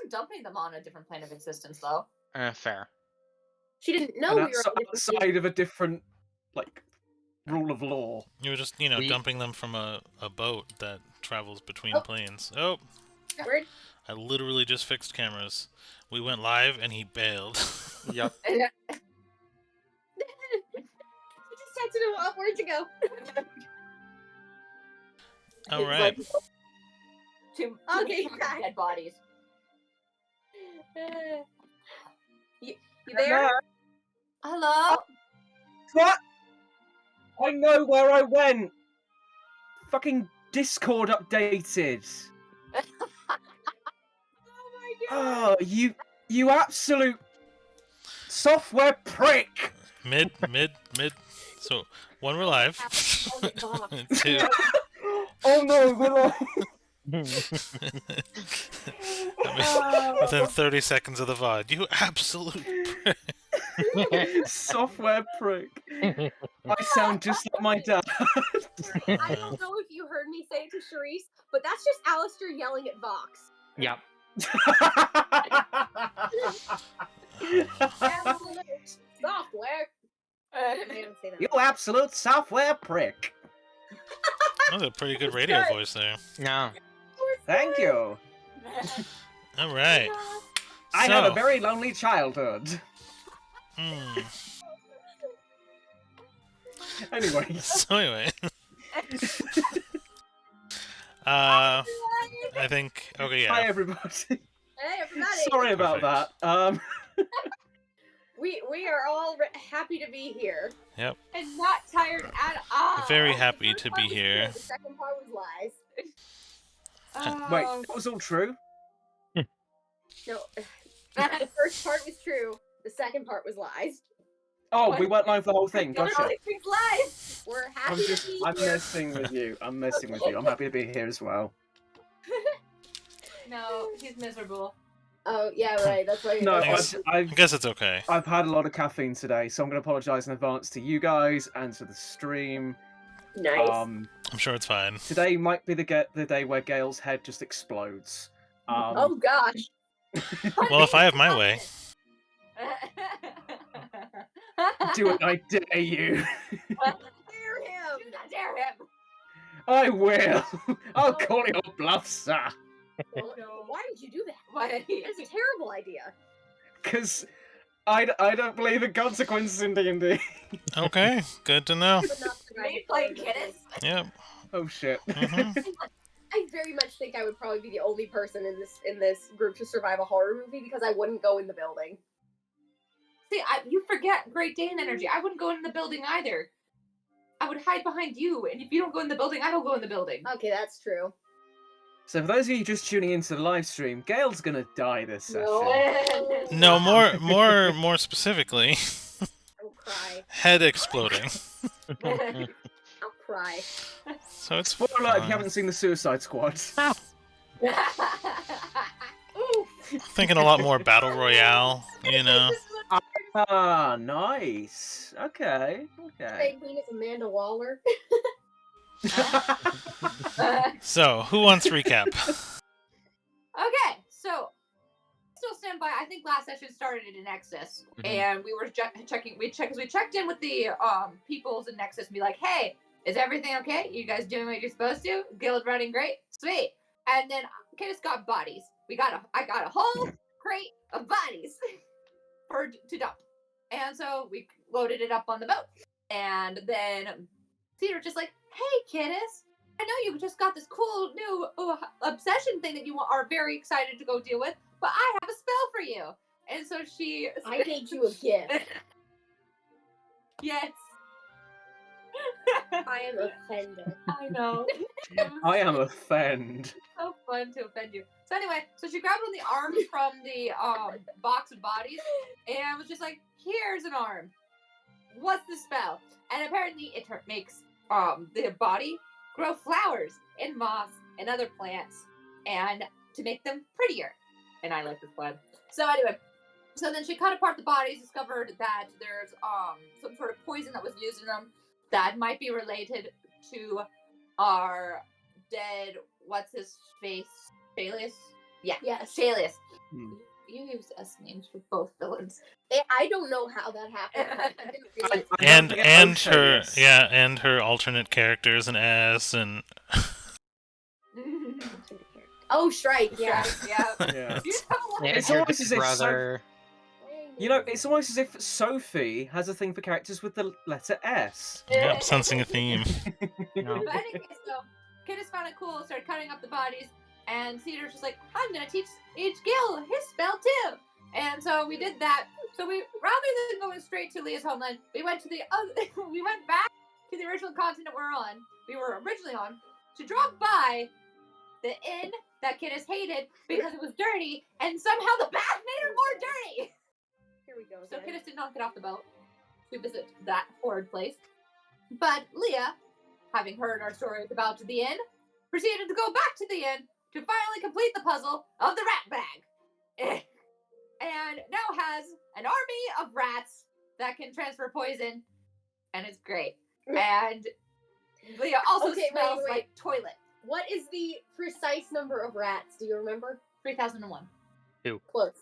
weren't dumping them on a different plane of existence, though. Fair. She didn't know And we were that's on different outside planes. of a different, like, rule of law. You were just, dumping them from a boat that travels between Oh. planes. Oh, Where? I literally just fixed cameras. We went live and he bailed. Yep. I just texted him up. Where'd you go? All It's right. like two Okay, bye. dead bodies. You there? Hello? What? I know where I went! Fucking Discord updated! Oh, you absolute software prick! Mid. So, one, we're live. Two. Oh no, we're like... Within 30 seconds of the VOD. You absolute prick. Software prick. I sound just like my dad. I don't know if you heard me say it to Charisse, but that's just Alistair yelling at Vox. Yep. Absolute software. I didn't say that. You absolute software prick. That was a pretty good radio voice there. No. Thank you. All right. I had a very lonely childhood. Anyway. So anyway. I think. Okay, yeah. Hi everybody. Hey everybody. Sorry about that. We are all happy to be here. Yep. And not tired at all. Very The happy first to part be was here. good, the second part was lies. Wait, that was all true? No, the first part was true. The second part was lies. Oh, we weren't live for the whole thing. Gotcha. Everything's lies. We're happy to be I'm here. messing with you. I'm messing with you. I'm happy to be here as well. No, he's miserable. Oh yeah, right. That's why. No, I guess it's okay. I've had a lot of caffeine today, so I'm going to apologise in advance to you guys and to the stream. Nice. I'm sure it's fine. Today might be the day where Gail's head just explodes. Oh gosh. Well, if I have my way. Do it, I dare you. Dare him. Do not dare him. I will. I'll call your bluff, sir. Well, why did you do that? Why did he? That's a terrible idea. Because I don't believe in consequences in D&D. Okay, good to know. But not the Me playing Kiddos? Yep. Oh shit. I very much think I would probably be the only person in this group to survive a horror movie because I wouldn't go in the building. See, you forget Great Dane energy. I wouldn't go in the building either. I would hide behind you, and if you don't go in the building, I don't go in the building. Okay, that's true. So for those of you just tuning into the live stream, Gail's gonna die this session. No, more specifically, I'll cry. head exploding. I'll cry. So it's Spoiler alert if you fine. haven't seen the Suicide Squad. Thinking a lot more Battle Royale, you know. Ah, nice. Okay. Fake Queen is Amanda Waller. So, who wants recap? Okay, so still stand by. I think last session started in Nexus, and we were checking. We checked in with the peoples in Nexus and be like, "Hey, is everything okay? You guys doing what you're supposed to? Guild running great, sweet." And then Kiddos got bodies. I got a whole crate of bodies to dump, and so we loaded it up on the boat, and then Cedar just like, "Hey, Kiddos, I know you just got this cool new obsession thing that you are very excited to go deal with, but I have a spell for you." And so she... I made you a gift. Yes. I am offended. I know. I am offended. So fun to offend you. So anyway, so she grabbed one of the arms from the box of bodies and was just like, "Here's an arm. What's the spell?" And apparently it makes the body grow flowers and moss and other plants and to make them prettier. And I like this plan. So anyway, so then she cut apart the bodies, discovered that there's some sort of poison that was used in them that might be related to our dead, what's his face? Phalius? Yeah. Yes. Shalius. Hmm. You use S names for both villains. I don't know how that happened. I didn't realize. I don't forget her Oshalius. and her alternate characters and S and Oh, Shrike. Yeah. Yeah. Yeah. You have a lot And It's her almost as if brother. You know, it's almost as if Sophie has a thing for characters with the letter S. yep, sensing a theme. No. But anyway, so Kidis found it cool, started cutting up the bodies, and Cedar's just like, I'm gonna teach Gil his spell too. And so we did that. So we, rather than going straight to Leah's homeland, we went to the other, we went back to the original continent we were originally on, to drop by the inn that Kidis hated because it was dirty, and somehow the bath made her more dirty. Here we go. So Again. Kidis did not get off the boat to visit that horrid place. But Leah, having heard our stories about the inn, proceeded to go back to the inn to finally complete the puzzle of the rat bag. And now has an army of rats that can transfer poison, and it's great. And Leah also Okay, smells wait. like toilet. What is the precise number of rats? Do you remember? 3001. Close.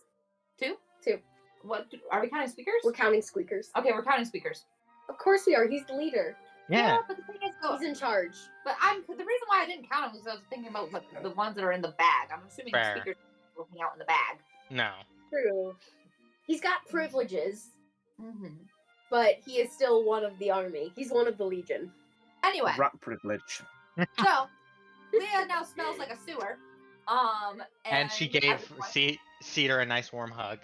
Two? Two. What? Are we counting squeakers? We're counting squeakers. Okay, we're counting squeakers. Of course we are. He's the leader. Yeah. But the thing is, though, He's in charge. but the reason why I didn't count them was I was thinking about the ones that are in the bag. I'm assuming the Fair. squeakers are looking out in the bag. No. True. He's got privileges, Mm-hmm. but he is still one of the army. He's one of the legion. Anyway, Rat privilege. so Leah now smells like a sewer. And she gave everyone- Cedar a nice warm hug.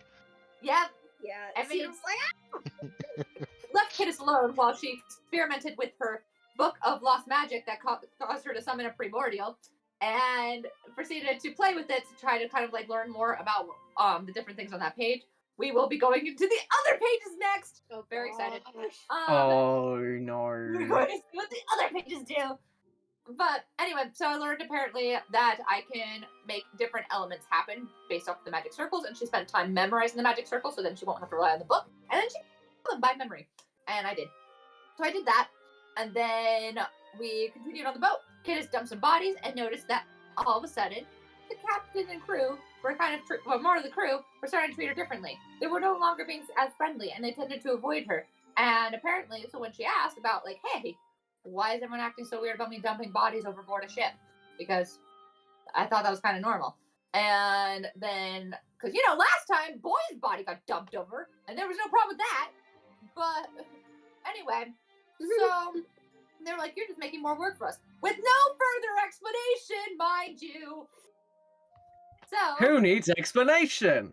Yep. Yeah. I mean, Cedar's like, left Kidis alone while she experimented with her book of lost magic that caused her to summon a primordial, and proceeded to play with it to try to kind of like learn more about the different things on that page. We will be going into the other pages next. oh, Very excited. gosh. Oh We're no. going to see what the other pages do. But anyway, so I learned apparently that I can make different elements happen based off the magic circles, and she spent time memorizing the magic circle, so then she won't have to rely on the book, and then she did them by memory, and I did. So I did that, and then we continued on the boat. Kidis dumped some bodies and noticed that all of a sudden, the captain and crew were kind of, more of the crew were starting to treat her differently. They were no longer being as friendly, and they tended to avoid her. And apparently, so when she asked about like, hey, why is everyone acting so weird about me dumping bodies overboard a ship? Because I thought that was kind of normal. And then, because, last time, Boy's body got dumped over, and there was no problem with that. But anyway, so they're like, you're just making more work for us. With no further explanation, mind you. So, Who needs explanation?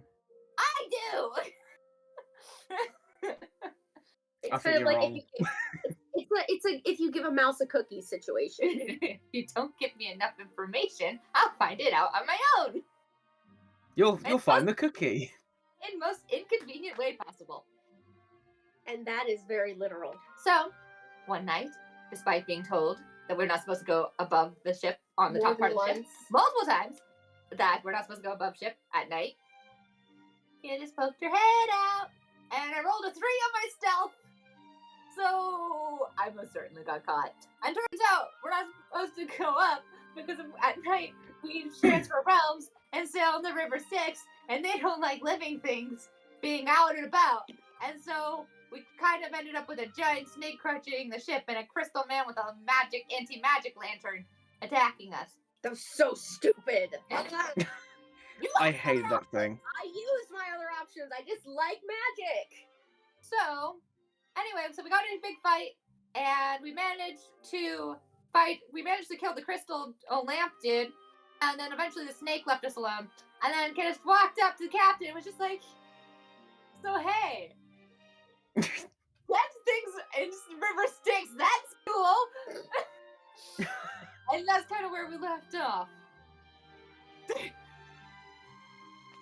I do! It's I kind think of you're like wrong. it's like if you give a mouse a cookie situation. If you don't give me enough information, I'll find it out on my own. You'll find the cookie. In most inconvenient way possible. And that is very literal. So, one night, despite being told that we're not supposed to go above the ship on the More top part of than the ship, once. multiple times, that we're not supposed to go above ship at night, you just poked your head out, and I rolled a 3 on my stealth. So, I most certainly got caught. And turns out, we're not supposed to go up, because at night, we transfer realms and sail on the River Styx, and they don't like living things being out and about. And so, we kind of ended up with a giant snake crushing the ship and a crystal man with a anti-magic lantern attacking us. That was so stupid. I hate that thing. I used my other options. I just like magic. So, anyway, so we got in a big fight, and we managed to kill the crystal lamp dude, and then eventually the snake left us alone. And then Kidis walked up to the captain and was just like, so hey, that thing's in River Styx, that's cool. And that's kind of where we left off.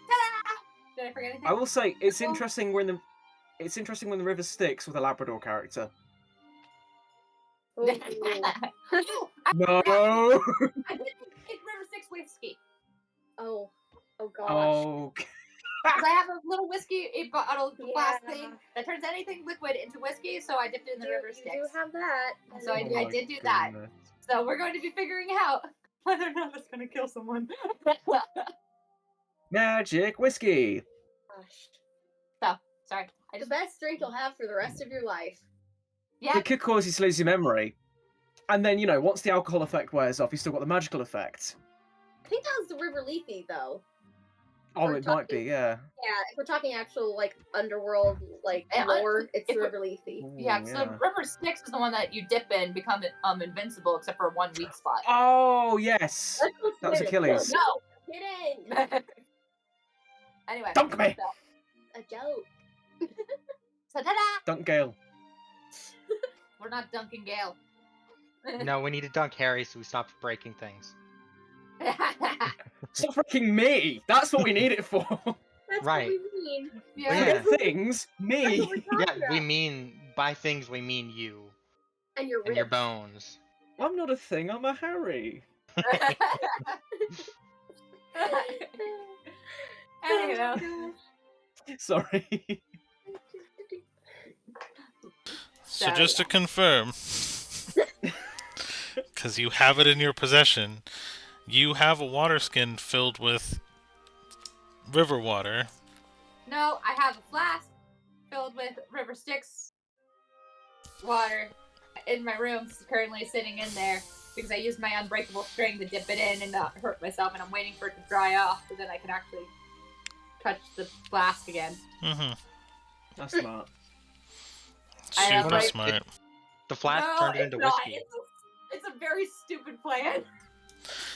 Ta-da! Did I forget anything? I will say it's interesting when the river Styx with a Labrador character. Oh, No. I did take River Styx whiskey. oh gosh. Oh. Because I have a little whiskey bottle glass Yeah. thing that turns anything liquid into whiskey, so I dipped it in the River Styx. You do have that. So I Oh my did do that. goodness. So we're going to be figuring out whether or not it's going to kill someone. Magic whiskey. Gosh. So, sorry. The best drink you'll have for the rest of your life. Yeah. It could cause you to lose your memory. And then, you know, once the alcohol effect wears off, you still got the magical effect. I think that was the River Lethe, though. Oh, We're it might be, yeah. Yeah, if we're talking actual, like, underworld, like, And lore, it's if the we're- River Lethe. Ooh, Yeah, so the River Styx is the one that you dip in, become invincible, except for one weak spot. Oh, yes. Let's go That was swim. Achilles. No! Get in! Anyway. Dunk me! So, A joke. so ta-da! Dunk Gale. We're not dunking Gale. No, we need to dunk Harry so we stop breaking things. Stop breaking me! That's what we need it for. That's Right. what we mean. yeah. Yeah. Forget things, That's me. what we're talking Yeah, we about. mean by things we mean you And your and your ribs. bones. I'm not a thing, I'm a Harry. Anywho. Sorry. So just to confirm, because you have it in your possession, you have a water skin filled with river water. No, I have a flask filled with River Styx water in my room, currently sitting in there because I used my unbreakable string to dip it in and not hurt myself, and I'm waiting for it to dry off so then I can actually touch the flask again. Mm-hmm. That's smart. I know, Super right? smart. The flask No, turned it it's into not. whiskey. It's a very stupid plan.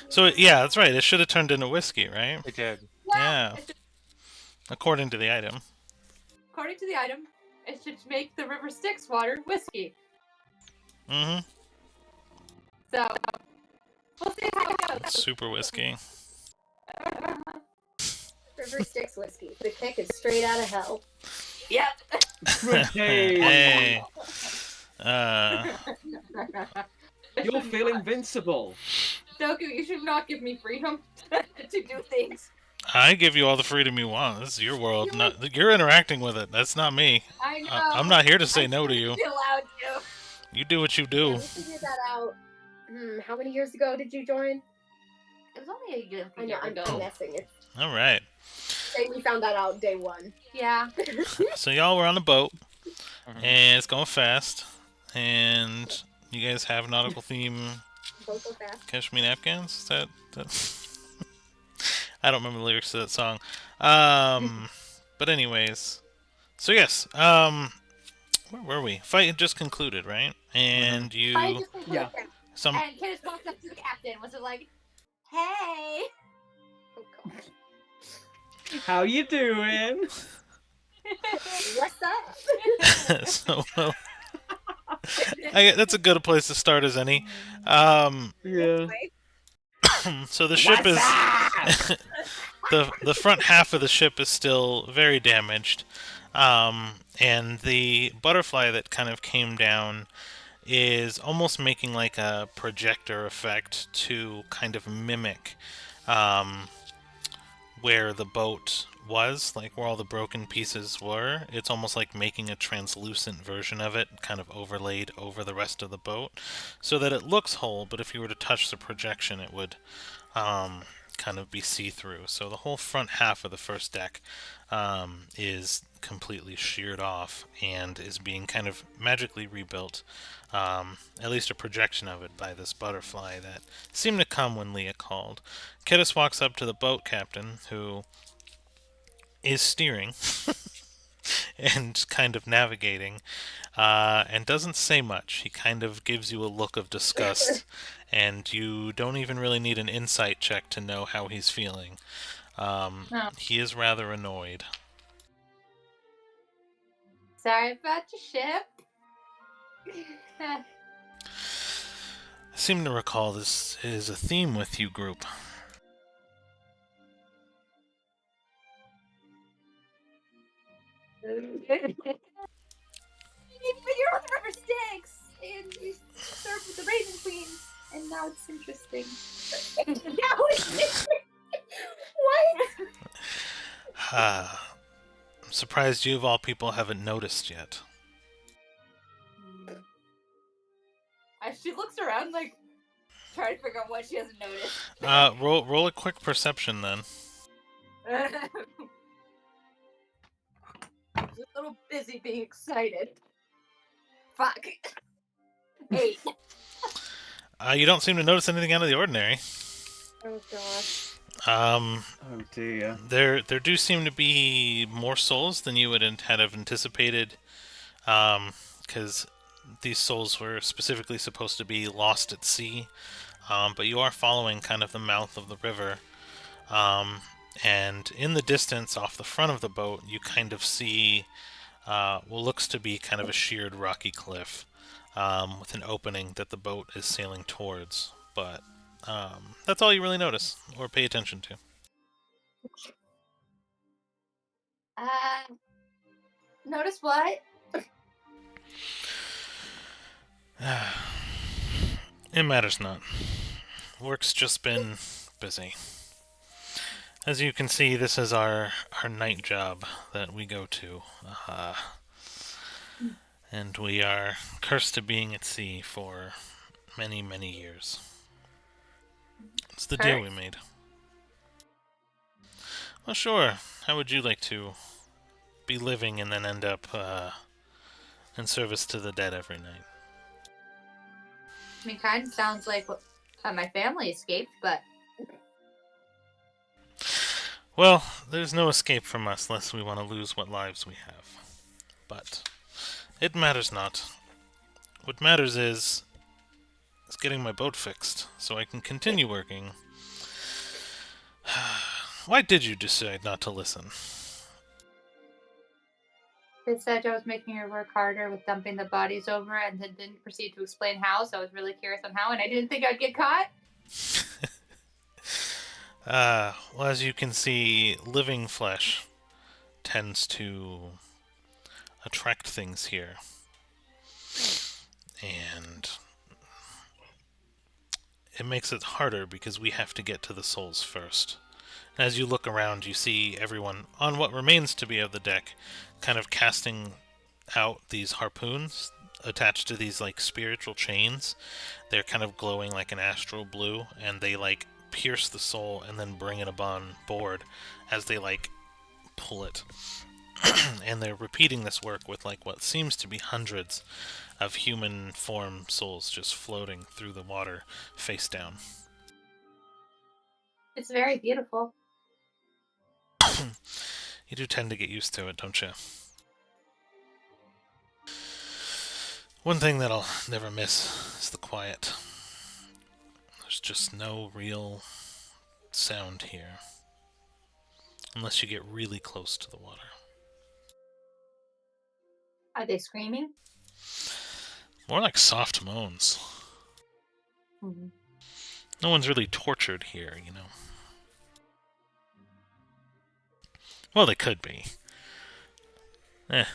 So yeah, that's right. It should have turned into whiskey, right? It did. Yeah. It should- According to the item. according to the item, it should make the River Styx water whiskey. Mm-hmm. So, we'll see how it goes. Super whiskey. River Styx whiskey. The kick is straight out of hell. Yep. Hey. You'll feel invincible. Doku, you should not give me freedom to do things. I give you all the freedom you want. This is your world. You're interacting with it. That's not me. I know. I'm not here to say no to I'm you. allowed to. You do what you Yeah, do. we figured that out. How many years ago did you join? It was only a year I know, I'm ago. guessing. It's All right. say we found that out day one. Yeah. So y'all were on a boat, Mhm. and it's going fast, and you guys have nautical theme Both so fast. Catch Me Napkins? Is that... I don't remember the lyrics to that song. But anyways. So yes, where were we? Fight had just concluded, right? And you... I just think Yeah. Some... And Kenneth walked up to the captain. Was it like, hey? Oh god. How you doing? What's up? so, well, that's a good place to start as any. Yeah. So the ship is... the front half of the ship is still very damaged. And the butterfly that kind of came down is almost making like a projector effect to kind of mimic where the boat was, like where all the broken pieces were. It's almost like making a translucent version of it, kind of overlaid over the rest of the boat, so that it looks whole, but if you were to touch the projection, it would kind of be see-through. So the whole front half of the first deck is completely sheared off and is being kind of magically rebuilt, at least a projection of it, by this butterfly that seemed to come when Leah called. Kittis walks up to the boat captain, who is steering and kind of navigating, and doesn't say much. He kind of gives you a look of disgust, and you don't even really need an insight check to know how he's feeling. He is rather annoyed. Sorry about your ship. I seem to recall this is a theme with you, group. But you're on the River Styx, and you served with the Raven Queens, and now it's interesting. Now it's interesting. What? I'm surprised you of all people haven't noticed yet. She looks around like trying to figure out what she hasn't noticed. Roll a quick perception then. I was a little busy being excited. Fuck. 8. You don't seem to notice anything out of the ordinary. Oh gosh. Oh dear. There do seem to be more souls than you would have anticipated, because these souls were specifically supposed to be lost at sea, but you are following kind of the mouth of the river, and in the distance off the front of the boat you kind of see what looks to be kind of a sheared rocky cliff, with an opening that the boat is sailing towards, but that's all you really notice or pay attention to. Notice what? It matters not. Work's just been busy. As you can see, this is our night job that we go to. And we are cursed to being at sea for many, many years. It's the deal we made. Well, sure. How would you like to be living and then end up in service to the dead every night? I mean, kind of sounds like what my family escaped, but Well, there's no escape from us lest we want to lose what lives we have. But it matters not. What matters is getting my boat fixed so I can continue working. Why did you decide not to listen? they said I was making her work harder with dumping the bodies over and then didn't proceed to explain how, so I was really curious on how, and I didn't think I'd get caught. Well, as you can see, living flesh tends to attract things here. And it makes it harder because we have to get to the souls first. And as you look around, you see everyone on what remains to be of the deck kind of casting out these harpoons attached to these like spiritual chains. They're kind of glowing like an astral blue, and they like pierce the soul and then bring it upon board as they like pull it. And they're repeating this work with like what seems to be hundreds of human form souls just floating through the water face down. It's very beautiful. You do tend to get used to it, don't you? One thing that I'll never miss is the quiet. There's just no real sound here. Unless you get really close to the water. Are they screaming? More like soft moans. Mm-hmm. No one's really tortured here, you know. Well, they could be. And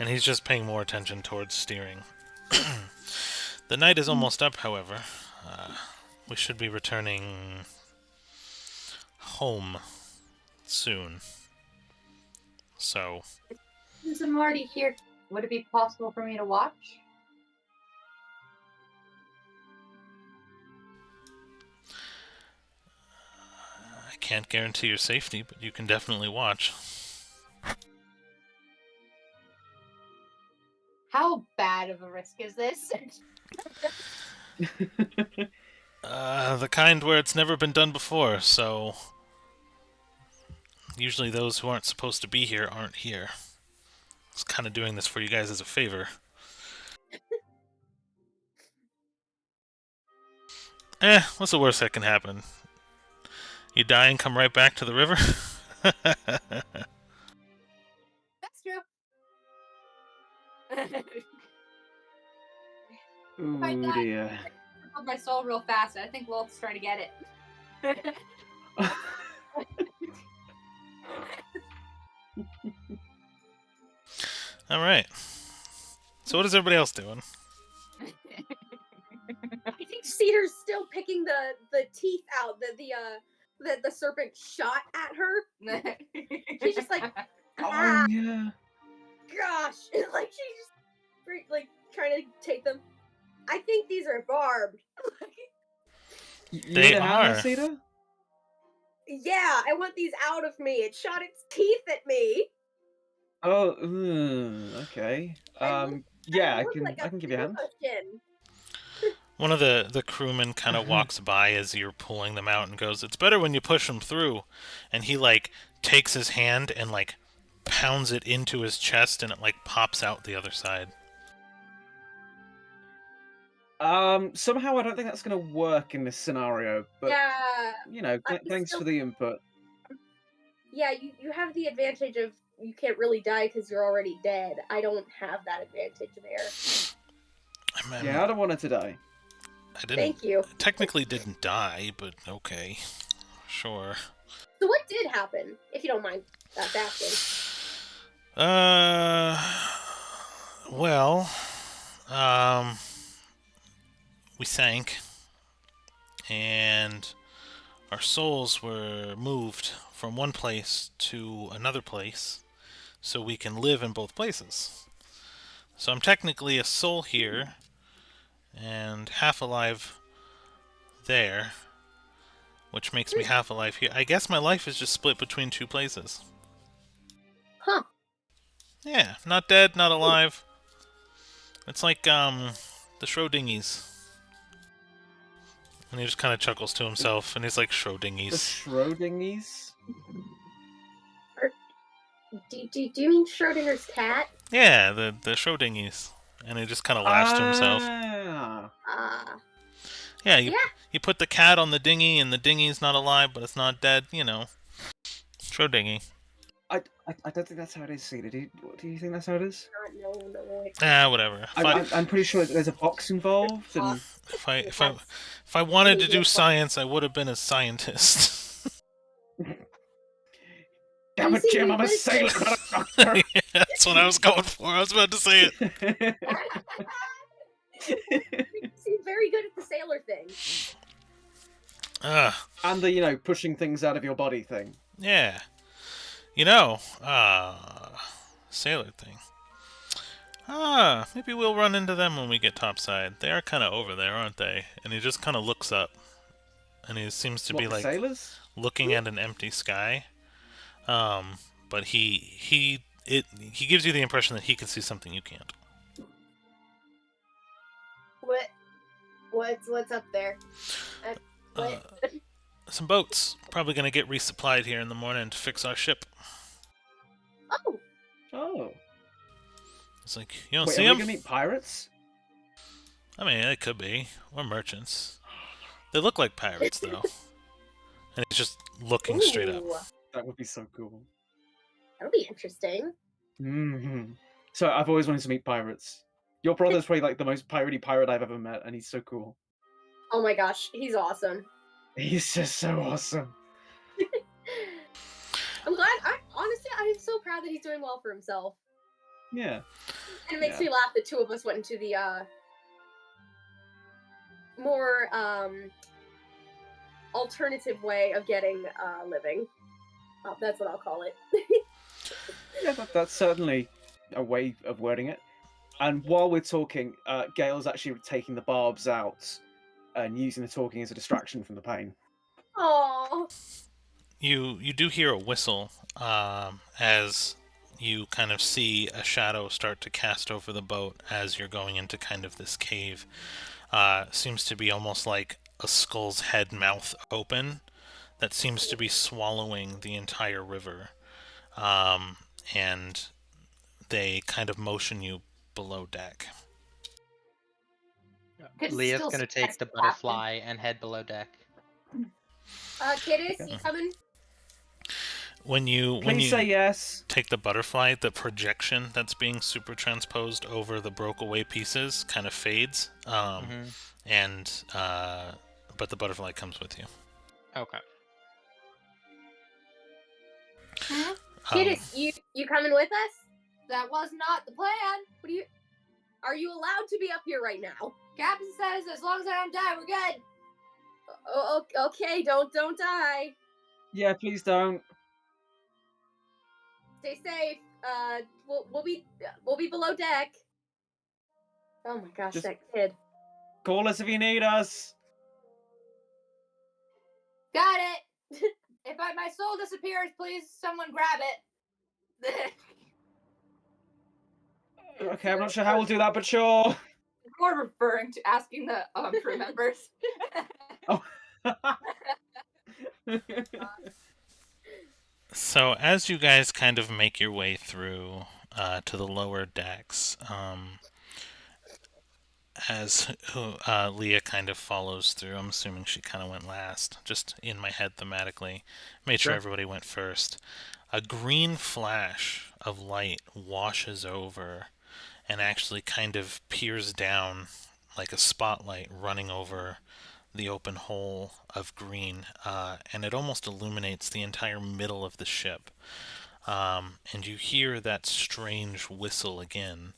he's just paying more attention towards steering. The night is almost up, however. We should be returning home soon. So, Since I'm already here, would it be possible for me to watch? I can't guarantee your safety, but you can definitely watch. How bad of a risk is this? The kind where it's never been done before, so usually those who aren't supposed to be here aren't here. I was kind of doing this for you guys as a favor. What's the worst that can happen? You die and come right back to the river? That's true. Oh dear. I killed my soul real fast. I think Wolf's trying to get it. Alright. So what is everybody else doing? I think Cedar's still picking the teeth out that the serpent shot at her. She's just like, Oh yeah. gosh, like she's just like trying to take them. I think these are barbed. You They would have are. Cedar? Yeah, I want these out of me. It shot its teeth at me. Oh, okay. Yeah, I look can like a give you a hand. cushion. One of the crewmen kind of walks by as you're pulling them out and goes, "It's better when you push them through." And he like takes his hand and like pounds it into his chest, and it like pops out the other side. Somehow I don't think that's going to work in this scenario, but Yeah, you know, thanks for the input. yeah. You have the advantage of you can't really die because you're already dead. I don't have that advantage there. Yeah, I don't want her to die. I didn't. Thank you. Technically, didn't die, but okay, sure. So what did happen, if you don't mind asking? Well, we sank, and our souls were moved from one place to another place, so we can live in both places. So I'm technically a soul here, and half alive there, which makes me half alive here. I guess my life is just split between two places. Huh. Yeah, not dead, not alive. It's like, the Schrodingers. And he just kind of chuckles to himself, and he's like, The Schrodingers. Schrodingers? Do you mean Schrodinger's cat? Yeah, the Schrodingers. And he just kind of laughs to himself. Yeah, you put the cat on the dinghy, and the dinghy's not alive, but it's not dead, you know. Schrodingy. I don't think that's how it is, Cedar. Do you think that's how it is? No. Whatever. I'm pretty sure there's a box involved, and If I wanted to do science, I would have been a scientist. damn it, Jim, I'm a sailor, not a doctor. Yeah, that's what I was going for. I was about to say it. You seem very good at the sailor thing. And the, pushing things out of your body thing. Yeah. Sailor thing. Maybe we'll run into them when we get topside. They are kind of over there, aren't they? And he just kind of looks up. And he seems to be like sailors? looking at an empty sky. But he gives you the impression that he can see something you can't. What's up there? Some boats. Probably gonna get resupplied here in the morning to fix our ship. Oh. It's like, you don't Wait, see are them? we gonna meet pirates? I mean, it could be. Or merchants. They look like pirates, though. And he's just looking straight up. That would be so cool. That'll be interesting. Mm-hmm. So I've always wanted to meet pirates. Your brother's probably like the most piratey pirate I've ever met, and he's so cool. Oh my gosh, he's awesome. He's just so awesome. I'm glad. Honestly, I am so proud that he's doing well for himself. Yeah. And it makes me laugh that two of us went into the more alternative way of getting living. That's what I'll call it. Yeah, that's certainly a way of wording it. And while we're talking, Gail's actually taking the barbs out and using the talking as a distraction from the pain. Oh. You do hear a whistle as you kind of see a shadow start to cast over the boat as you're going into kind of this cave. Seems to be almost like a skull's head mouth open that seems to be swallowing the entire river. And they kind of motion you below deck. Leah's gonna take the butterfly and head below deck. Kiddos, you coming? When you say yes. Take the butterfly, the projection that's being super transposed over the broke away pieces kind of fades. And but the butterfly comes with you. Okay. Kiddos, you coming with us? That was not the plan. Are you allowed to be up here right now? Captain says as long as I don't die, we're good. Okay, don't die. Yeah, please don't. Stay safe. We'll be below deck. Oh my gosh, that kid. Call us if you need us. Got it. If my soul disappears, please someone grab it. Okay, I'm not sure how we'll do that, but sure. More referring to asking the crew members. Oh. So as you guys kind of make your way through to the lower decks, as Leah kind of follows through, I'm assuming she kind of went last, just in my head thematically. Made sure Sure. everybody went first. A green flash of light washes over and actually kind of peers down like a spotlight running over the open hole of green, and it almost illuminates the entire middle of the ship. And you hear that strange whistle again,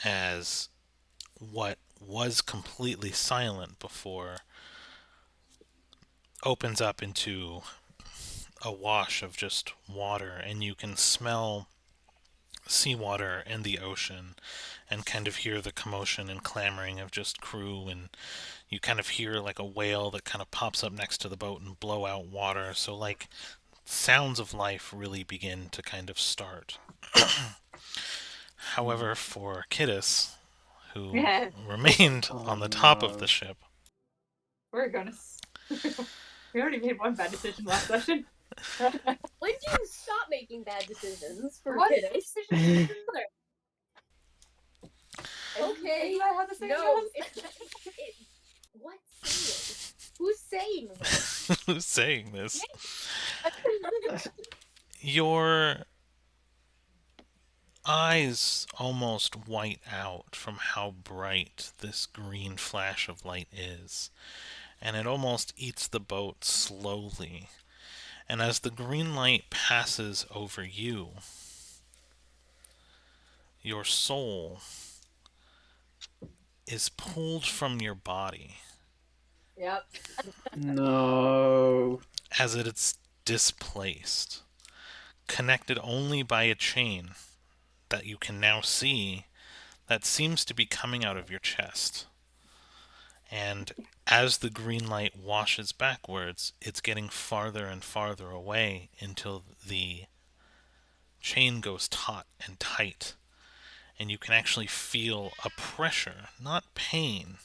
as what was completely silent before opens up into a wash of just water, and you can smell seawater and the ocean and kind of hear the commotion and clamoring of just crew, and you kind of hear like a whale that kind of pops up next to the boat and blow out water. So like sounds of life really begin to kind of start. However, for Kiddis, who remained on the top of the ship, We're gonna. We already made one bad decision last session. When do you stop making bad decisions for What kiddos? decision? Okay. You have the same No. choice. What's saying? Who's saying this? who's saying this? Your eyes almost white out from how bright this green flash of light is, and it almost eats the boat slowly. And as the green light passes over you, your soul is pulled from your body Yep. No. as it is displaced, connected only by a chain that you can now see that seems to be coming out of your chest. And as the green light washes backwards, it's getting farther and farther away until the chain goes taut and tight. And you can actually feel a pressure, not pain,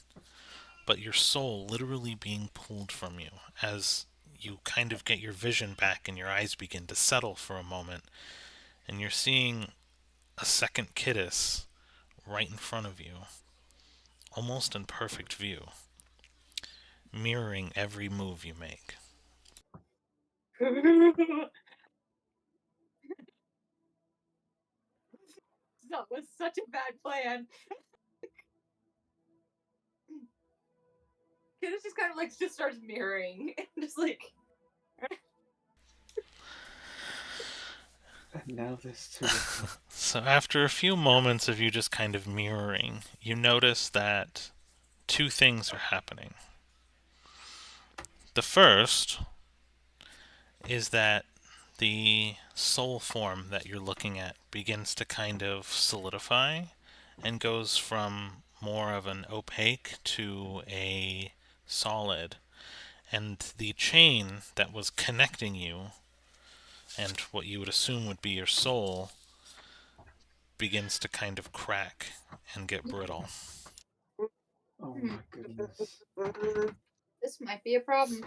but your soul literally being pulled from you as you kind of get your vision back and your eyes begin to settle for a moment. And you're seeing a second Kiddis right in front of you, almost in perfect view, mirroring every move you make. That was such a bad plan. Kiddos just kind of like just starts mirroring, just like. And now there's two. So after a few moments of you just kind of mirroring, you notice that two things are happening. The first is that the soul form that you're looking at begins to kind of solidify and goes from more of an opaque to a solid. And the chain that was connecting you and what you would assume would be your soul begins to kind of crack and get brittle. Oh my goodness. This might be a problem.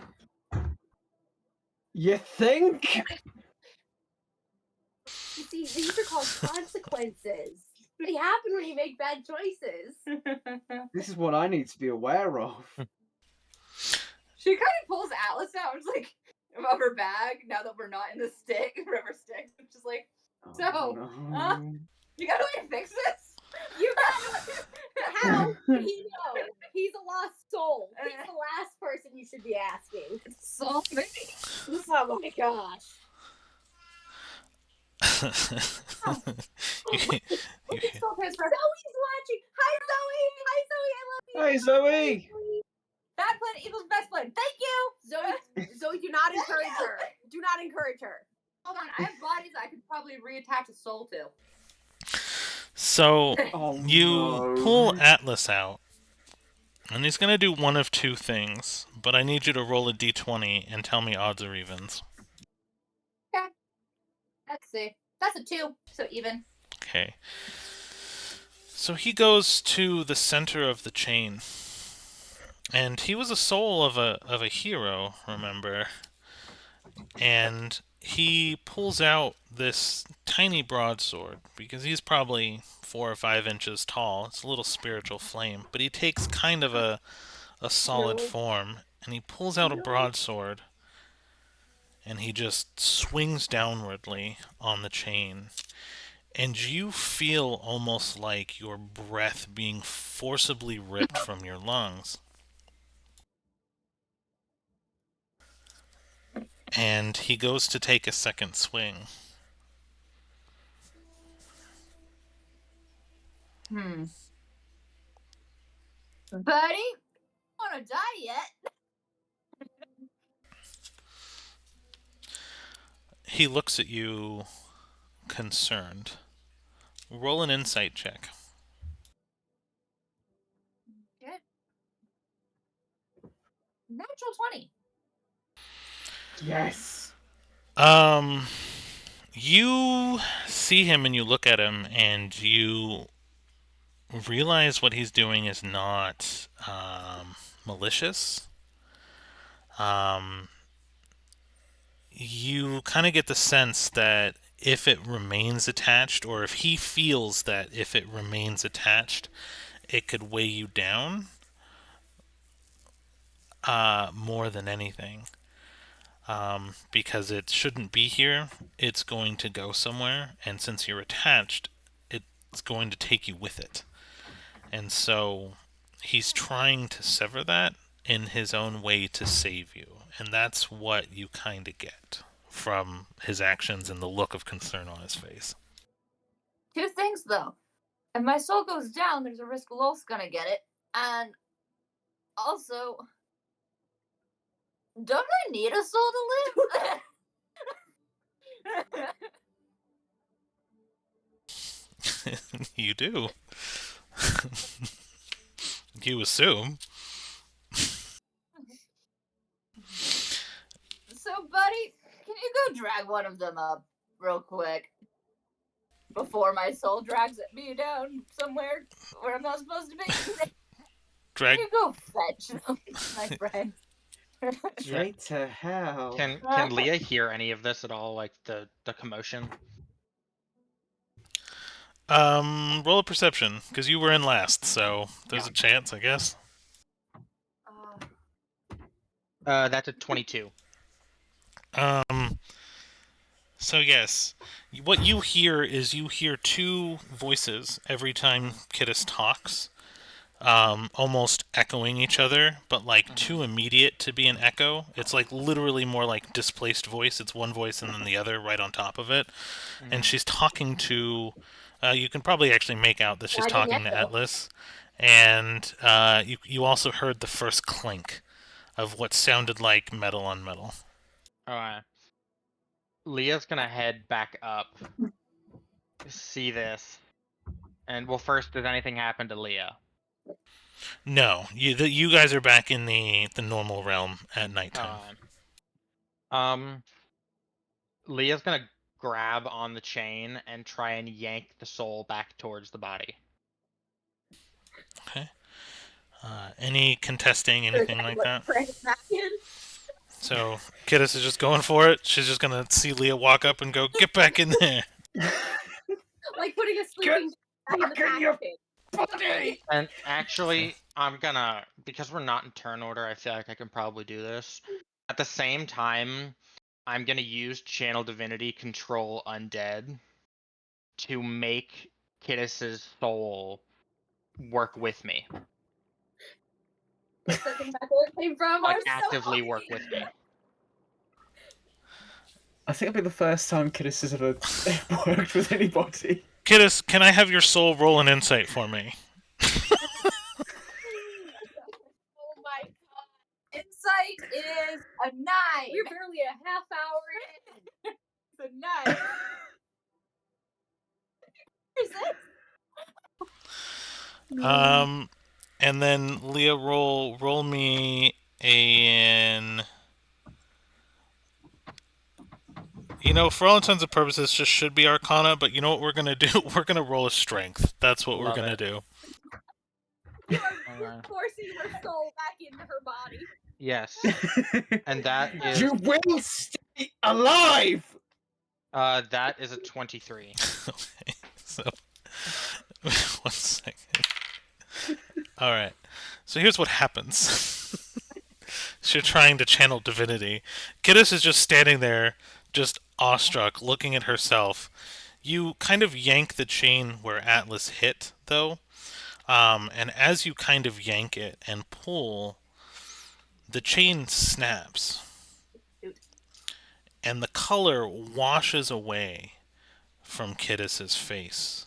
You think? You see, these are called consequences. They happen when you make bad choices. This is what I need to be aware of. She kind of pulls Atlas out, just like of her bag. Now that we're not in the river sticks, it's just like, so, no. you got a way to fix this? You how would he know? He's a lost soul. He's the last person you should be asking. Soul, maybe. Oh my gosh. Soul transfer. Zoe's watching. Hi, Zoe. Hi, Zoe. I love you. Hey, Zoe. Bad plan equals best plan. Thank you. Zoe, do not encourage her. Do not encourage her. Hold on, I have bodies I could probably reattach a soul to. So Oh, you no. pull Atlas out, And he's going to do one of two things, but I need you to roll a d20 and tell me odds or evens. Okay. Let's see. That's a 2, so even. Okay. So he goes to the center of the chain. And he was a soul of a hero, remember? And he pulls out this tiny broadsword because he's probably 4 or 5 inches tall. It's a little spiritual flame, but he takes kind of a solid No. form, and he pulls out a No. broadsword, and he just swings downwardly on the chain. And you feel almost like your breath being forcibly ripped from your lungs. And he goes to take a second swing. Buddy, wanna die yet? He looks at you concerned. Roll an insight check. Good. Natural 20. Yes. You see him and you look at him and you realize what he's doing is not malicious. You kind of get the sense that if it remains attached, or if he feels that if it remains attached, it could weigh you down more than anything. Because it shouldn't be here, it's going to go somewhere, and since you're attached, it's going to take you with it. And so he's trying to sever that in his own way to save you. And that's what you kind of get from his actions and the look of concern on his face. 2 things, though. If my soul goes down, there's a risk Lol's gonna get it. And also, don't I need a soul to live? You do. You assume. So, buddy, can you go drag one of them up real quick? Before my soul drags me down somewhere where I'm not supposed to be? Drag. Can you go fetch them, my friend? Straight to hell. Can Leah hear any of this at all? Like the commotion? Roll a perception, because you were in last, so there's a chance, I guess. That's a 22. So yes, what you hear is you hear 2 voices every time Kittis talks, almost echoing each other, but like too immediate to be an echo. It's like literally more like displaced voice. It's one voice and then the other right on top of it. And she's talking to, you can probably actually make out that she's talking to Atlas. And you also heard the first clink of what sounded like metal on metal. Alright. Leah's gonna head back up, see this, and well, first, does anything happen to Leah? No, you guys are back in the normal realm at nighttime. Leah's gonna grab on the chain and try and yank the soul back towards the body. Okay. Any contesting, anything like that? So Kittis is just going for it. She's just gonna see Leah walk up and go, "Get back in there!" Like putting a sleeping back in your body. And actually, I'm gonna, because we're not in turn order, I feel like I can probably do this. At the same time, I'm gonna use Channel Divinity Control Undead to make Kittis's soul work with me. Back where it came from. Like, actively work with me. I think it'll be the first time Kittis has ever worked with anybody. Kittis, can I have your soul roll an insight for me? Oh my god. Insight is a 9. We're barely a half hour in. It's a 9. What is this? And then Leah, roll me an. For all intents and purposes, just should be Arcana. But you know what we're gonna do? We're gonna roll a Strength. That's what we're Love gonna it. do. You're Alright. forcing her soul back into her body. Yes. And that is You will stay alive! that is a 23. Okay, so 1 second. All right. So here's what happens. You're trying to channel divinity. Kidis is just standing there, just awestruck, looking at herself. You kind of yank the chain where Atlas hit, though. And as you kind of yank it and pull, the chain snaps. And the color washes away from Kidis's face.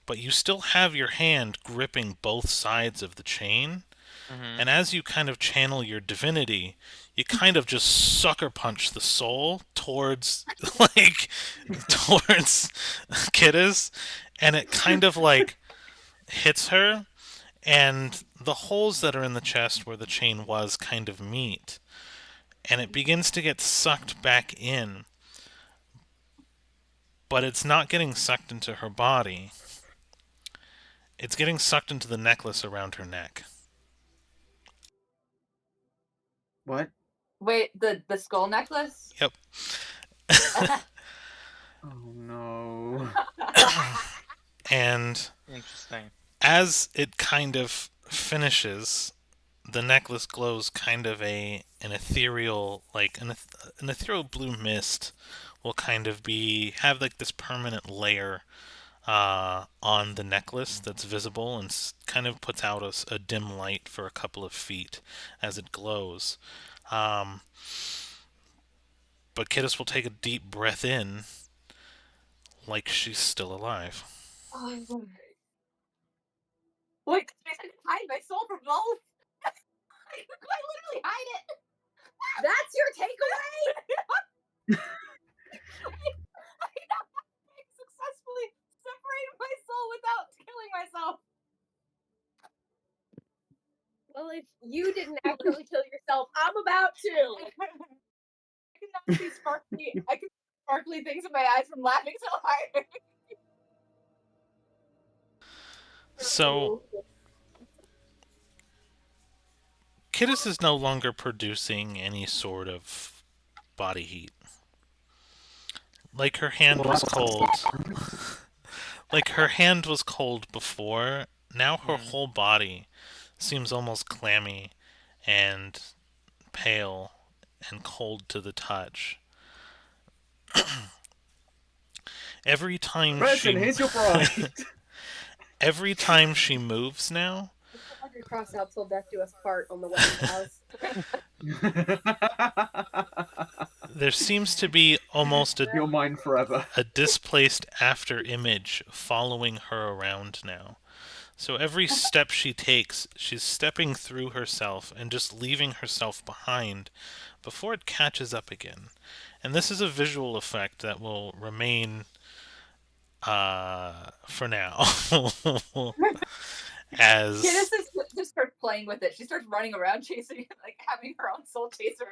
But you still have your hand gripping both sides of the chain. Mm-hmm. And as you kind of channel your divinity, you kind of just sucker punch the soul towards Kidis, and it kind of hits her, and the holes that are in the chest where the chain was kind of meet, and it begins to get sucked back in, but it's not getting sucked into her body. It's getting sucked into the necklace around her neck. What? Wait, the skull necklace? Yep. Oh no. And Interesting. as it kind of finishes, the necklace glows kind of an ethereal, an ethereal blue mist will kind of have this permanent layer on the necklace that's visible and kind of puts out a dim light for a couple of feet as it glows. But Kidis will take a deep breath in, like she's still alive. Oh, wait, I can hide my soul from both. I literally hide it. That's your takeaway? I successfully separated my soul without killing myself. Well, if you didn't accidentally kill yourself, I'm about to. I cannot see sparkly. I can see sparkly things in my eyes from laughing so hard. So Kidis is no longer producing any sort of body heat. Like her hand was cold. Like her hand was cold before, now her whole body seems almost clammy and pale and cold to the touch. Every time Preston, here's your bride. every time she moves now, Cross out till death do us part on the wedding vows. there seems to be almost You're mine forever. a displaced after image following her around now. So every step she takes, she's stepping through herself and just leaving herself behind before it catches up again. And this is a visual effect that will remain for now. As Kidis just starts playing with it. She starts running around chasing it, like having her own soul chase her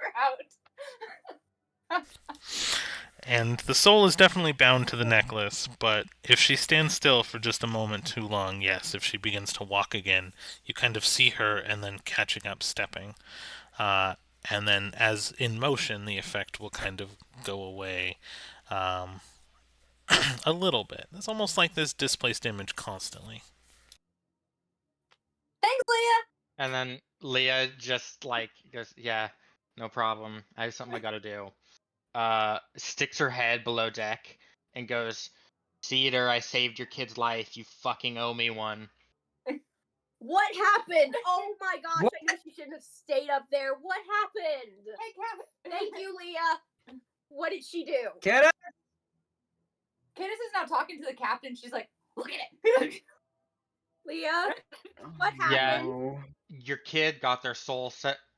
around. And the soul is definitely bound to the necklace, but if she stands still for just a moment too long, yes, if she begins to walk again, you kind of see her and then catching up, stepping. And then as in motion, the effect will kind of go away a little bit. It's almost like this displaced image constantly. Thanks, Leah. And then Leah just goes, yeah, no problem. I have something I gotta do. Sticks her head below deck and goes, Cedar, I saved your kid's life. You fucking owe me one. What happened? Oh my gosh, What? I knew she shouldn't have stayed up there. What happened? Hey, Kevin. Thank you, Leah. What did she do? Get it? Kidis is now talking to the captain. She's like, look at it. Leah, what Yeah. happened? No. Your kid got their soul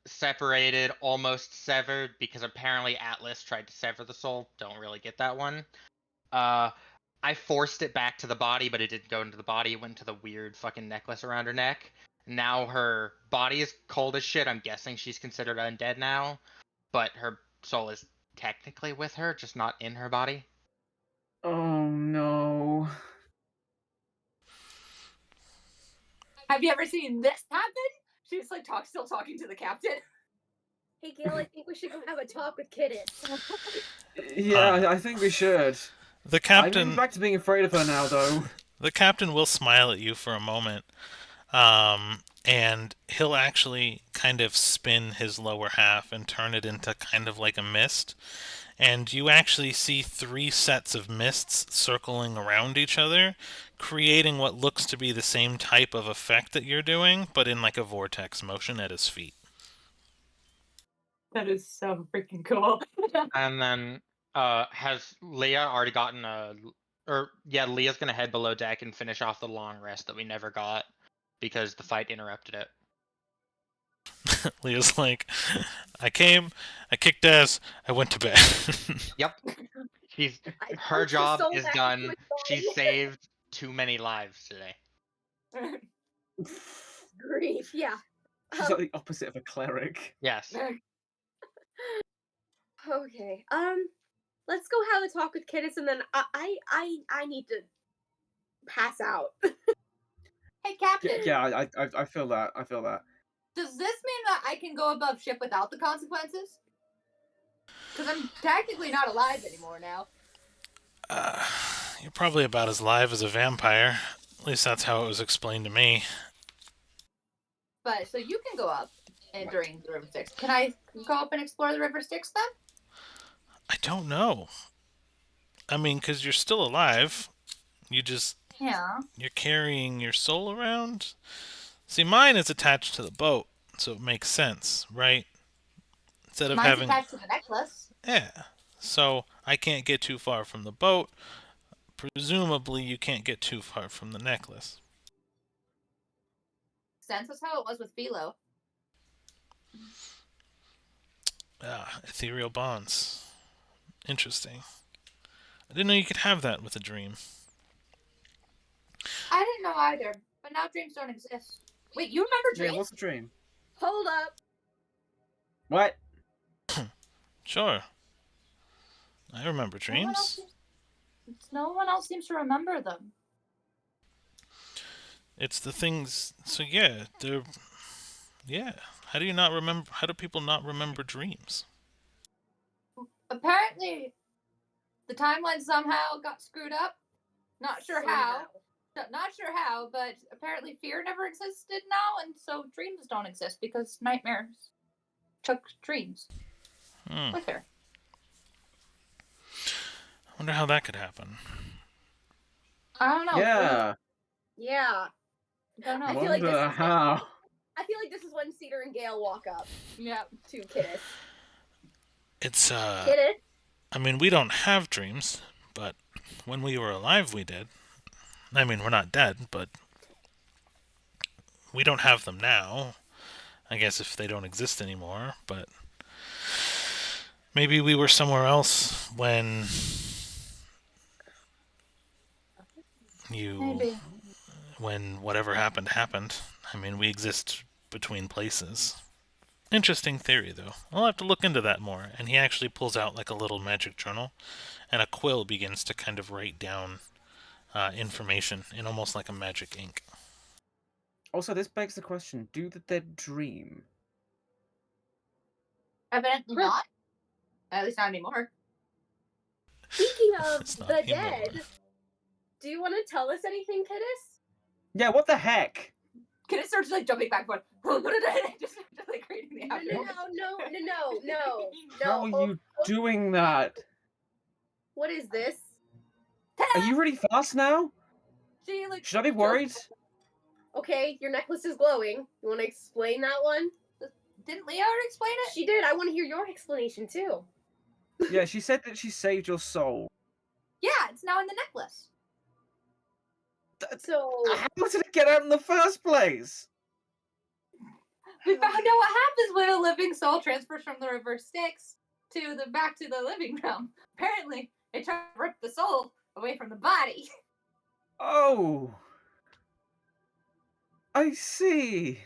separated, almost severed, because apparently Atlas tried to sever the soul. Don't really get that one. I forced it back to the body, but it didn't go into the body. It went to the weird fucking necklace around her neck. Now her body is cold as shit. I'm guessing she's considered undead now, but her soul is technically with her, just not in her body. Oh no. Have you ever seen this happen? She's like still talking to the captain. Hey, Gail, I think we should go have a talk with Kiddis. Yeah, I think we should. The I'm captain, back to being afraid of her now, though. the captain will smile at you for a moment, and he'll actually kind of spin his lower half and turn it into kind of like a mist. And you actually see 3 sets of mists circling around each other, creating what looks to be the same type of effect that you're doing, but in like a vortex motion at his feet. That is so freaking cool. And then, has Leah already gotten Leah's gonna head below deck and finish off the long rest that we never got because the fight interrupted it. Leah's like, I came, I kicked ass, I went to bed. Yep. I Her punched the job soul is back into done. his She body. saved too many lives today. Grief, yeah. She's like the opposite of a cleric. Yes. Okay. Let's go have a talk with Kiddis, and then I need to pass out. Hey, Captain. Yeah, I feel that. I feel that. Does this mean that I can go above ship without the consequences? Because I'm technically not alive anymore now. You're probably about as live as a vampire. At least that's how it was explained to me. But so you can go up and during the River Styx. Can I go up and explore the River Styx then? I don't know. I mean, because you're still alive. Yeah. You're carrying your soul around. See, mine is attached to the boat, so it makes sense, right? Instead of Mine's having... attached to the necklace. Yeah. So I can't get too far from the boat. Presumably, you can't get too far from the necklace. Sense that's how it was with Philo. Ethereal bonds. Interesting. I didn't know you could have that with a dream. I didn't know either, but now dreams don't exist. Wait, you remember dreams? Yeah, what's a dream? Hold up. What? Sure. I remember dreams. No one else seems to remember them. It's the things. So yeah, they're. Yeah. How do you not remember? How do people not remember dreams? Apparently, the timeline somehow got screwed up. Not sure how. Not sure how, but apparently fear never existed now, and so dreams don't exist because nightmares took dreams with her. I wonder how that could happen. I don't know. Yeah. Yeah. I don't know. I feel like Wonder how. I feel like this is when Cedar and Gale walk up Yeah. to Kiddis. It's Kiddis? I mean, we don't have dreams, but when we were alive, we did. I mean, we're not dead, but we don't have them now. I guess if they don't exist anymore, but maybe we were somewhere else when Maybe. when whatever happened. I mean, we exist between places. Interesting theory, though. I'll have to look into that more. And he actually pulls out like a little magic journal, and a quill begins to kind of write down information in almost like a magic ink. Also, this begs the question: do the dead dream? Evidently not. At least not anymore. Speaking of It's not the anymore. dead, do you want to tell us anything, Kiddis? Yeah, what the heck? Kid starts like jumping back and forth. Just like reading the No. How are you doing that? What is this? Are you really fast now? She like. Should I be worried? Okay, your necklace is glowing. You want to explain that one? Didn't Leah already explain it? She did. I want to hear your explanation too. Yeah, she said that she saved your soul. Yeah, it's now in the necklace. So How did it get out in the first place? We found out what happens when a living soul transfers from the River Styx to the back to the living realm. Apparently, it tried to rip the soul away from the body. Oh. I see.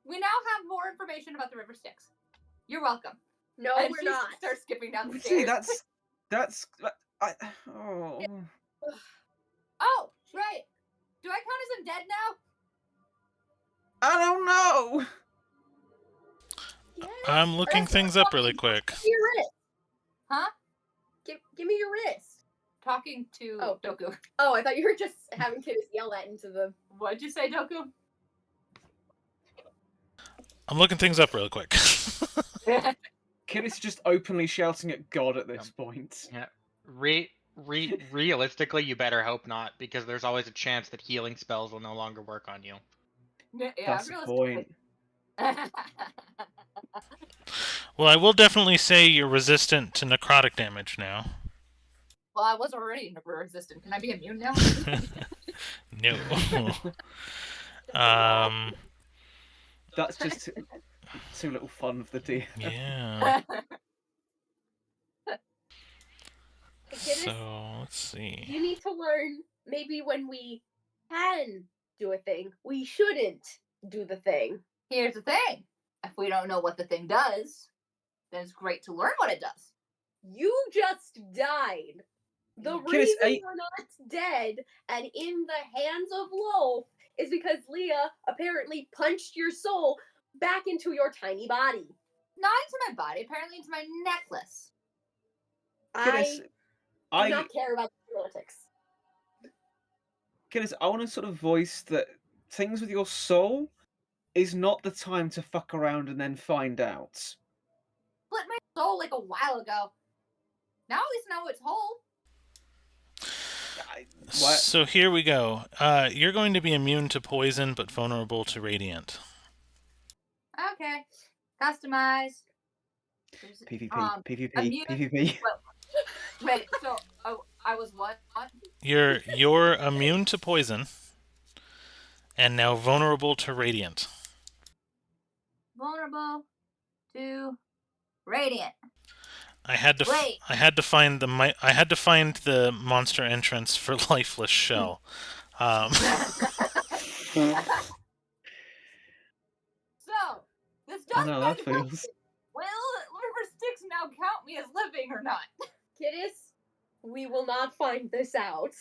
We now have more information about the river Styx. You're welcome. No, And we're she not. starts skipping down the See, stairs. oh. Oh, right. Do I count as undead now? I don't know. Yes. I'm looking things up really quick. Give me your wrist. Huh? Give me your wrist. Talking to Doku. Oh, I thought you were just having kids yell at into the. What'd you say, Doku? I'm looking things up really quick. Kid is just openly shouting at God at this point. Yeah. Realistically, you better hope not, because there's always a chance that healing spells will no longer work on you. Yeah, That's the point. Well, I will definitely say you're resistant to necrotic damage now. Well, I was already resistant. Can I be immune now? No. That's just too little fun for the DM. Yeah. So, let's see. You need to learn maybe when we can do a thing, we shouldn't do the thing. Here's the thing. If we don't know what the thing does, then it's great to learn what it does. You just died. The Kid is reason you're not dead and in the hands of Loaf is because Leah apparently punched your soul back into your tiny body. Not into my body, apparently into my necklace. Kidis, I do not care about the politics. Kidis, I want to sort of voice that things with your soul is not the time to fuck around and then find out. Split my soul like a while ago. Now at least know it's whole. So here we go. You're going to be immune to poison, but vulnerable to radiant. Okay. Customize. PvP, PvP, immune. PvP. Wait, so I was what? You're immune to poison, and now vulnerable to radiant. Vulnerable to radiant. I had to find the monster entrance for lifeless shell. So this does that beg feels. question. Will river Styx now count me as living or not? Kidis, we will not find this out.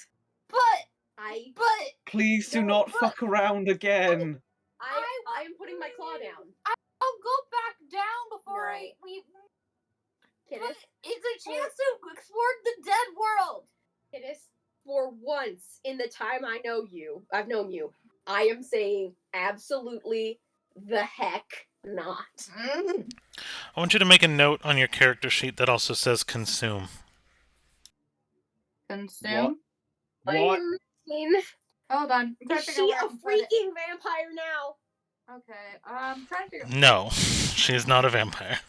Please do not fuck around again. I am putting my claw down. I'll go back down before we. Kidis, it's a chance to explore the dead world. Kidis, for once in the time I've known you, I am saying absolutely the heck not. I want you to make a note on your character sheet that also says consume. Consume? What? Hold on. Is she a freaking vampire now? Okay, trying to figure. No, she is not a vampire.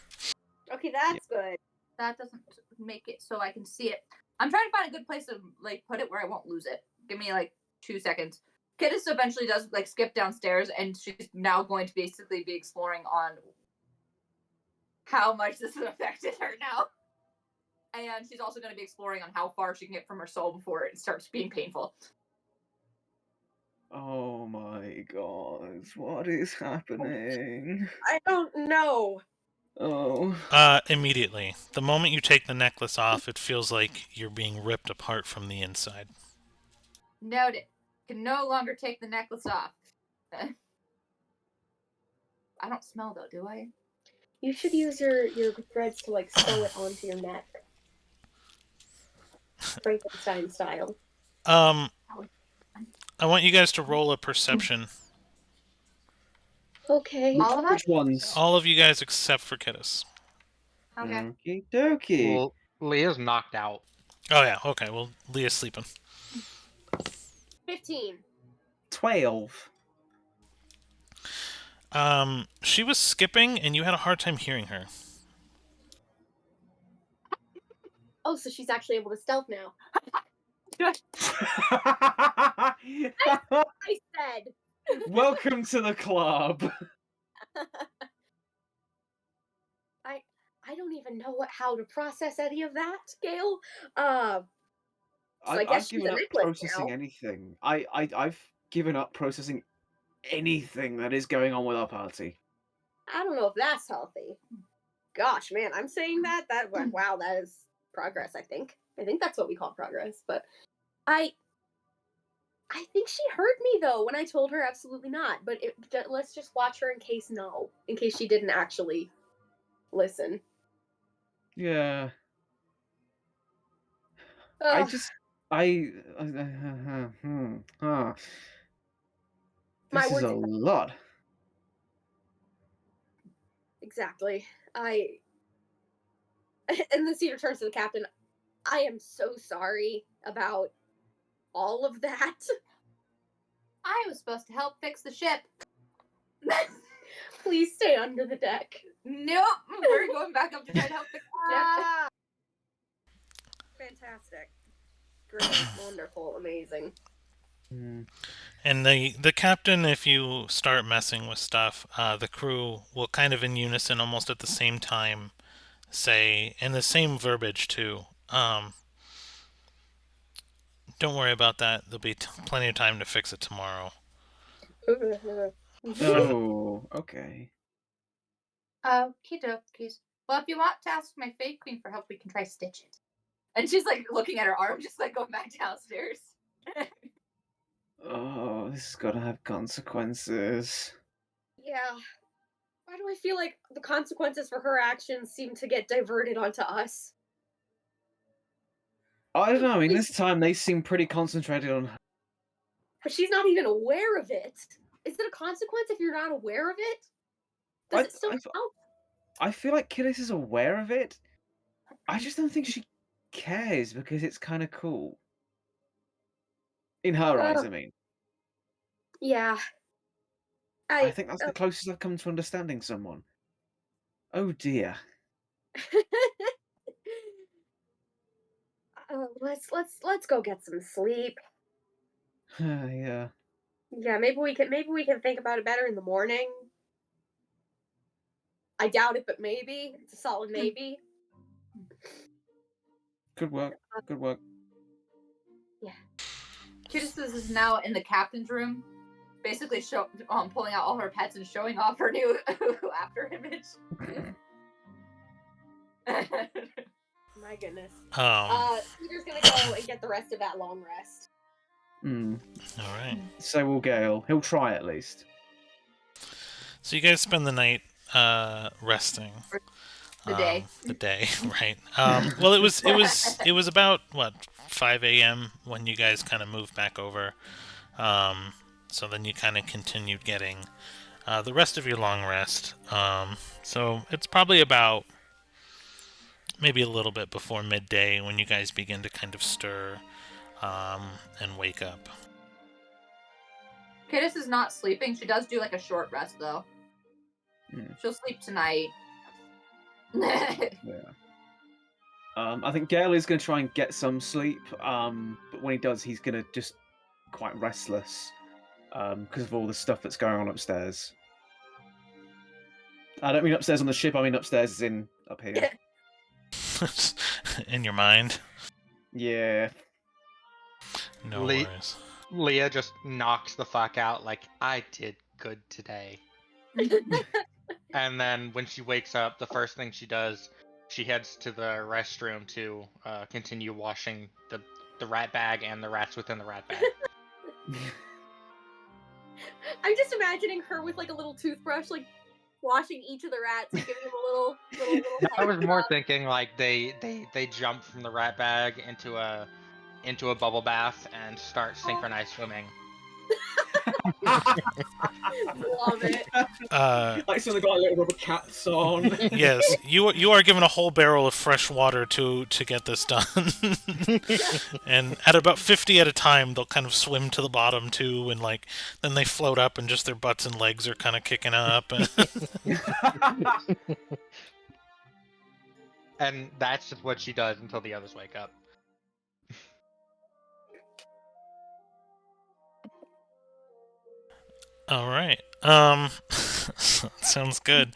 Okay, that's good. That doesn't make it so I can see it. I'm trying to find a good place to put it where I won't lose it. Give me 2 seconds. Kidis eventually does skip downstairs, and she's now going to basically be exploring on how much this has affected her now. And she's also going to be exploring on how far she can get from her soul before it starts being painful. Oh my god, what is happening? I don't know. Oh. Immediately. The moment you take the necklace off, it feels like you're being ripped apart from the inside. Noted. Can no longer take the necklace off. I don't smell though, do I? You should use your threads to sew it onto your neck. Frankenstein style. I want you guys to roll a perception. Okay. All of us? Which ones? All of you guys except for Kidis. Okay. Okie dokie. Well, Leah's knocked out. Oh yeah, okay, well, Leah's sleeping. 15. 12. She was skipping and you had a hard time hearing her. Oh, so she's actually able to stealth now. I said. Welcome to the club. I don't even know how to process any of that, Gail. I've given up processing anything. I've given up processing anything that is going on with our party. I don't know if that's healthy. Gosh, man, I'm saying that. Wow, that is progress. I think that's what we call progress. But I think she heard me though when I told her absolutely not. But let's just watch her in case she didn't actually listen. Yeah. Ugh. My This is words a lot. exactly. And the Cedar turns to the captain. I am so sorry about all of that. I was supposed to help fix the ship. Please stay under the deck. Nope, we're going back up to try to help fix the ship. Fantastic. Great. Wonderful. Amazing. And the captain, if you start messing with stuff, the crew will kind of in unison, almost at the same time, say, and the same verbiage too. Don't worry about that. There'll be plenty of time to fix it tomorrow. Oh, okay. Okie dokies. Well, if you want to ask my Fey Queen for help, we can try stitch it. And she's like looking at her arm, just like going back downstairs. Oh, this is gonna have consequences. Yeah. Why do I feel like the consequences for her actions seem to get diverted onto us? I don't know. I mean, this time they seem pretty concentrated on. But she's not even aware of it. Is it a consequence if you're not aware of it? Does it still count? I feel like Killis is aware of it. I just don't think she cares because it's kind of cool. In her eyes, I mean. Yeah. I think that's the closest I've come to understanding someone. Oh dear. Let's go get some sleep. Yeah. Yeah, maybe we can think about it better in the morning. I doubt it, but maybe. It's a solid maybe. Good work. Good work. Yeah. Kidis is now in the captain's room, basically pulling out all her pets and showing off her new after image. My goodness. Peter's gonna go and get the rest of that long rest. All right. So will Gale. He'll try at least. So you guys spend the night resting. The day. The day, right? Well, it was about what 5 a.m. when you guys kind of moved back over. So then you kind of continued getting the rest of your long rest. So it's probably about maybe a little bit before midday when you guys begin to kind of stir and wake up. Kidis is not sleeping. She does do like a short rest though. She'll sleep tonight. Yeah. I think Gale is going to try and get some sleep, but when he does, he's going to just quite restless because of all the stuff that's going on upstairs. I don't mean upstairs on the ship, I mean upstairs as in up here. In your mind? Yeah. No worries. Leah just knocks the fuck out like, I did good today. And then when she wakes up, the first thing she does, she heads to the restroom to continue washing the rat bag and the rats within the rat bag. I'm just imagining her with like a little toothbrush, like washing each of the rats and giving them a little I was more thinking like they jump from the rat bag into a bubble bath and start synchronized swimming. Love it. Like someone got a little rubber cats on. Yes, you are given a whole barrel of fresh water to get this done. And at about 50 at a time, they'll kind of swim to the bottom too, and like then they float up, and just their butts and legs are kind of kicking up. And that's just what she does until the others wake up. All right. Sounds good.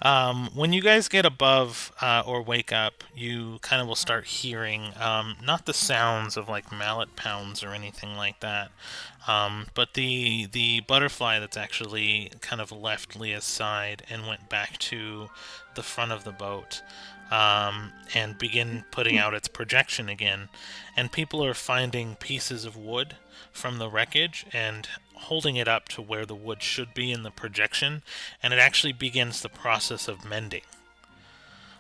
When you guys get above or wake up, you kind of will start hearing not the sounds of like mallet pounds or anything like that, but the butterfly that's actually kind of left Leah's side and went back to the front of the boat and begin putting out its projection again. And people are finding pieces of wood from the wreckage and holding it up to where the wood should be in the projection, and it actually begins the process of mending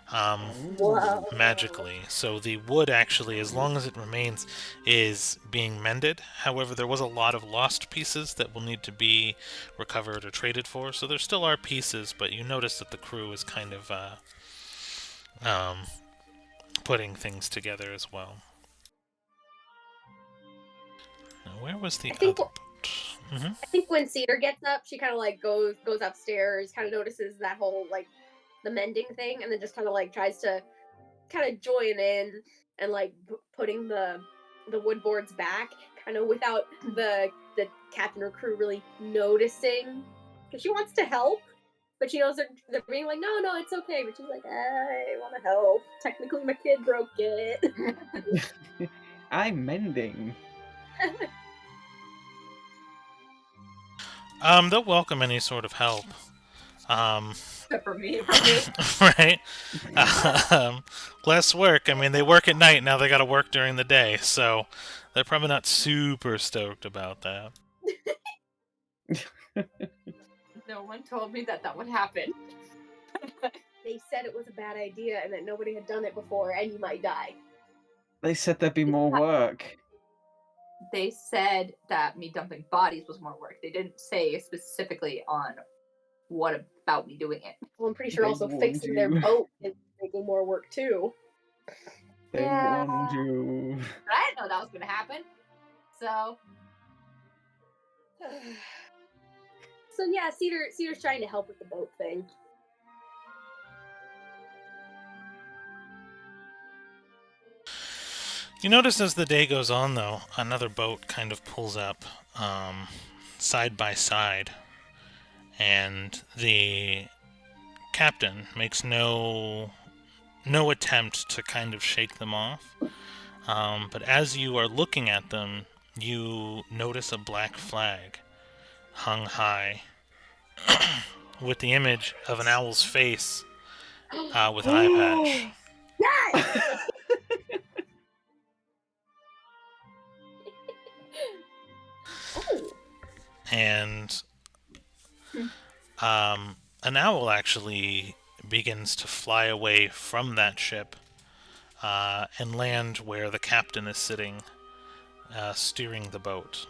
Whoa. magically. So the wood actually, as long as it remains, is being mended. However, there was a lot of lost pieces that will need to be recovered or traded for, so there still are pieces, but you notice that the crew is kind of putting things together as well. Now, where was the I think other boat? Mm-hmm. I think when Cedar gets up, she kind of like goes upstairs, kind of notices that whole like the mending thing, and then just kind of like tries to kind of join in and like putting the wood boards back, kind of without the captain or crew really noticing, because she wants to help, but she knows they're being like, no, it's okay, but she's like, I want to help. Technically, my kid broke it. I'm mending. They'll welcome any sort of help. Except for me. Right? Less work. I mean, they work at night, now they gotta work during the day, so they're probably not super stoked about that. No one told me that would happen. They said it was a bad idea and that nobody had done it before and you might die. They said there'd be more work. They said that me dumping bodies was more work. They didn't say specifically on what about me doing it. Well, I'm pretty sure They also warned fixing their you. boat is making more work too. They Yeah. warned you. But I didn't know that was going to happen. So So yeah, Cedar's trying to help with the boat thing. You notice as the day goes on, though, another boat kind of pulls up side by side, and the captain makes no attempt to kind of shake them off. But as you are looking at them, you notice a black flag hung high with the image of an owl's face with an eye patch. Yes! Oh. And an owl actually begins to fly away from that ship and land where the captain is sitting, steering the boat.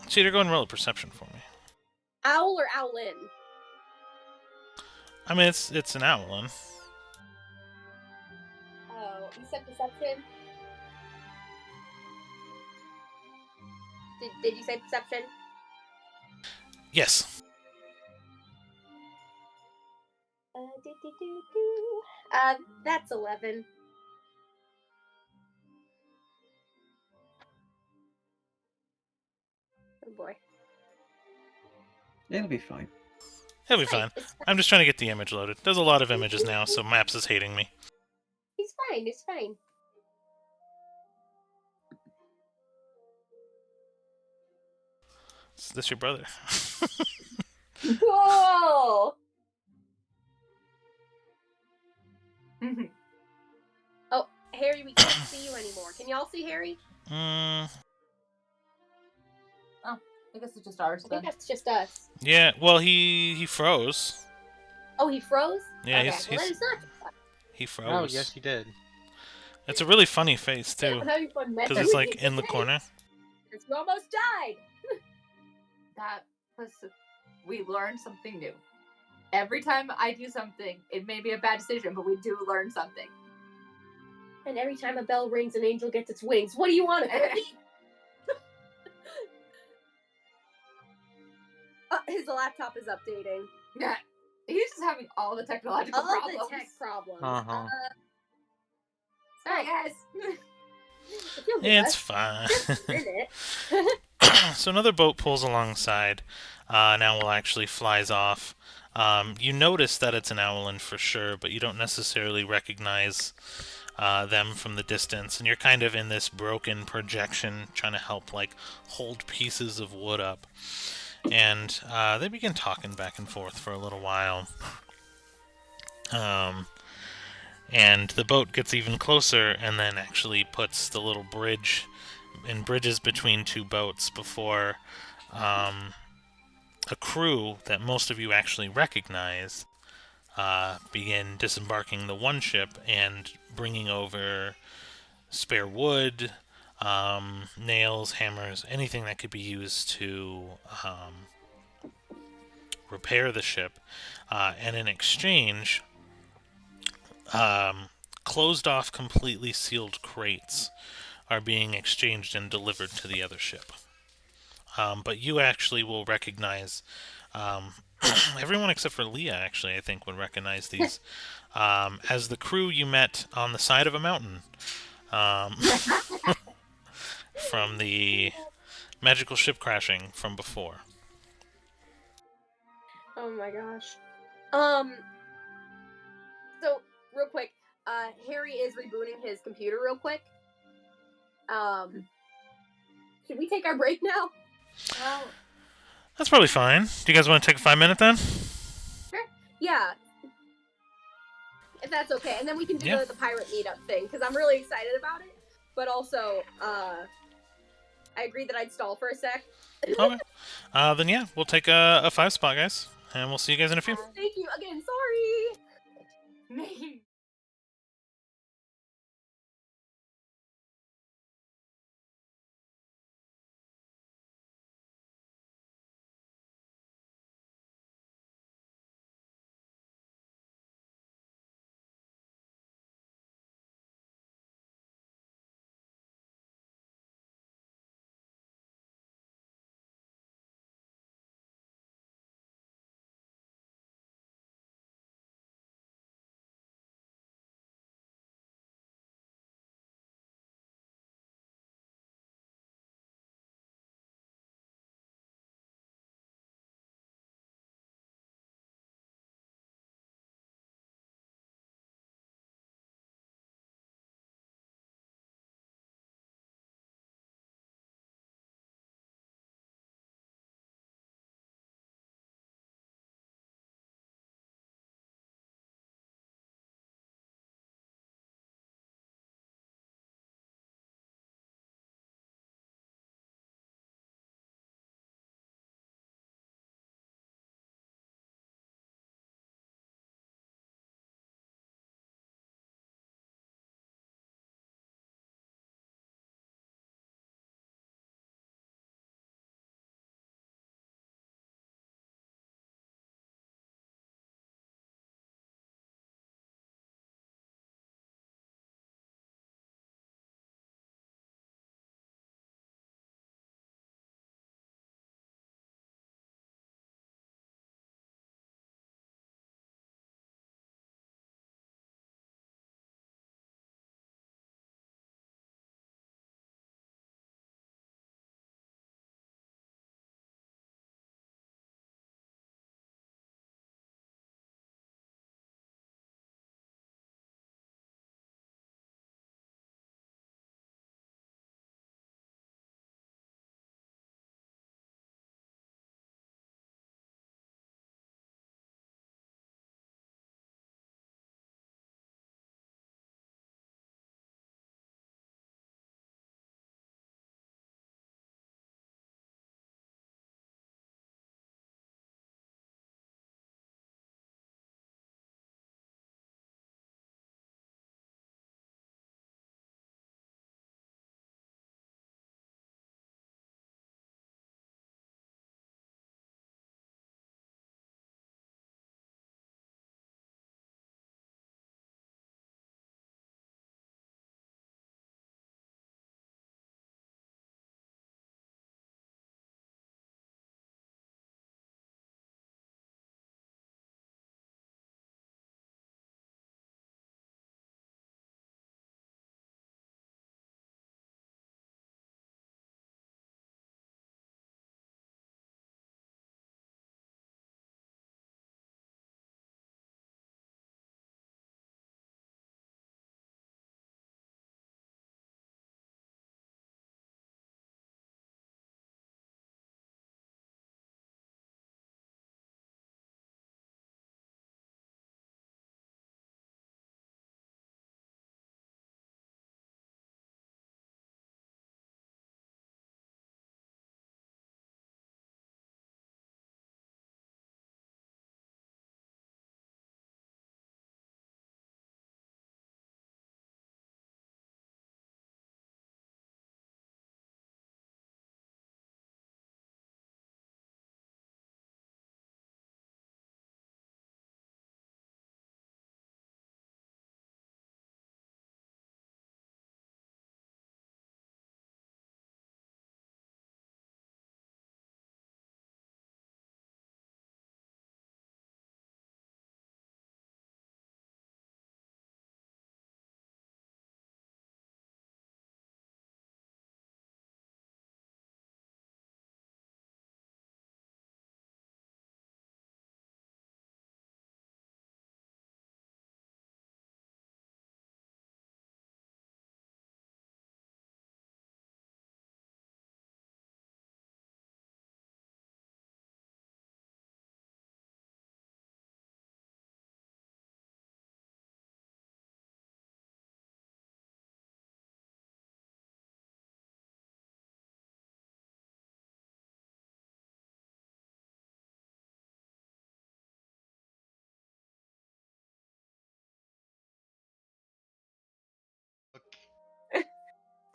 Cedar, go and roll a perception for me. Owl or owlin? I mean, it's an owlin. Oh, you said perception? Did you say perception? Yes. That's 11. Oh boy. It'll be fine. He'll be fine. I'm just trying to get the image loaded. There's a lot of images now, so Maps is hating me. He's fine, it's fine. Is this your brother? Whoa! Oh, Harry, we can't see you anymore. Can y'all see Harry? I guess it's just ours I then. think that's just us. Yeah, well, he froze. Oh, he froze? Yeah, okay, he's well, then it's not. he froze. Oh, yes, he did. It's a really funny face, Yeah, too, I'm having fun because it's, like, in the corner. You almost died! That was. We learned something new. Every time I do something, it may be a bad decision, but we do learn something. And every time a bell rings, an angel gets its wings. What do you want to be? His laptop is updating. Yeah. He's just having all the technological problems. All the tech problems. Uh-huh. Sorry, guys. You'll get It's us. fine. Just a minute. So another boat pulls alongside. An owl actually flies off. You notice that it's an owland for sure, but you don't necessarily recognize them from the distance, and you're kind of in this broken projection trying to help like hold pieces of wood up. And they begin talking back and forth for a little while. And the boat gets even closer and then actually puts the little bridge and bridges between two boats before a crew that most of you actually recognize begin disembarking the one ship and bringing over spare wood, nails, hammers, anything that could be used to repair the ship. And in exchange, closed off, completely sealed crates are being exchanged and delivered to the other ship. But you actually will recognize everyone except for Leah, actually, I think, would recognize these as the crew you met on the side of a mountain from the magical ship crashing from before. Oh my gosh. So real quick, Harry is rebooting his computer real quick. Should we take our break now? Well, That's probably fine. Do you guys want to take a 5-minute then? Sure. Yeah. If that's okay. And then we can do Yeah. the pirate meetup thing, because I'm really excited about it. But also, I agreed that I'd stall for a sec. Okay. Then yeah, we'll take a 5 spot, guys. And we'll see you guys in a few. Thank you again. Sorry.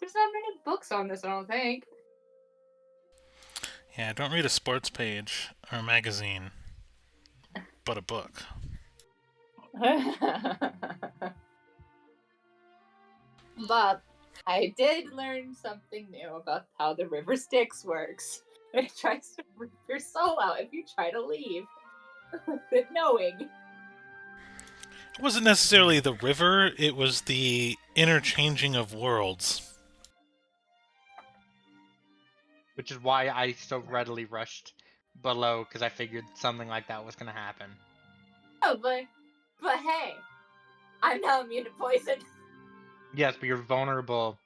There's not many books on this, I don't think. Yeah, don't read a sports page or a magazine, but a book. But I did learn something new about how the river Styx works. It tries to rip your soul out if you try to leave. With knowing. It wasn't necessarily the river, it was the interchanging of worlds. Which is why I so readily rushed below, because I figured something like that was going to happen. Oh, but hey, I'm now immune to poison. Yes, but you're vulnerable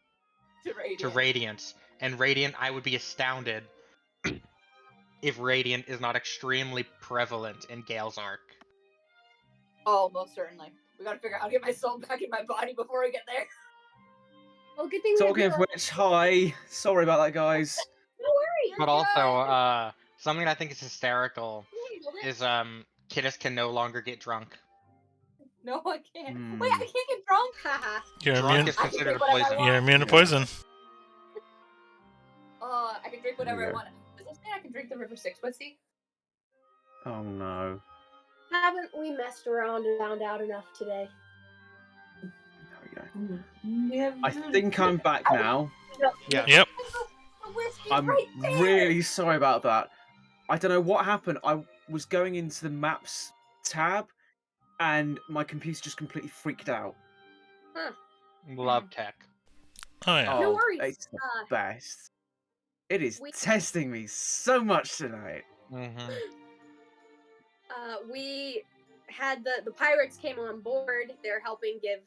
to to Radiance. And Radiant, I would be astounded if Radiant is not extremely prevalent in Gale's arc. Oh, most certainly. We gotta figure out how to get my soul back in my body before we get there. Well, good thing Talking we of which, hi. Sorry about that, guys. No worries. But also, something I think is hysterical Is is Kidus can no longer get drunk. No, I can't. Hmm. Wait, I can't get drunk. Haha. You're Drunk immune. is considered a I can drink whatever I poison. want. You're immune to Yeah. poison. I can drink whatever I Yeah. want. Does this mean I can drink the River Styx whiskey? Oh no. Haven't we messed around and found out enough today? There we go. Never. I think I'm back now. Yeah. Yep. The whiskey I'm right there. really sorry about that. I don't know what happened. I was going into the maps tab, and my computer just completely freaked out. Love tech. Oh yeah. No worries. It's the Uh, best. It is we- testing me so much tonight. Mm-hmm. We had the pirates came on board. They're helping give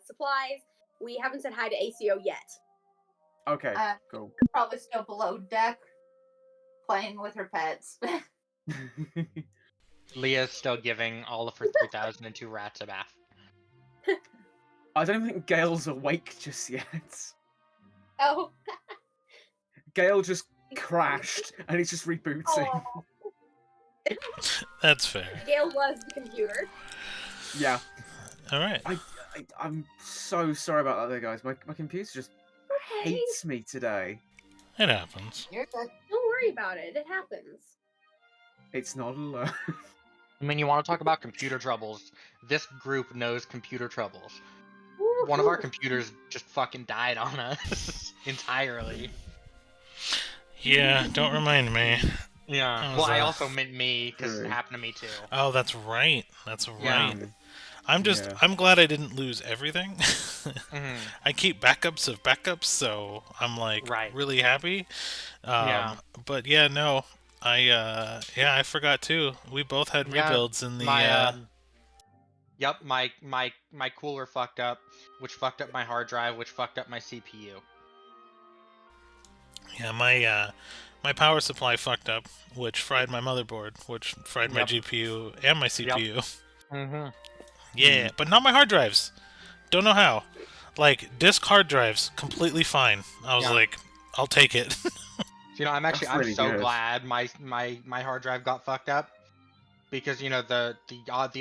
supplies. We haven't said hi to ACO yet. Okay, Uh, cool. Probably still below deck, playing with her pets. Leah's still giving all of her 3,002 rats a bath. I don't even think Gale's awake just yet. Oh. Gale just crashed, and he's just rebooting. Oh. That's fair. Gale was the computer. Yeah, All right. I'm so sorry about that, there, guys. My computer just Okay. hates me today. It happens. You're good. Don't worry about it. It happens. It's not alone. I mean, you want to talk about computer troubles? This group knows computer troubles. One of our Woohoo. computers just fucking died on us entirely. Yeah, don't remind me. Yeah. How's Well, I that? also meant me because it True. happened to me too. Oh, that's right. That's right. Yeah. Yeah. I'm glad I didn't lose everything. Mhm. I keep backups of backups, so I'm like Right. really happy. Yeah. But yeah, no. I forgot too. We both had Yeah, rebuilds in the Yep, my cooler fucked up, which fucked up my hard drive, which fucked up my CPU. yeah, my power supply fucked up, which fried my motherboard, which fried my Yep. GPU and my CPU. Mm-hmm. Yeah, but not my hard drives. Don't know how. Like disk hard drives, completely fine. I was Yeah. like, I'll take it. You know, I'm really so good. glad my hard drive got fucked up, because you know the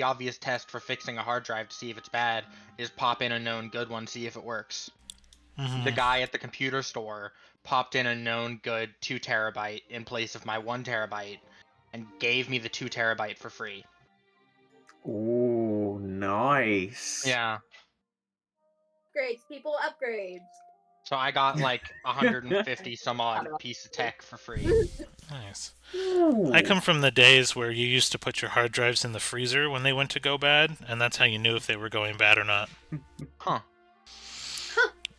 obvious test for fixing a hard drive to see if it's bad is pop in a known good one, see if it works. Mhm. The guy at the computer store popped in a known good 2 terabyte in place of my 1 terabyte, and gave me the 2 terabyte for free. Ooh, nice. Yeah. Upgrades, people, upgrades. So I got like 150 some odd piece of tech for free. Nice. Ooh. I come from the days where you used to put your hard drives in the freezer when they went to go bad, and that's how you knew if they were going bad or not. Huh.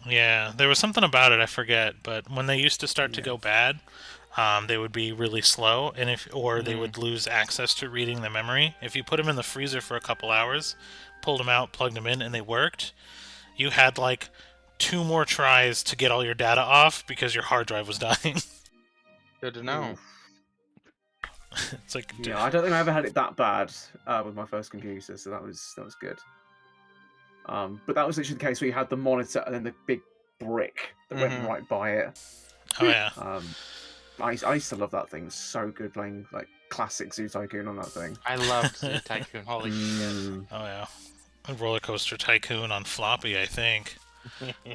Yeah, there was something about it, I forget, but when they used to start to go bad, they would be really slow, and they would lose access to reading the memory. If you put them in the freezer for a couple hours, pulled them out, plugged them in, and they worked, you had like 2 more tries to get all your data off because your hard drive was dying. Good to know. Oof. It's like, Yeah, I don't think I ever had it that bad with my first computer, so that was good. But that was literally the case where you had the monitor and then the big brick that went Mhm. right by it. oh yeah. I used to love that thing. It was so good playing like classic Zoo Tycoon on that thing. I loved Zoo Tycoon. Holy shit. Mm, Oh yeah. And Roller Coaster Tycoon on floppy, I think.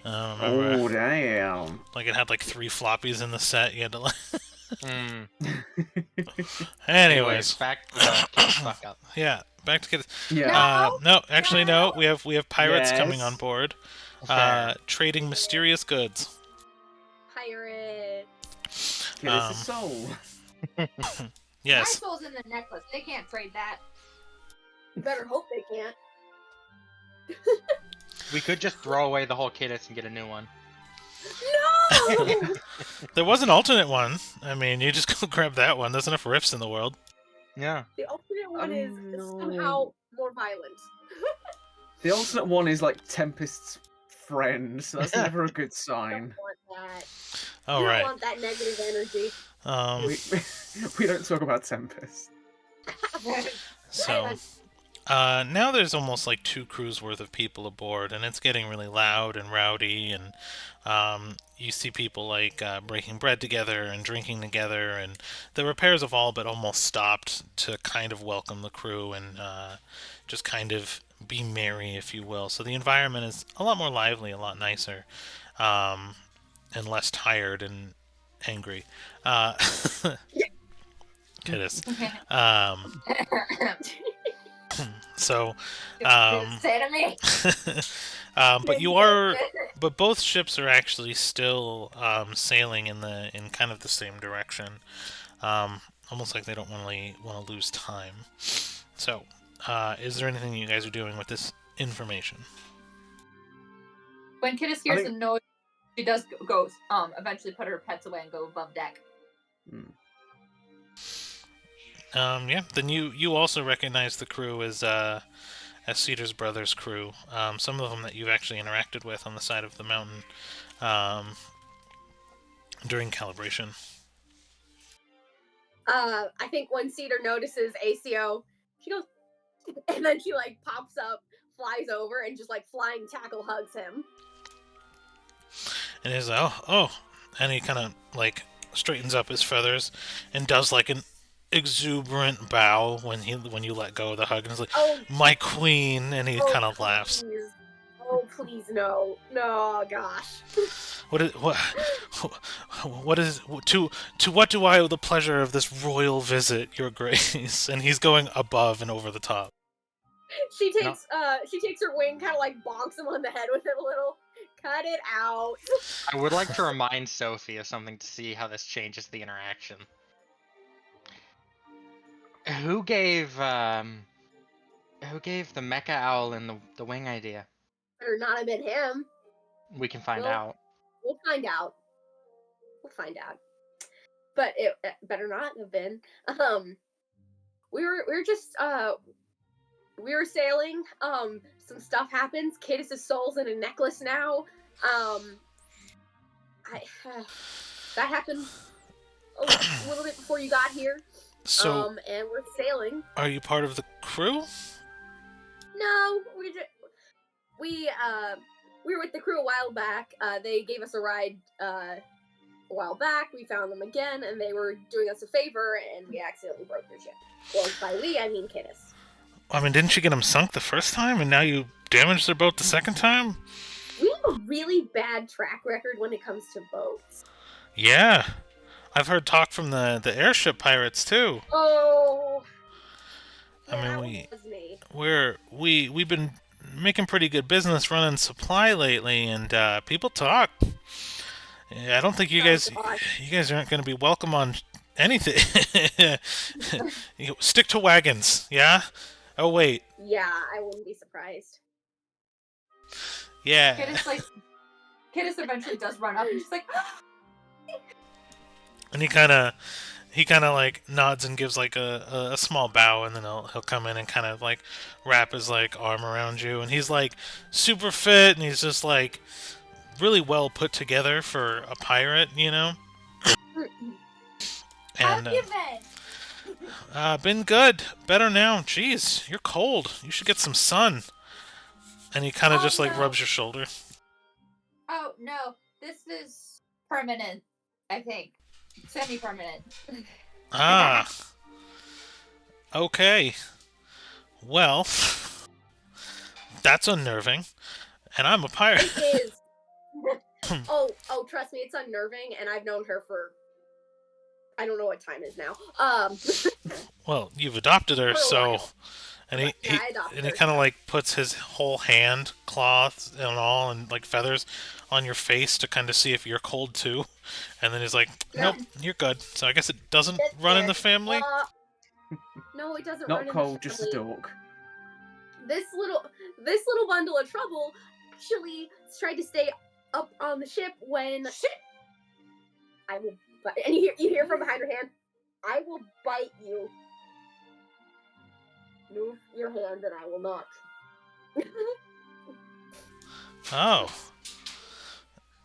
I remember. Oh, damn. Like it had like 3 floppies in the set. You had to like. Mm. Anyways, back to the kids fuck up. yeah, back to kids. Yeah. No, actually no. We have pirates coming on Yes. board. Fair. Trading mysterious goods. Pirate. Give us a soul. My Yes. soul's in the necklace. They can't trade that. Better hope they can't. We could just throw away the whole Kidis and get a new one. No! There was an alternate one. I mean, you just go grab that one. There's enough rifts in the world. Yeah. The alternate one is no. somehow more violent. The alternate one is like Tempest's friend, so that's never a good sign. Don't want that. Oh, You right. don't want that negative energy. We don't talk about Tempest. So, now there's almost like 2 crews worth of people aboard, and it's getting really loud and rowdy, and you see people like breaking bread together and drinking together, and the repairs have all but almost stopped to kind of welcome the crew and just kind of be merry, if you will. So the environment is a lot more lively, a lot nicer, and less tired and angry. Kiddis. So, Say to me. but both ships are actually still sailing in kind of the same direction, almost like they don't really want to lose time. So, is there anything you guys are doing with this information? When Kidis hears the noise, she does go eventually put her pets away and go above deck. Yeah. Then you also recognize the crew as Cedar's brother's crew. Some of them that you've actually interacted with on the side of the mountain during calibration. I think when Cedar notices ACO, she goes, and then she like pops up, flies over, and just like flying tackle hugs him. And he's like, oh, and he kind of like straightens up his feathers and does like an exuberant bow when you let go of the hug, and he's like, my queen, and he kind of laughs. Oh please, no, gosh. What is to what do I owe the pleasure of this royal visit, your grace? And he's going above and over the top. She takes her wing, kind of like bonks him on the head with it a little. Cut it out. I would like to remind Sophie of something to see how this changes the interaction. Who gave the mecha owl and the wing idea? Better not have been him. We can find out. We'll find out. But it better not have been. We were sailing. Some stuff happens. Cadis' soul's in a necklace now. That happened a little bit before you got here. So, and we're sailing. Are you part of the crew? No, we were with the crew a while back. They gave us a ride a while back. We found them again, and they were doing us a favor, and we accidentally broke their ship. Well, by we, I mean Cadis. I mean, didn't you get them sunk the first time, and now you damaged their boat the second time? We have a really bad track record when it comes to boats. Yeah. I've heard talk from the airship pirates, too. Oh. I mean, we've been making pretty good business running supply lately, and people talk. I don't think you guys aren't going to be welcome on anything. Stick to wagons, yeah? Oh, wait. Yeah, I wouldn't be surprised. Yeah. Kidis eventually does run up, and she's like, and he kind of like nods and gives like a small bow, and then he'll come in and kind of like wrap his like arm around you, and he's like super fit, and he's just like really well put together for a pirate, you know. And been good, better now. Jeez, you're cold. You should get some sun. And he kind of just like rubs your shoulder. Oh no, this is permanent. I think semi-permanent. Ah. Okay. Well, that's unnerving. And I'm a pirate. It is. Oh, trust me, it's unnerving, and I've known her for I don't know what time is now. Well, you've adopted her, For a so while. and Yeah, I adopted and he her, kind of so. like puts his whole hand, claws and all, and like feathers on your face to kind of see if you're cold too, and then he's like, "Nope, you're good." So I guess it doesn't It's run in there. the family. No, it doesn't Not run in cold, the just a family. dork. This little bundle of trouble actually tried to stay up on the ship when I will. And you hear from behind her hand, I will bite you. Move your hand, and I will not. Oh,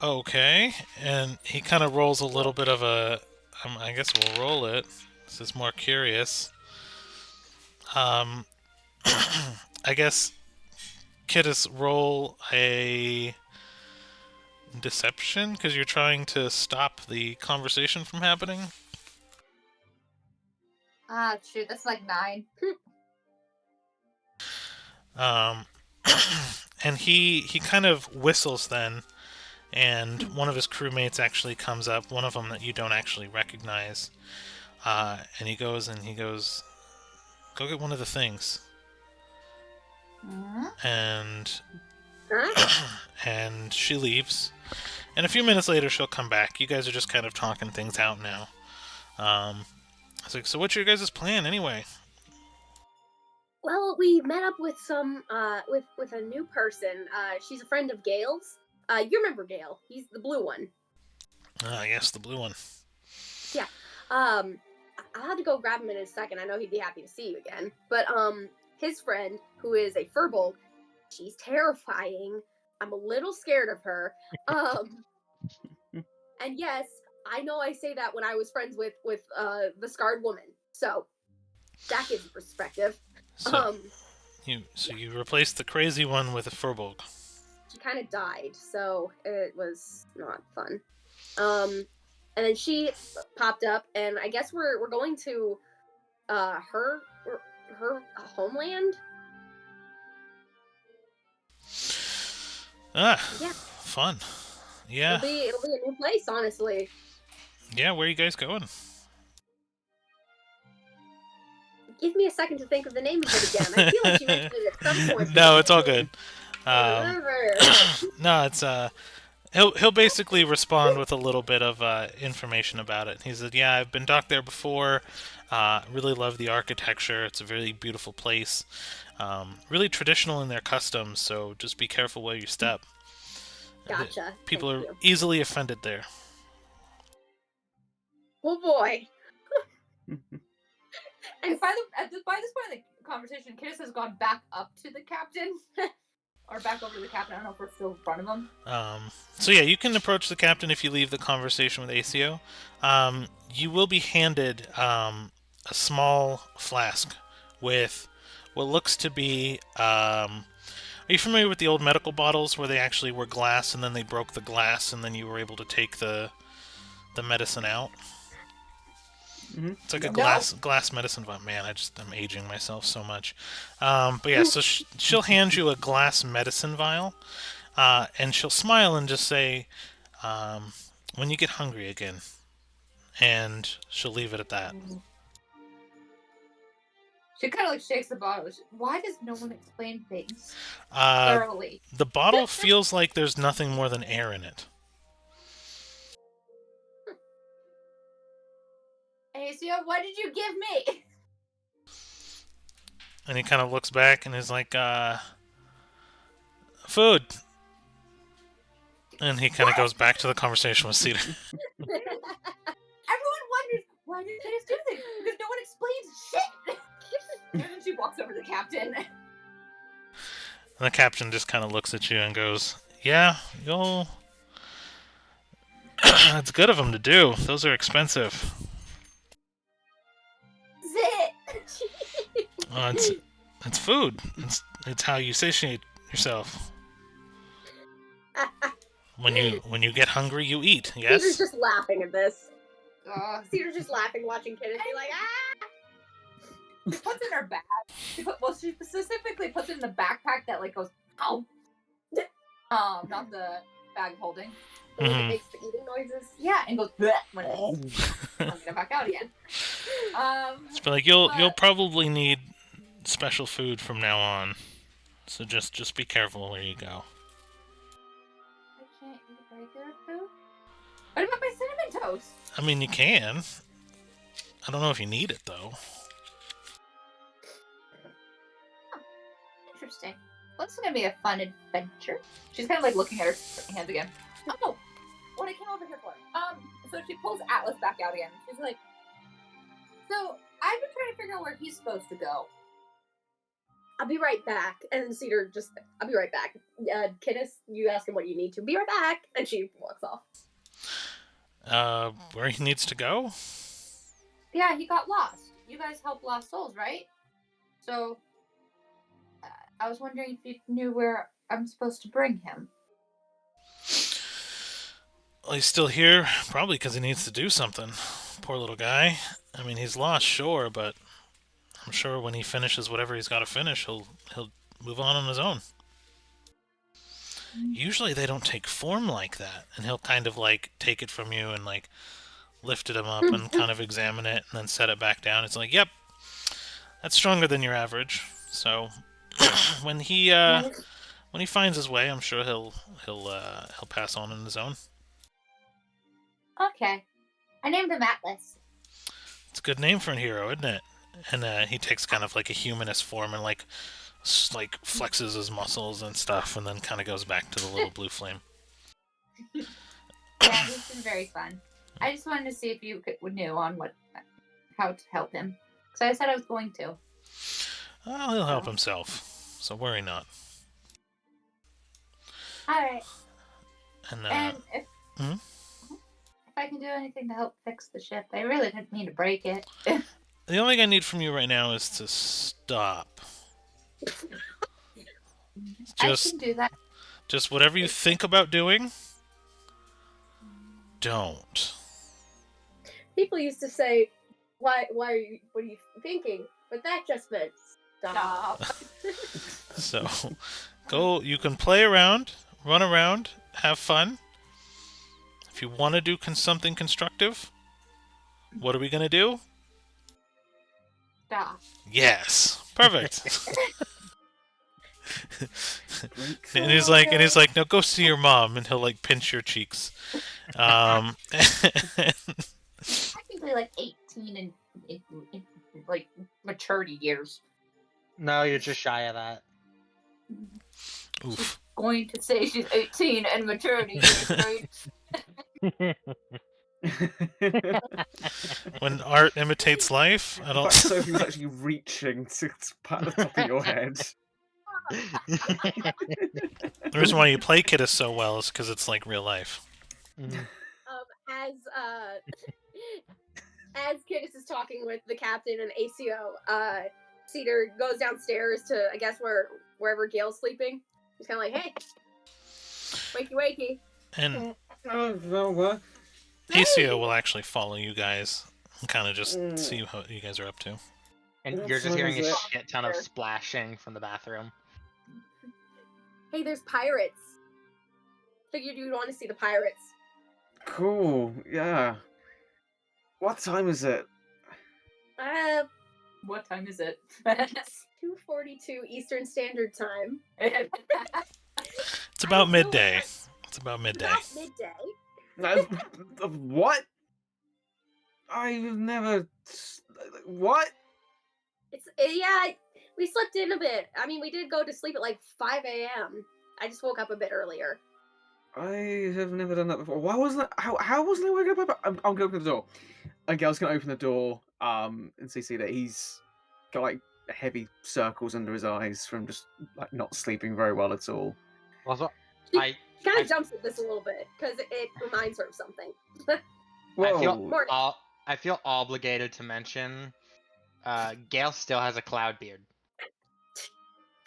okay. And he kind of rolls a little bit of a. I guess we'll roll it. This is more curious. I guess Kittis, roll a deception because you're trying to stop the conversation from happening. Ah, shoot, that's like 9. And he kind of whistles then, and one of his crewmates actually comes up, one of them that you don't actually recognize, and he goes, go get one of the things. And and she leaves, and a few minutes later she'll come back. You guys are just kind of talking things out now. I was like, so what's your guys' plan anyway? Well, we met up with some with a new person. She's a friend of Gail's. You remember Gail? He's the blue one. Ah, yes, the blue one. Yeah. I'll have to go grab him in a second. I know he'd be happy to see you again. But his friend, who is a furbolg, she's terrifying. I'm a little scared of her. And yes, I know I say that when I was friends with the scarred woman. So that gives you perspective. So you replaced the crazy one with a furbolg. She kind of died, so it was not fun. And then she popped up, and I guess we're going to her homeland. Ah, Yeah, fun. Yeah. it'll be a new place, honestly. Yeah, where are you guys going? Give me a second to think of the name of it again. I feel like you mentioned it at some point. No, it's all good. Remember. No, it's he'll basically respond with a little bit of information about it. He said, "Yeah, I've been docked there before. Really love the architecture. It's a really beautiful place. Really traditional in their customs. So just be careful where you step. Gotcha. People Thank are you. easily offended there." Oh boy. And by this point in the conversation, Kiddis has gone back up to the captain. Or back over to the captain. I don't know if we're still in front of him. So yeah, you can approach the captain if you leave the conversation with ACO. You will be handed a small flask with what looks to be... are you familiar with the old medical bottles where they actually were glass and then they broke the glass and then you were able to take the medicine out? Mm-hmm. It's like a glass medicine vial. Man, I'm aging myself so much. But yeah, so she'll hand you a glass medicine vial, and she'll smile and just say, "When you get hungry again," and she'll leave it at that. She kind of like shakes the bottle. Why does no one explain things thoroughly? The bottle feels like there's nothing more than air in it. ACO, what did you give me? And he kind of looks back and is like, "Food." And he kind of goes back to the conversation with Cedar. Everyone wonders, why did Kiddis do this? Because no one explains shit. And then she walks over to the captain. And the captain just kind of looks at you and goes, "Yeah, you'll... It's good of them to do. Those are expensive." It's food. It's how you satiate yourself. When you get hungry, you eat. Yes. Cedar's just laughing at this. Cedar's just laughing, watching Kiddis be like, ah. She puts in her bag. She specifically puts it in the backpack that like goes, ow. Not the bag of holding. The one that Mhm. makes the eating noises. Yeah, and goes bleh when it's coming back out again. It's like you'll but- probably need special food from now on, so just be careful where you go. I can't eat regular food. What about my cinnamon toast? I mean, you can. I don't know if you need it though. Interesting. Well, this is gonna be a fun adventure. She's kind of like looking at her hands again. Oh, what I came over here for. So she pulls Atlas back out again. She's like, so I've been trying to figure out where he's supposed to go. I'll be right back. And Cedar just, I'll be right back. Kiddes, you ask him what you need to. Be right back. And she walks off. Where he needs to go? Yeah, he got lost. You guys help lost souls, right? So I was wondering if you knew where I'm supposed to bring him. Well, he's still here, probably because he needs to do something. Poor little guy. I mean, he's lost, sure, but I'm sure when he finishes whatever he's got to finish, he'll move on his own. Usually they don't take form like that, and he'll kind of like take it from you and like lift it him up and kind of examine it and then set it back down. It's like, yep, that's stronger than your average. So when he finds his way, I'm sure he'll pass on his own. Okay. I named him Atlas. It's a good name for a hero, isn't it? And he takes kind of like a humanist form and like flexes his muscles and stuff, and then kind of goes back to the little blue flame. Yeah, he's been very fun. I just wanted to see if you knew on how to help him. So I said I was going to. Well, he'll help himself, so worry not. All right. And if I can do anything to help fix the ship, I really didn't mean to break it. the only thing I need from you right now is to stop. I can do that. Just whatever you think about doing, don't. People used to say, why are you, what are you thinking? But that just meant stop. So, go. You can play around, run around, have fun. If you want to do something constructive, what are we gonna do? Stop. Yes, perfect. and he's like, now go see your mom, and he'll like pinch your cheeks. Technically, like 18 in like maturity years. No, you're just shy of that. Oof. Going to say she's 18 and maturity years, right? When art imitates life, I don't. Sophie's actually reaching to pat the top of your head. The reason why you play Kidda so well is because it's like real life. As Kiddes is talking with the captain and ACO, Cedar goes downstairs to, I guess, wherever Gail's sleeping. He's kind of like, hey, wakey wakey. And Oh, ACO will actually follow you guys and kind of just see what you guys are up to. And What you're just time hearing a is it? shit ton of splashing from the bathroom. Hey, there's pirates. Figured you'd want to see the pirates. cool. Yeah. What time is it? What time is it? 2:42 Eastern Standard Time. It's about midday. It's about midday. About midday. What? I've never. What? It's we slept in a bit. I mean, we did go to sleep at like 5 a.m. I just woke up a bit earlier. I have never done that before. Why wasn't I? How wasn't I waking up? I'm going to open the door. Okay, I was going to open the door and see that he's got like heavy circles under his eyes from just like not sleeping very well at all. Also, She I kind of jumps at this a little bit because it reminds her of something. Whoa. I feel obligated to mention Gale still has a cloud beard.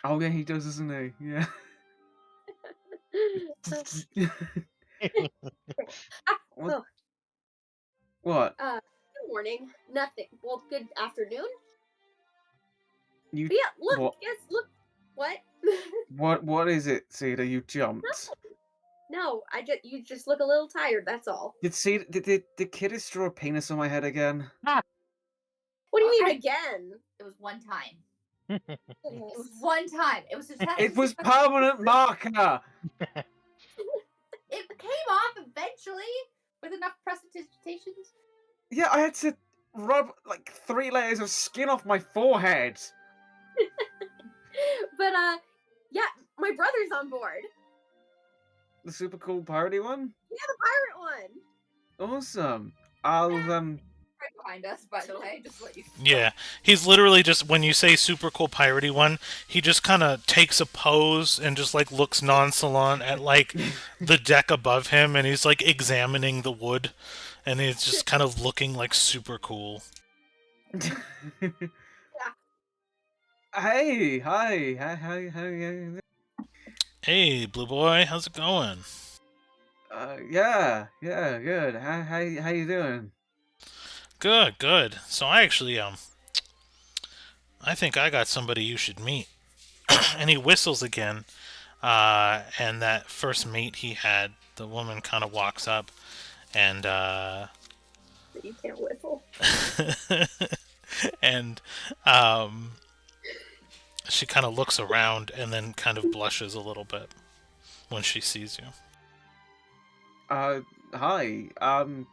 Oh yeah, he does, doesn't he? Yeah. What? Oh. What? Good morning. Nothing. Well, good afternoon. You? But yeah, look. What? Yes, look. What? What is it, Cedar? You jumped. No, you just look a little tired. That's all. Did Kiddies draw a penis on my head again? What do you mean again? It was one time. Goodness. It was one time. It was just It was permanent marker. It came off eventually with enough presentations. Yeah, I had to rub like 3 layers of skin off my forehead. But yeah, my brother's on board. The super cool piratey one. Yeah, the pirate one. Awesome. I'll Right behind us, by the way, just what you. Yeah, he's literally just, when you say super cool piratey one, he just kind of takes a pose and just like looks nonchalant at like the deck above him, and he's like examining the wood, and he's just kind of looking like super cool. Hey, hi, how Hey, blue boy, how's it going? yeah, good. How you doing? Good, good. So I actually I think I got somebody you should meet. And he whistles again, and that first mate he had, the woman kind of walks up, and You can't whistle. and she kind of looks around and then kind of blushes a little bit when she sees you. Hi. I'm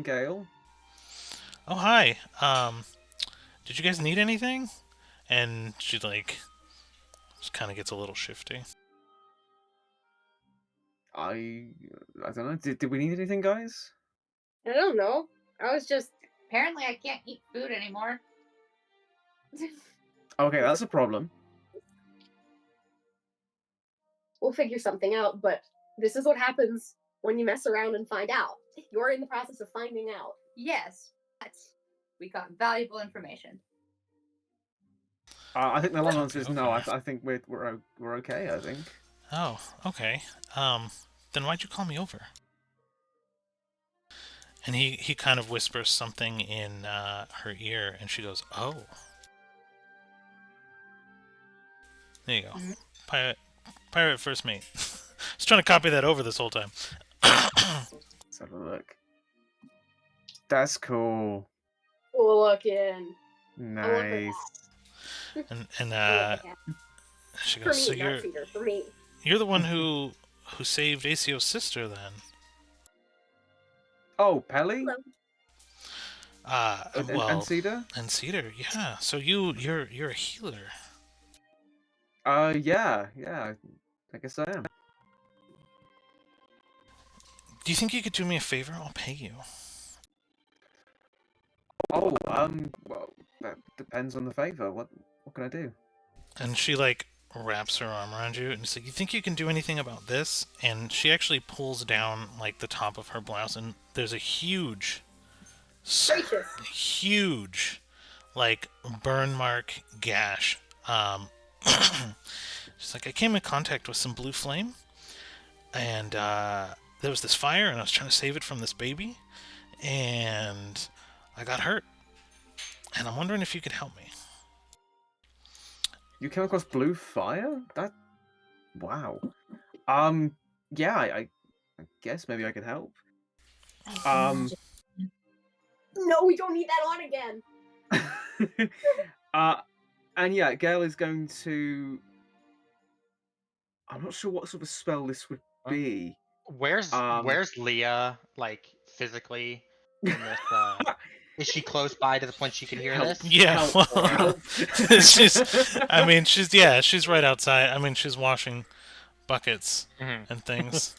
Gale. Oh, hi. Did you guys need anything? And she like just kind of gets a little shifty. I don't know. Did we need anything, guys? I don't know. I was just. Apparently, I can't eat food anymore. Okay, that's a problem. We'll figure something out, but this is what happens when you mess around and find out. You're in the process of finding out. Yes, but we got valuable information. I think the long answer is no. Okay. I think we're okay. I think. Oh, okay. Then why'd you call me over? And he kind of whispers something in her ear, and she goes, "Oh." There you go. Mhm. Pirate first mate. I was trying to copy that over this whole time. Let's have a look. That's cool. Cool looking. Nice. And she For goes, me, "So not Cedar. For me. you're the one who saved ACO's sister, then?" Oh, Pelly? Well, And Cedar? and Cedar, yeah. So you're a healer. Yeah. I guess I am. Do you think you could do me a favor? I'll pay you. Oh, well, that depends on the favor. What can I do? And she like wraps her arm around you, and she's like, "You think you can do anything about this?" And she actually pulls down like the top of her blouse, and there's a huge, Gracious. huge, like burn mark gash. She's like, "I came in contact with some blue flame, and there was this fire, and I was trying to save it from this baby, and I got hurt, and I'm wondering if you could help me." You came across blue fire? Wow. Yeah, I guess maybe I could help. No, we don't need that on again. And yeah, Gale is going to. I'm not sure what sort of spell this would be. Where's Leah, like, physically in this? Is she close by to the point she can hear Help. this? Yeah, Help. well, Help. she's right outside. I mean, she's washing buckets Mhm. and things.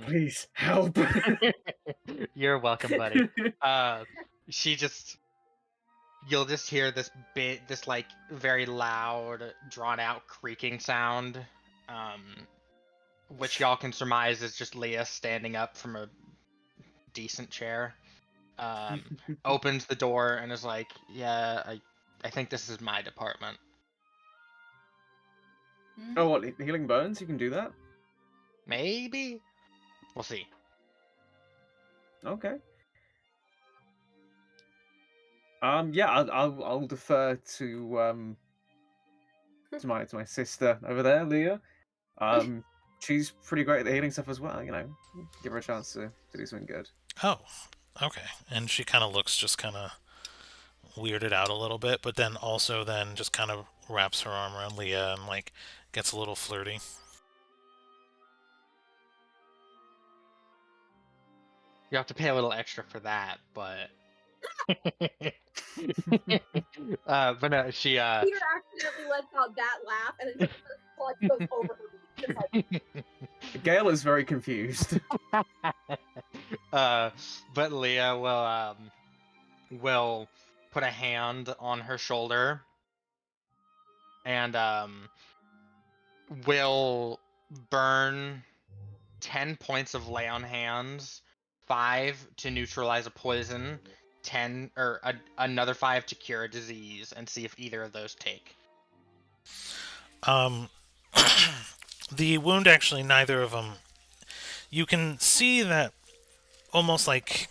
Please help. You're welcome, buddy. You'll just hear this like very loud, drawn out creaking sound, which y'all can surmise is just Leah standing up from a decent chair. Opens the door and is like, "Yeah, I think this is my department." Oh, what? Healing burns? You can do that? Maybe? We'll see. Okay. Yeah, I'll defer to my sister over there, Leah. she's pretty great at the healing stuff as well. You know, give her a chance to do something good. Oh, okay. And she kind of looks just kind of weirded out a little bit, but then also then just kind of wraps her arm around Leah and like gets a little flirty. You have to pay a little extra for that, but but no, she Peter accidentally lets out that laugh, and then just her blood goes over her beak. Just like, Gale is very confused. but Leah will put a hand on her shoulder and will burn 10 points of lay on hands, 5 to neutralize a poison, 10 or another 5 to cure a disease, and see if either of those take. The wound, actually, neither of them. You can see that almost like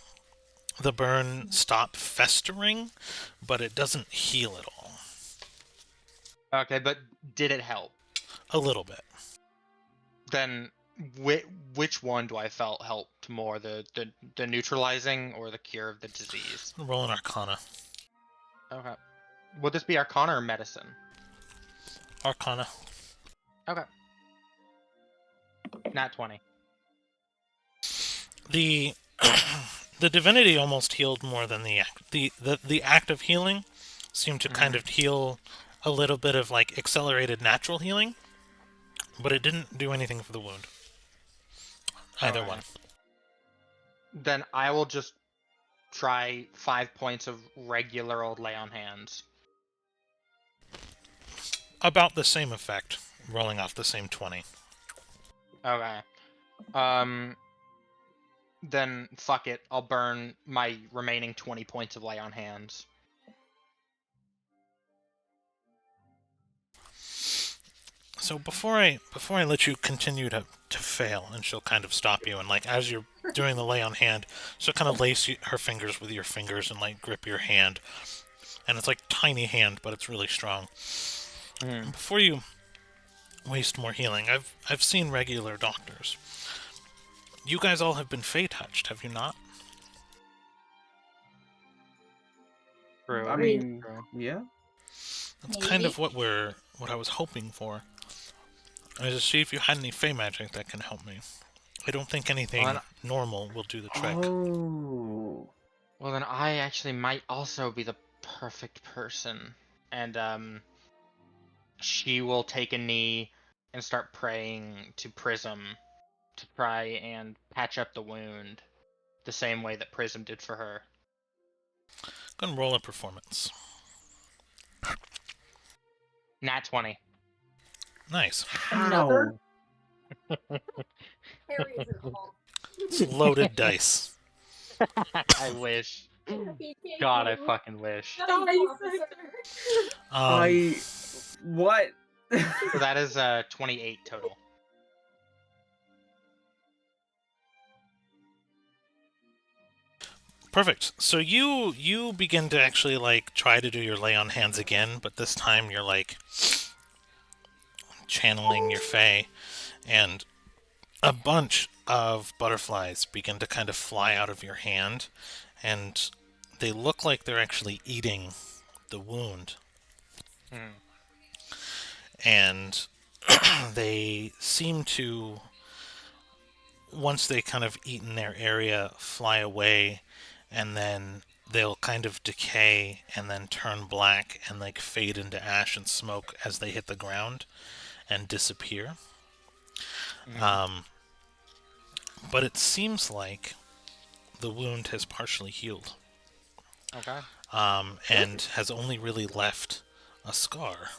the burn stopped festering, but it doesn't heal at all. Okay, but did it help? A little bit. Then which one do I felt helped more, the neutralizing or the cure of the disease? Roll an Arcana. Okay. Would this be Arcana or Medicine? Arcana. Okay. Nat 20. The the divinity almost healed more than the act. The act of healing seemed to kind of heal a little bit of like accelerated natural healing, but it didn't do anything for the wound. Either one. Then I will just try 5 points of regular old lay on hands. About the same effect, rolling off the same 20. Okay. Then fuck it. I'll burn my remaining 20 points of lay on hands. So before I let you continue to fail, and she'll kind of stop you, and like as you're doing the lay on hand, she'll kind of lace her fingers with your fingers and like grip your hand, and it's like tiny hand, but it's really strong. Before you waste more healing, I've seen regular doctors. You guys all have been Fey touched, have you not? True. I mean, yeah. That's kind of what I was hoping for. I was to see if you had any Fey magic that can help me. I don't think anything normal will do the trick. Oh. Well, then I actually might also be the perfect person. And she will take a knee and start praying to Prism to try and patch up the wound the same way that Prism did for her. Go and roll a performance. Nat 20. Nice. Another? Harry is an all. It's loaded dice. I wish. God, I fucking wish. What? So that is 28 total. Perfect. So you begin to actually like try to do your lay on hands again, but this time you're like channeling your Fae, and a bunch of butterflies begin to kind of fly out of your hand, and they look like they're actually eating the wound. And they seem to, once they kind of eat in their area, fly away, and then they'll kind of decay and then turn black and like fade into ash and smoke as they hit the ground and disappear. But it seems like the wound has partially healed. Okay. And has only really left a scar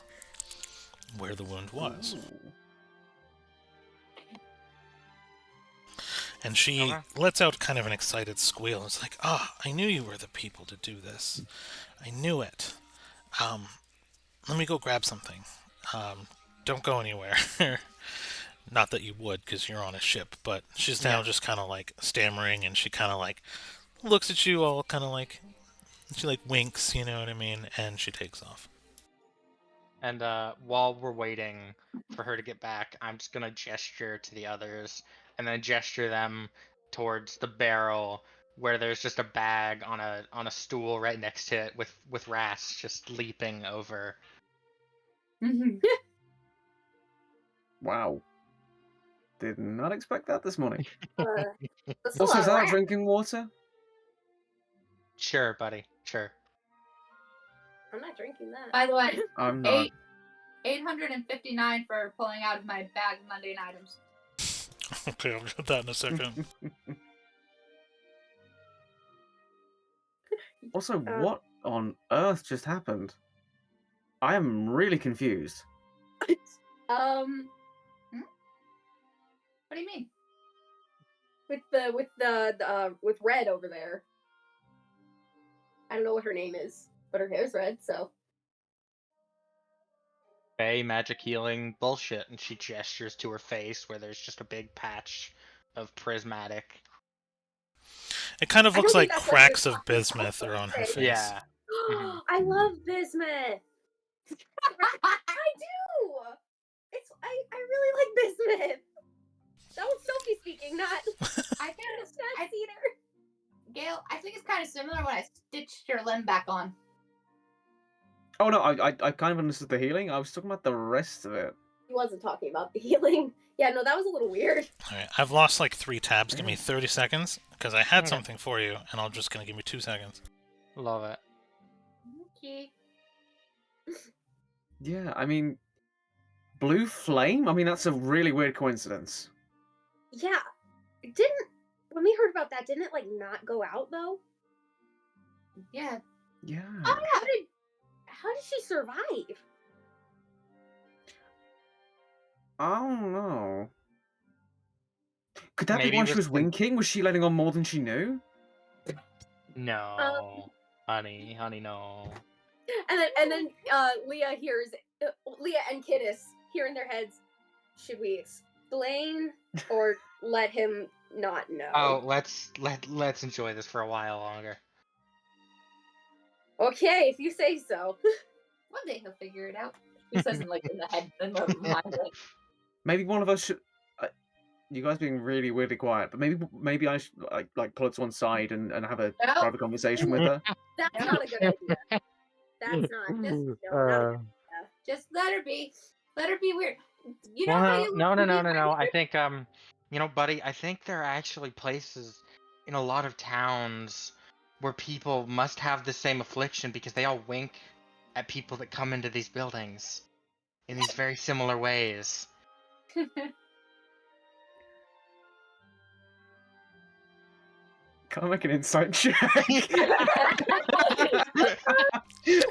where the wound was. Ooh. And she lets out kind of an excited squeal. It's like, I knew you were the people to do this. I knew it. Let me go grab something. Don't go anywhere. Not that you would, because you're on a ship, but she's now just kind of like stammering, and she kind of like looks at you all kind of like, she like winks, you know what I mean, and she takes off. And while we're waiting for her to get back, I'm just gonna gesture to the others, and then gesture them towards the barrel where there's just a bag on a stool right next to it with Ras just leaping over. Wow. Did not expect that this morning. That's a Also, lot is of that rats. drinking water? Sure, buddy. Sure. I'm not drinking that. By the way, I'm not. 859 for pulling out of my bag of mundane items. Okay, I'll get that in a second. Also, what on earth just happened? I am really confused. What do you mean? With Red over there. I don't know what her name is, but her hair's red, so. Fey magic healing bullshit, and she gestures to her face where there's just a big patch of prismatic. It kind of I looks don't like think that's what cracks you're of talking bismuth about. are on her Okay. face. Yeah. Mhm. I love bismuth. I do. I really like bismuth. That was Sophie speaking, not I think it's Cedar. Gail. I think it's kind of similar when I stitched your limb back on. Oh no, I kind of understood the healing. I was talking about the rest of it. He wasn't talking about the healing. Yeah, no, that was a little weird. Alright, I've lost like 3 tabs. Give me 30 seconds, because I had Okay. something for you, and I'm just gonna give me 2 seconds. Love it. Okay. Yeah, I mean, blue flame. I mean, that's a really weird coincidence. Yeah. When we heard about that, didn't it like not go out though? Yeah. Yeah. Oh yeah. How did she survive? I don't know. Could that Maybe be why she with was the- winking? Was she letting on more than she knew? No, honey, no. And then Leah hears Leah and Kidis hear in their heads, should we explain or let him not know? Oh, let's enjoy this for a while longer. Okay, if you say so. One day he'll figure it out. He says in like in the head, in the mind. Like, Maybe one of us should. You guys being really weirdly quiet, but maybe I should like pull it to one side and have a No. private conversation with her. That's No. not a good idea. That's not. Not a good idea. just let her be. Let her be weird. You know Well, how you no. I think buddy, I think there are actually places in a lot of towns where people must have the same affliction because they all wink at people that come into these buildings in these very similar ways. Can I make an insight check?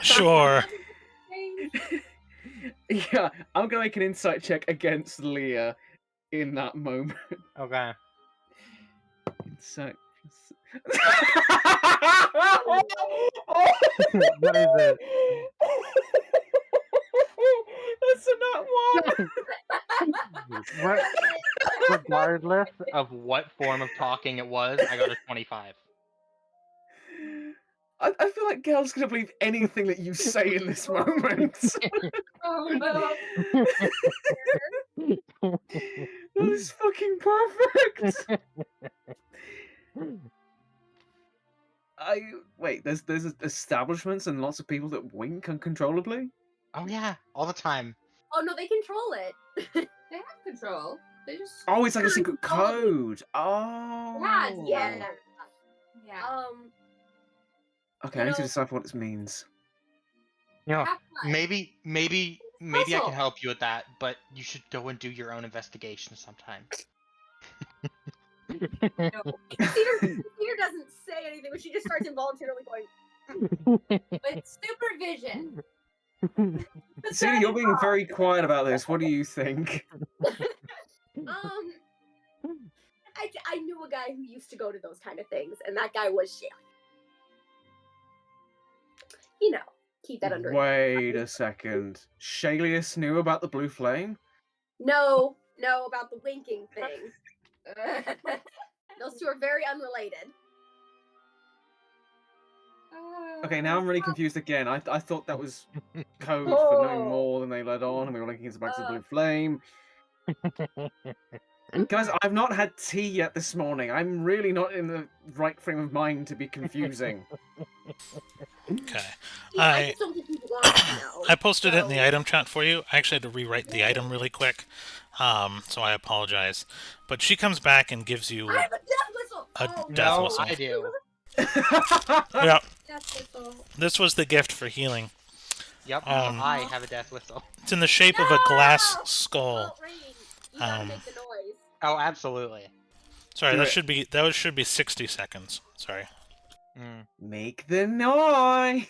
Sure. Yeah, I'm gonna make an insight check against Leah in that moment. Okay. Insight. What is it? That's a nat one. Regardless of what form of talking it was, I got a 25. I feel like Gail's gonna believe anything that you say in this moment. Oh no. That is fucking perfect. Wait. There's establishments and lots of people that wink uncontrollably. Oh yeah, all the time. Oh no, they control it. They have control. They just. Oh, it's like a secret code. Oh. Yeah. Yeah. Okay, I need to decipher what this means. You know, Have fun. maybe I can Puzzle. help you with that, but you should go and do your own investigation sometime. Peter doesn't say anything, but she just starts involuntarily going. With supervision. Cena, you're being very quiet about this. What do you think? I knew a guy who used to go to those kind of things, and that guy was Shaley. You know, keep that under. Wait a second. Shalius knew about the blue flame? No, about the winking thing. Those two are very unrelated. Okay, now I'm really confused again. I thought that was code for knowing Oh. more than they let on, and we were linking it back to the blue flame. Guys, I've not had tea yet this morning. I'm really not in the right frame of mind to be confusing. Okay. Yeah, I just don't think you want to know. I posted it in the so- item chat for you. I actually had to rewrite the item really quick, so I apologize. But she comes back and gives you I have a death whistle! a Oh, death No, whistle. I do. Yeah, Death whistle. this was the gift for healing. Yep, Um, I have a death whistle. It's in the shape of a glass No! skull. Well, Rain, you gotta Um, make the noise. Oh, absolutely. Sorry, Do that it. should be 60 seconds. Sorry. Mm. Make the noise!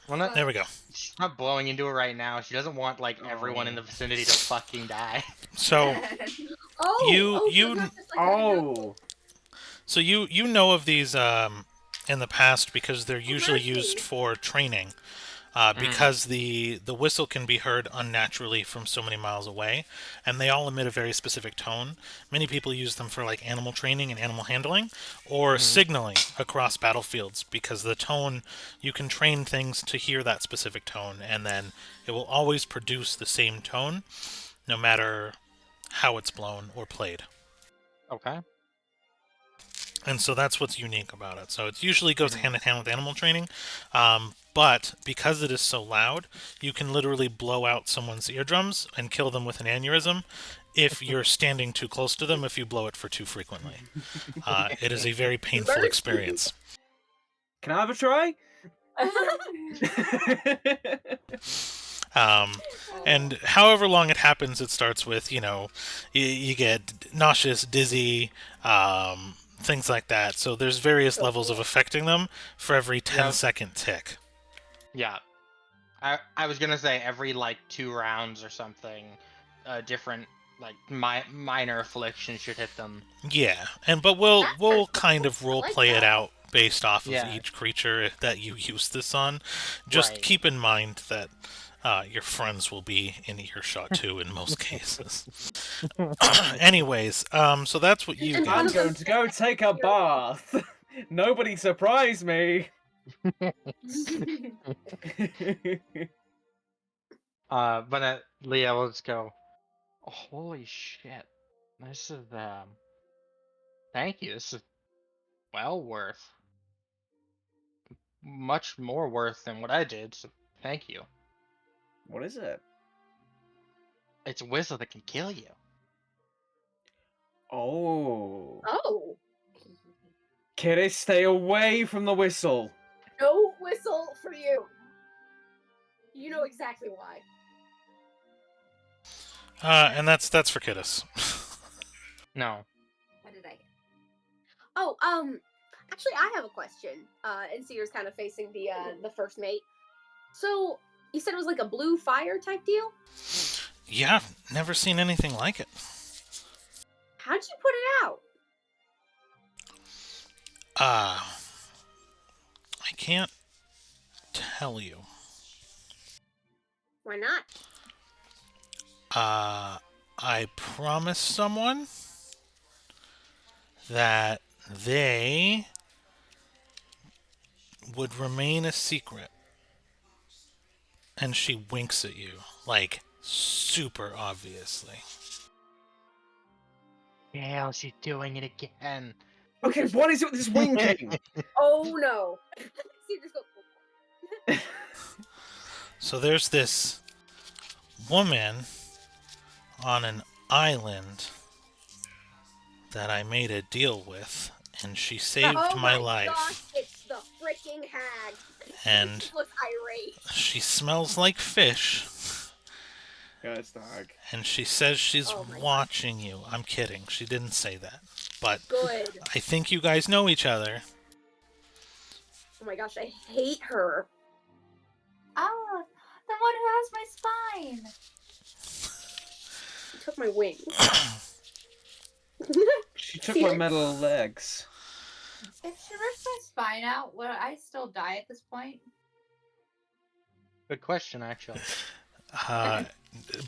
Well, not, There we go. she's not blowing into it right now. She doesn't want like everyone in the vicinity to fucking die. So Oh! you- so not just like a no. Oh! so you know of these in the past because they're usually mercy. used for training. Because the whistle can be heard unnaturally from so many miles away, and they all emit a very specific tone. Many people use them for like animal training and animal handling, or signaling across battlefields, because the tone, you can train things to hear that specific tone, and then it will always produce the same tone, no matter how it's blown or played. Okay. And so that's what's unique about it. So it usually goes hand in hand with animal training, but because it is so loud, you can literally blow out someone's eardrums and kill them with an aneurysm if you're standing too close to them, if you blow it for too frequently. It is a very painful experience. Can I have a try? And however long it happens, it starts with, you get nauseous, dizzy, things like that. So there's various levels of affecting them for every 10-second tick. Yeah. I was gonna say every like 2 rounds or something, different like minor affliction should hit them. Yeah, but we'll kind of I role like play it that. out based off of Yeah. each creature that you use this on. Just Right. keep in mind that your friends will be in earshot too in most cases. Anyways, so that's what you And get. I'm going to go take a bath. Nobody surprise me. But Leah, let's go. Oh, holy shit! This is Thank you. This is well worth. Much more worth than what I did. So thank you. What is it? It's a whistle that can kill you. Oh. Oh. Kitty, stay away from the whistle. No whistle for you. You know exactly why. And that's for Kiddos. No. What did I? Oh, actually, I have a question. And Seer's kind of facing the first mate. So you said it was like a blue fire type deal. Yeah, never seen anything like it. How'd you put it out? I can't tell you. Why not? I promised someone that they would remain a secret. And she winks at you, like, super obviously. Gail, she's doing it again. Okay, what is it with this winking? Oh no! Seer just goes. So there's this woman on an island that I made a deal with, and she saved Oh my my life. Gosh, it's the freaking hag. And She looks irate. she smells like fish, Yeah, it's the hag. and she says she's Oh my watching you. I'm kidding. She didn't say that. But Good. I think you guys know each other. Oh my gosh, I hate her. Oh, the one who has my spine. She took my wings. She took my metal legs. If she rips my spine out, would I still die at this point? Good question, actually.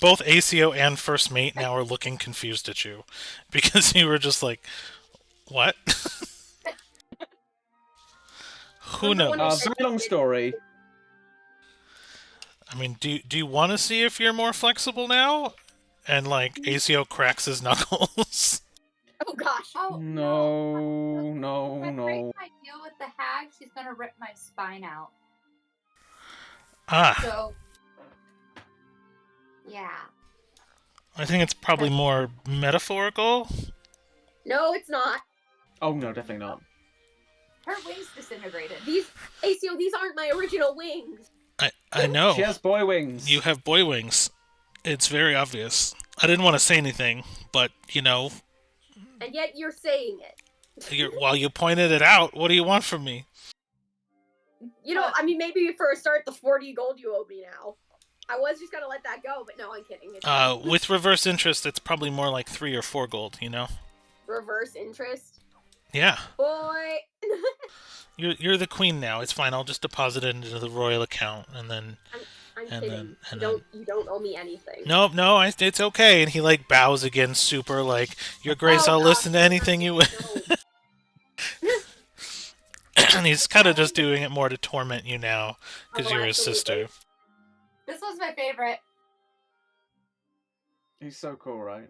Both ACO and First Mate now are looking confused at you because you were just like, what? Who knows? Very long story. I mean, do you want to see if you're more flexible now? And like ACO cracks his knuckles. Oh gosh. Oh No, If no, I break no. my deal with the hag, she's gonna rip my spine out. Ah, So, yeah. I think it's probably more metaphorical. No, it's not. Oh no, definitely not. Her wings disintegrated. These ACO, these aren't my original wings. I know. She has boy wings. You have boy wings. It's very obvious. I didn't want to say anything, but, you know, And yet you're saying it. while you pointed it out, what do you want from me? You know, I mean, maybe for a start, the 40 gold you owe me now. I was just gonna let that go, but no, I'm kidding. It's With reverse interest, it's probably more like 3 or 4 gold, you know? reverse interest. Yeah. Boy. You're the queen now. It's fine. I'll just deposit it into the royal account, and then... I'm And kidding. then- and You don't owe me anything. No, it's okay. And he, like, bows again super, like, Your Grace, Oh, I'll God, listen to anything you... no. And he's kind of just doing it more to torment you now, because Oh, you're his absolutely. sister. This was my favorite. He's so cool, right?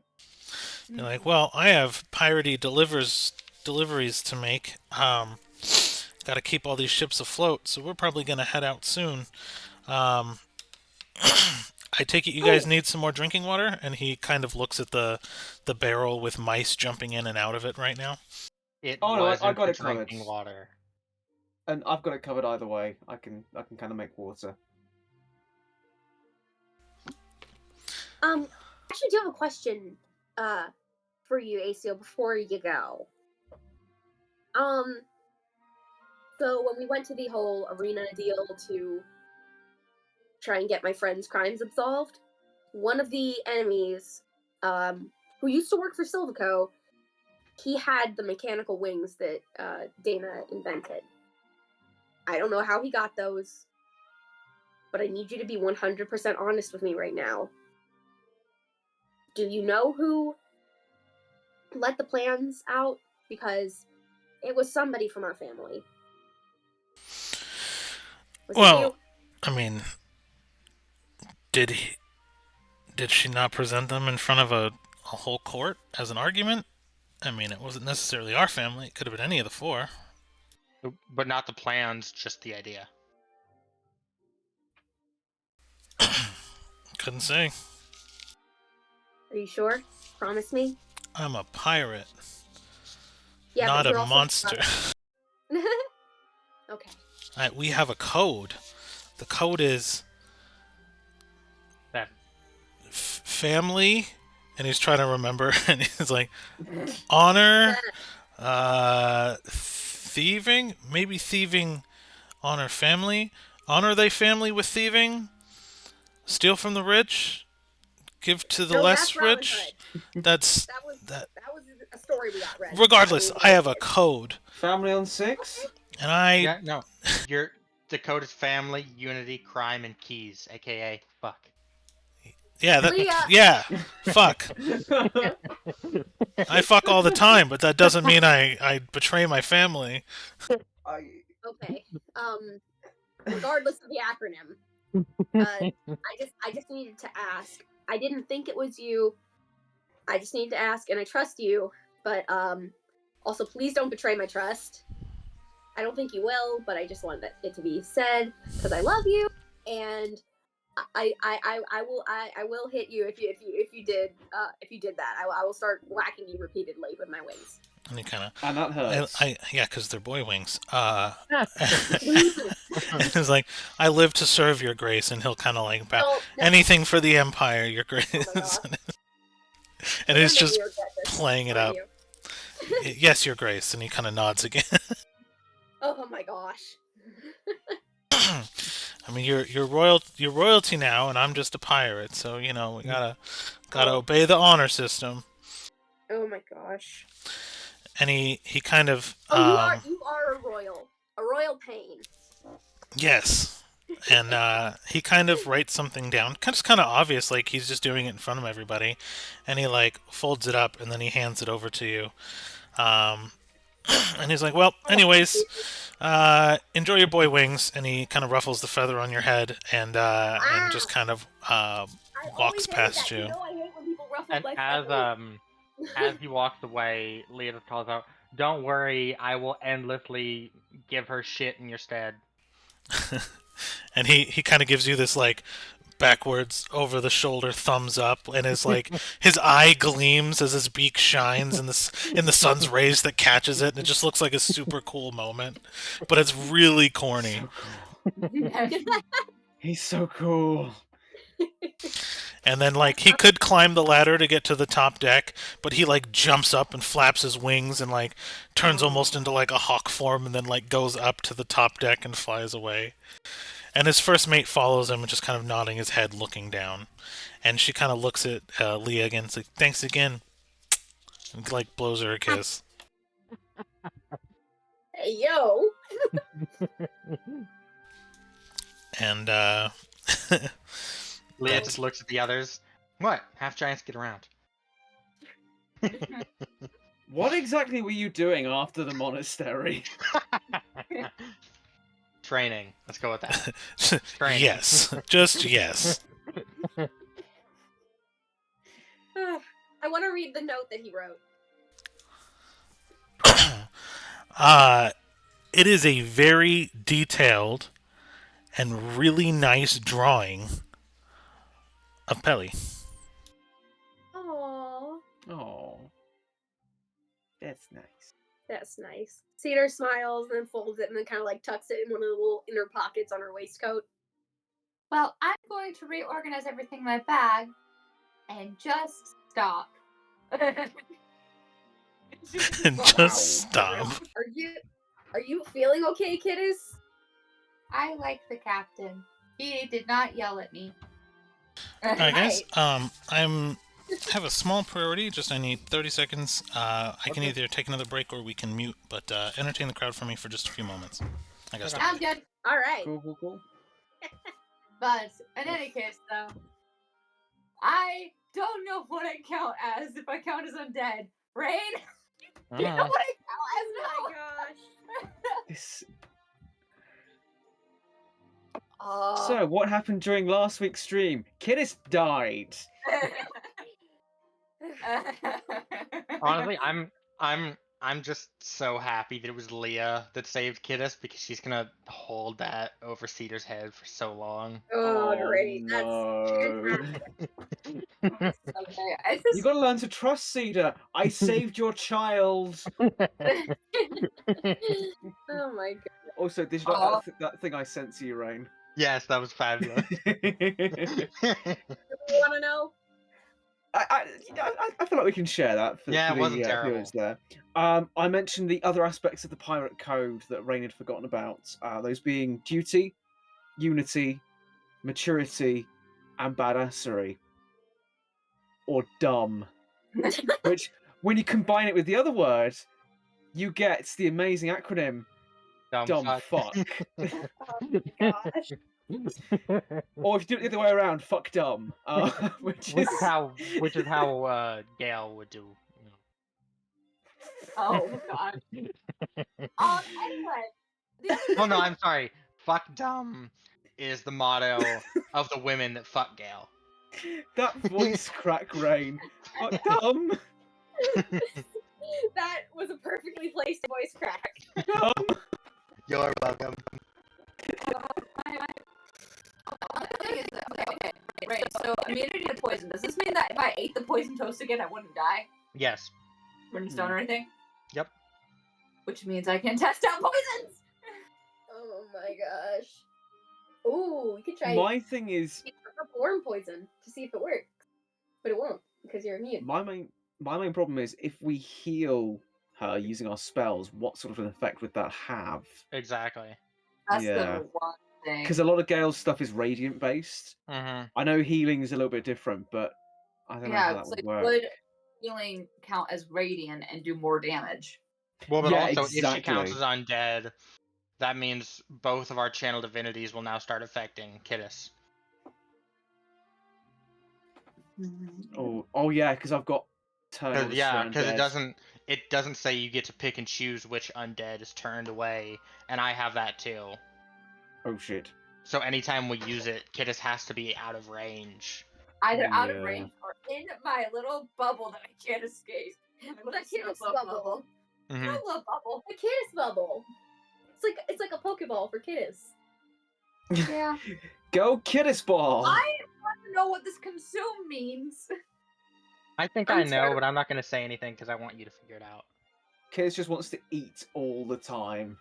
You're like, well, I have piratey deliveries to make. Got to keep all these ships afloat, so we're probably gonna head out soon. I take it you guys need some more drinking water, and he kind of looks at the barrel with mice jumping in and out of it right now. It Oh, no, I wasn't got for it covered. drinking water. And I've got it covered either way. I can kind of make water. Actually, I do have a question, for you, ACO, before you go. So when we went to the whole arena deal to try and get my friend's crimes absolved, one of the enemies, who used to work for Silvico, he had the mechanical wings that Dana invented. I don't know how he got those, but I need you to be 100% honest with me right now. Do you know who let the plans out? Because it was somebody from our family. Was it Well, you? I mean, did she not present them in front of a whole court as an argument? I mean, it wasn't necessarily our family. It could have been any of the 4. But not the plans, just the idea. Couldn't say. Are you sure? Promise me? I'm a pirate, Yeah, not but a you're also- monster. Okay. We have a code. The code is That family, and he's trying to remember, and he's like, honor, thieving, maybe thieving, honor family, honor thy family with thieving, steal from the rich, give to the No, less that's Robin rich. Hood. That's That was that. a story we got read. Regardless, I have a mean, code, Family on 6? and I yeah, no. The code is family, unity, crime, and keys, aka fuck. yeah Leah. yeah fuck. I fuck all the time, but that doesn't mean I betray my family. Okay. Regardless of the acronym, I just needed to ask. I didn't think it was you. I just need to ask, and I trust you. But also, please don't betray my trust. I don't think you will, but I just wanted it to be said because I love you, and I will hit you if you did that. I will start whacking you repeatedly with my wings. And he kind of, And that hurts. yeah, because they're boy wings. It's like, I live to serve your grace, and he'll kind of like bow. No, Anything for the empire, your grace. Oh my gosh. And you're he's gonna make just me regret this, playing it aren't up. you? Yes, your grace, and he kind of nods again. Oh my gosh. I mean, you're royalty now, and I'm just a pirate, so you know we gotta obey the honor system. Oh my gosh. And he kind of Oh, you are a royal pain. yes, And he kind of writes something down. It's kind of obvious, like he's just doing it in front of everybody. And he like folds it up and then he hands it over to you. Um, and he's like, well, anyways, enjoy your boy wings. And he kind of ruffles the feather on your head and just kind of I walks always hate past that. you. You know I hate when people ruffle And my as feathers. as he walks away, Leah just calls out, "Don't worry, I will endlessly give her shit in your stead." And he kind of gives you this like backwards over the shoulder thumbs up, and his like his eye gleams as his beak shines in the sun's rays that catches it, and it just looks like a super cool moment, but it's really corny. So cool. He's so cool. And then like he could climb the ladder to get to the top deck, but he like jumps up and flaps his wings and like turns almost into like a hawk form, and then like goes up to the top deck and flies away. And his first mate follows him and just kind of nodding his head, looking down. And she kind of looks at Leah again. It's like, thanks again. And like blows her a kiss. Hey, yo. And Leah just looks at the others. What? Half giants get around. What exactly were you doing after the monastery? Training. Let's go with that. Training. yes, just yes. I want to read the note that he wrote. It is a very detailed and really nice drawing of Pelly. Aww. Oh, that's nice. That's nice. Cedar smiles and then folds it and then kind of like tucks it in one of the little inner pockets on her waistcoat. Well, I'm going to reorganize everything in my bag and just stop. Just stop. Are you feeling okay, kiddos? I like the captain. He did not yell at me. Alright, guys. I have a small priority. Just I need 30 seconds. I can either take another break or we can mute, but entertain the crowd for me for just a few moments. I gotta stop. Sounds good. All right. Cool. But in any case, though, I don't know what I count as if I count as undead. Rain? You know what I count as now? Oh my gosh. This... Oh. So, what happened during last week's stream? Kidis died. Honestly, I'm just so happy that it was Leah that saved Kidus, because she's gonna hold that over Cedar's head for so long. Oh, great. No. Okay, You gotta learn to trust Cedar. I saved your child. Oh my god. Also, did you like that thing I sent to you, Rain? Yes, that was fabulous. You want to know? I feel like we can share that for, Yeah, for it wasn't the terrible. viewers there. I mentioned the other aspects of the pirate code that Rain had forgotten about. Those being duty, unity, maturity, and badassery. Or dumb. Which, when you combine it with the other word, you get the amazing acronym Dumb Fuck. Oh my gosh. Or if you do it the other way around, Fuck Dumb. Which is how Gale would do. Oh god. Anyway. Oh no, I'm sorry. Fuck dumb is the motto of the women that fuck Gale. that voice crack, Rain. Fuck Dumb. That was a perfectly placed voice crack. You're welcome. The thing is that, okay. Right, so immunity to poison. Does this mean that if I ate the poison toast again, I wouldn't die? Yes. Wouldn't stone or anything? Yep. Which means I can test out poisons! Oh my gosh. Ooh, you could try My thing is, worm poison to see if it works. But it won't, because you're immune. my main problem is if we heal her using our spells, what sort of an effect would that have? Exactly. That's Yeah. the one thing. Because a lot of Gale's stuff is radiant based. Mm-hmm. I know healing is a little bit different, but I don't know how that it's would like, work. would healing count as radiant and do more damage? Well, but Yeah, also if she counts exactly. as undead, that means both of our channel divinities will now start affecting Kittis. Oh yeah, because I've got turn Yeah, for because undead. it doesn't say you get to pick and choose which undead is turned away, and I have that too. Oh shit. So anytime we use it, Kittis has to be out of range. Either out of Yeah. range or in my little bubble that I can't escape. The Kittis bubble. Mhm. No little bubble. The Kittis bubble. It's like a Pokeball for Kittis. Yeah. Go Kittis Ball! I want to know what this consume means. I think I know, but I'm not going to say anything because I want you to figure it out. Kittis just wants to eat all the time.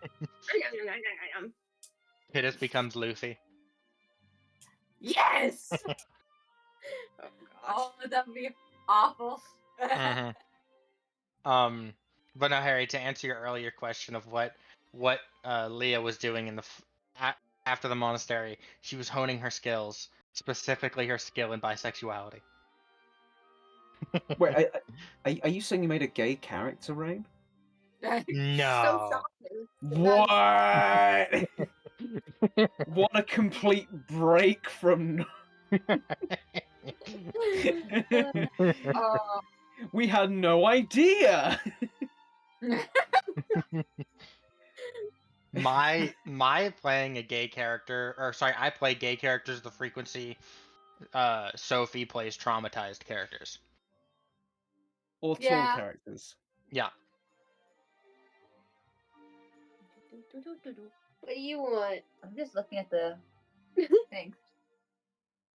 Kittis becomes Luffy. Yes! Oh gosh. Oh, that would be awful. Mhm. But no, Harry, to answer your earlier question of what Leah was doing in the after the monastery, she was honing her skills, specifically her skill in bisexuality. Wait, are you saying you made a gay character, Rain? No. So shocking. What? What a complete break from. We had no idea. my playing a gay character, or sorry, I play gay characters the frequency Sophie plays traumatized characters. Or tall Yeah. characters. Yeah. What do you want? I'm just looking at the thing.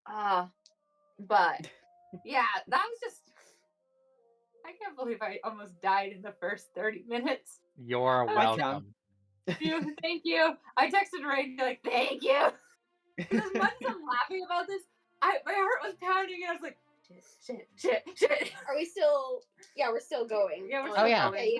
But yeah, that was just. I can't believe I almost died in the first 30 minutes. You're I welcome. Thank you. I texted Ray like, thank you. As much as I'm laughing about this, my heart was pounding and I was like, shit. Are we still? Yeah, we're still going. Yeah, we're Oh, still yeah. going. Okay, yeah.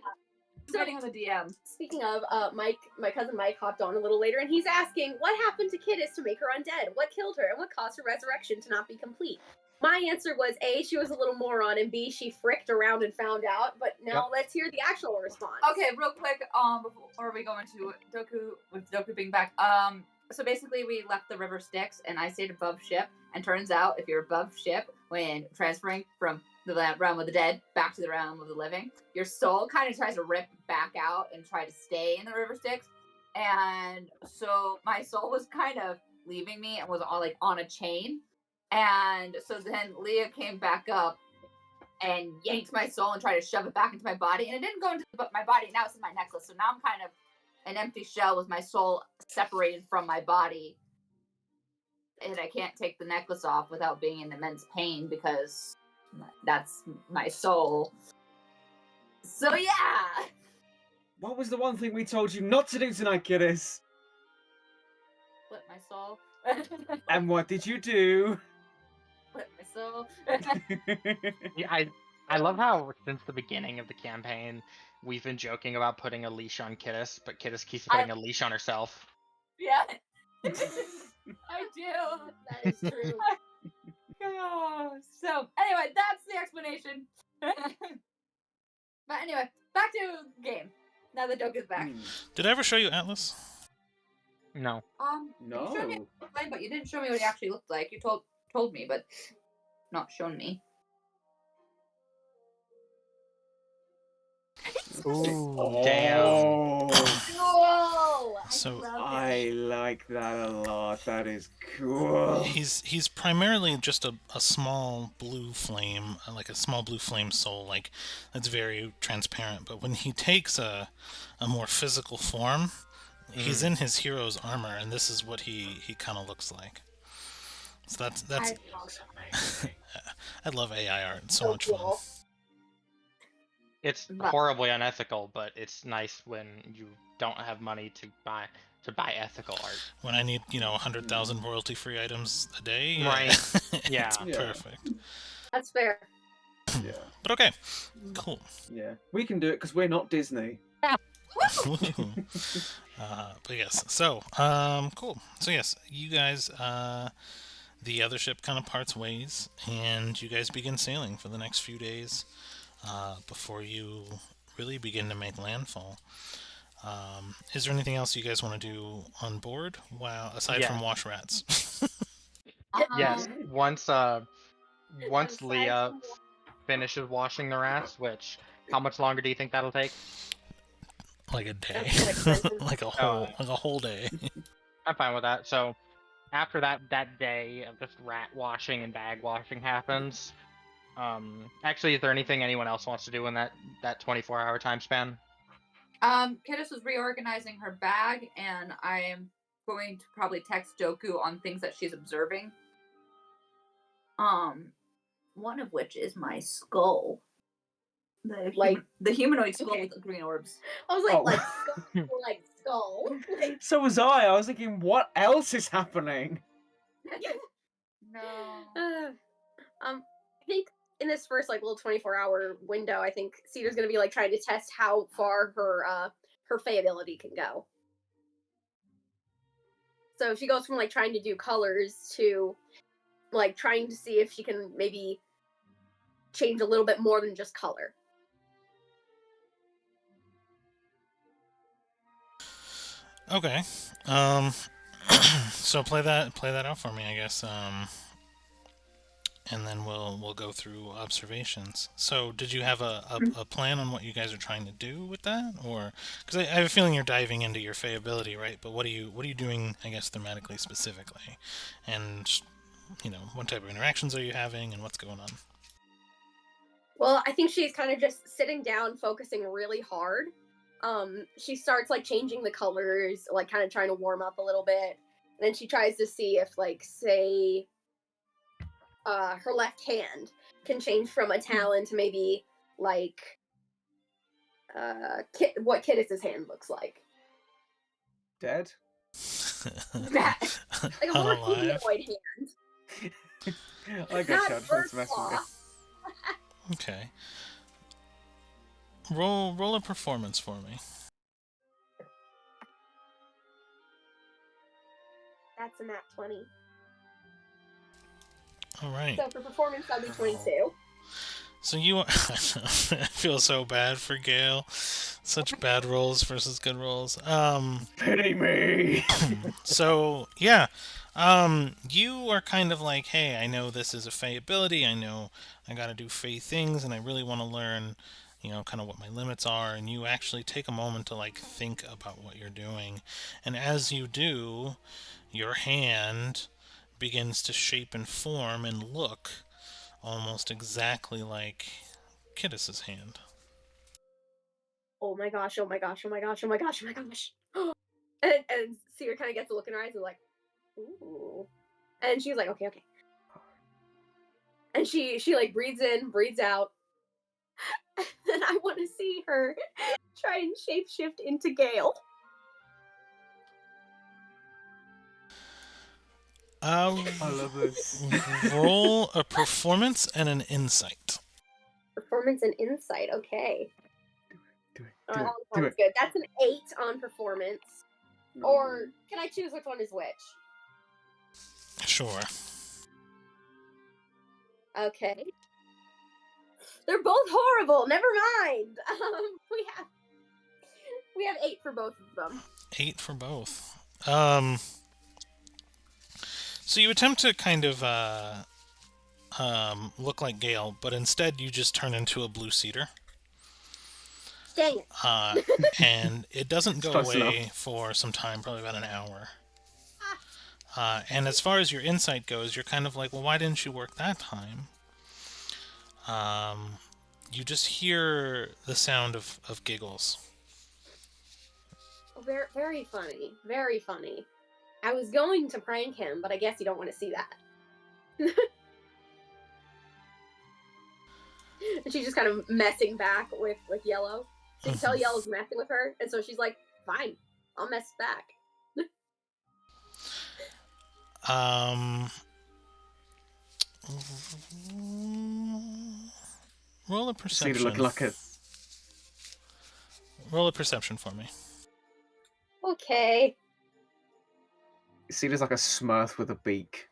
So, waiting on the DM. Speaking of, Mike, my cousin Mike hopped on a little later, and he's asking, what happened to Kittis to make her undead? What killed her, and what caused her resurrection to not be complete? My answer was A, she was a little moron, and B, she fricked around and found out. But now let's hear the actual response. Okay, real quick, before we go into Doku, with Doku being back, so basically we left the river Styx, and I stayed above ship, and turns out if you're above ship, when transferring from the realm of the dead back to the realm of the living, your soul kind of tries to rip back out and try to stay in the river Styx, and so my soul was kind of leaving me and was all like on a chain, and so then Leah came back up and yanked my soul and tried to shove it back into my body, and it didn't go into my body. Now it's in my necklace, so now I'm kind of an empty shell with my soul separated from my body, and I can't take the necklace off without being in immense pain because that's my soul. So yeah. What was the one thing we told you not to do tonight, Kittis? Flip my soul. And what did you do? Flip my soul. Yeah, I love how since the beginning of the campaign we've been joking about putting a leash on Kittis, but Kittis keeps putting a leash on herself. Yeah. I do. That is true. So anyway, that's the explanation. But anyway, back to game. Now that Doku's back. Did I ever show you Atlas? No. You showed me No. but you didn't show me what he actually looked like. You told me, but not shown me. Ooh, damn. Whoa! So I like that a lot. That is cool. he's primarily just a small blue flame, like a small blue flame soul, like that's very transparent. But when he takes a more physical form, he's in his hero's armor, and this is what he kind of looks like. So that's I love AI art. It's so much fun. It's horribly unethical, but it's nice when you don't have money to buy ethical art. When I need 100,000 royalty-free items a day, Right? Yeah. Perfect. That's fair. Yeah. But okay, cool. Yeah. We can do it because we're not Disney. But yes, so cool. So yes, you guys, the other ship kind of parts ways, and you guys begin sailing for the next few days before you really begin to make landfall. Is there anything else you guys want to do on board? Wow, aside from Yes. wash rats. Yes. Once Aside Leah from finishes washing the rats, which how much longer do you think that'll take? Like a day. That's too expensive. like a whole day. I'm fine with that. So after that day of just rat washing and bag washing happens, actually, is there anything anyone else wants to do in that 24-hour time span? Kiddos was reorganizing her bag, and I am going to probably text Doku on things that she's observing. One of which is my skull. The humanoid skull with the green orbs. I was like, Oh. like skull. So was I. I was thinking, what else is happening? No. I think in this first like little 24-hour window, I think Cedar's gonna be like trying to test how far her Fey ability can go. So she goes from like trying to do colors to like trying to see if she can maybe change a little bit more than just color. Okay. So play that out for me, I guess. And then we'll go through observations. So, did you have a plan on what you guys are trying to do with that, or because I have a feeling you're diving into your Fey ability, right? But what are you doing? I guess thematically specifically, and what type of interactions are you having, and what's going on? Well, I think she's kind of just sitting down, focusing really hard. She starts like changing the colors, like kind of trying to warm up a little bit. And then she tries to see if, like, say, her left hand can change from a talon to maybe like what Kidis's hand looks like. Dead? Like a more humanoid hand. I got you. I just wanted to mess with you. Okay. Roll a performance for me. That's a nat 20. All right. So for performance, that'd be 22. So I feel so bad for Gale. Such bad rolls versus good rolls. Pity me. So yeah, you are kind of like, hey, I know this is a Fey ability. I know I got to do Fey things, and I really want to learn, kind of what my limits are. And you actually take a moment to like think about what you're doing, and as you do, your hand begins to shape and form and look almost exactly like Kidis's hand. Oh my gosh, oh my gosh, oh my gosh, oh my gosh, oh my gosh. And Seer kind of gets a look in her eyes and like, ooh. And she's like, okay. And she like breathes in, breathes out. And I want to see her try and shapeshift into Gale. I love this. Roll a performance and an insight. Performance and insight, okay. Do it. That one Do sounds it. good. That's an 8 on performance. No. Or can I choose which one is which? Sure. Okay. They're both horrible. Never mind. We have 8 for both of them. 8 for both. So you attempt to kind of look like Gale, but instead you just turn into a blue cedar. Dang it. And it doesn't go Close away enough. for some time, probably about an hour. And as far as your insight goes, you're kind of like, well, why didn't you work that time? You just hear the sound of giggles. Very, very funny. Very funny. I was going to prank him, but I guess you don't want to see that. And she's just kind of messing back with Yellow. So you can tell Yellow's messing with her, and so she's like, fine, I'll mess back. Roll a perception. Cedar looking like a... Roll a perception for me. Okay. Cedar's like a Smurf with a beak.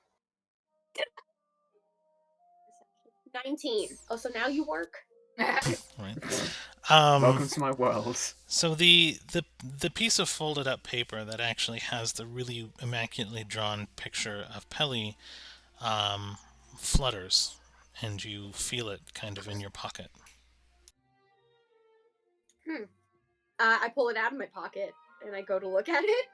19. Oh, so now you work? Right. Welcome to my world. So the piece of folded up paper that actually has the really immaculately drawn picture of Pelly flutters, and you feel it kind of in your pocket. I pull it out of my pocket and I go to look at it.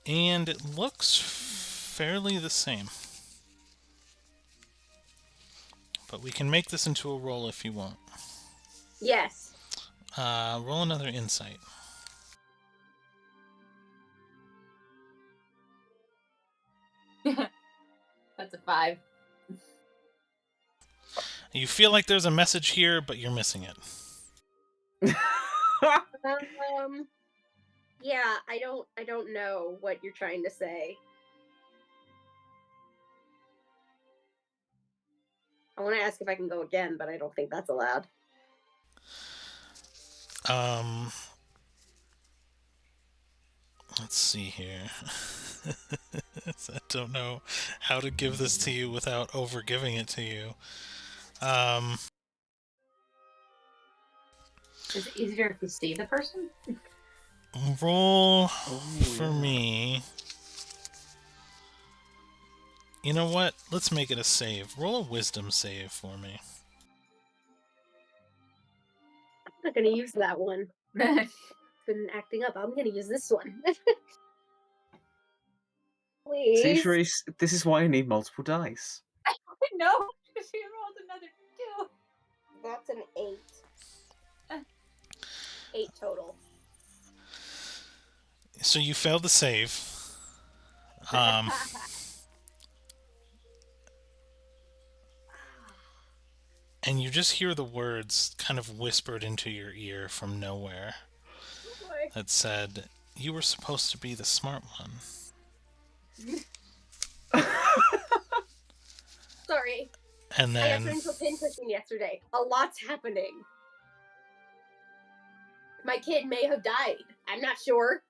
And it looks fairly the same. But we can make this into a roll if you want. Yes. Roll another insight. That's a 5. You feel like there's a message here, but you're missing it. Yeah, I don't know what you're trying to say. I want to ask if I can go again, but I don't think that's allowed. Let's see here. I don't know how to give this to you without over-giving it to you. Is it easier if we see the person? Roll for me. You know what? Let's make it a save. Roll a wisdom save for me. I'm not gonna use that one. Been acting up. I'm gonna use this one. Please. See, Sharice, this is why I need multiple dice. No, she rolled another 2. That's an 8. 8 total. So you failed the save. And you just hear the words kind of whispered into your ear from nowhere that said, "You were supposed to be the smart one." Sorry. And I got then turned into a pincushion yesterday. A lot's happening. My kid may have died. I'm not sure.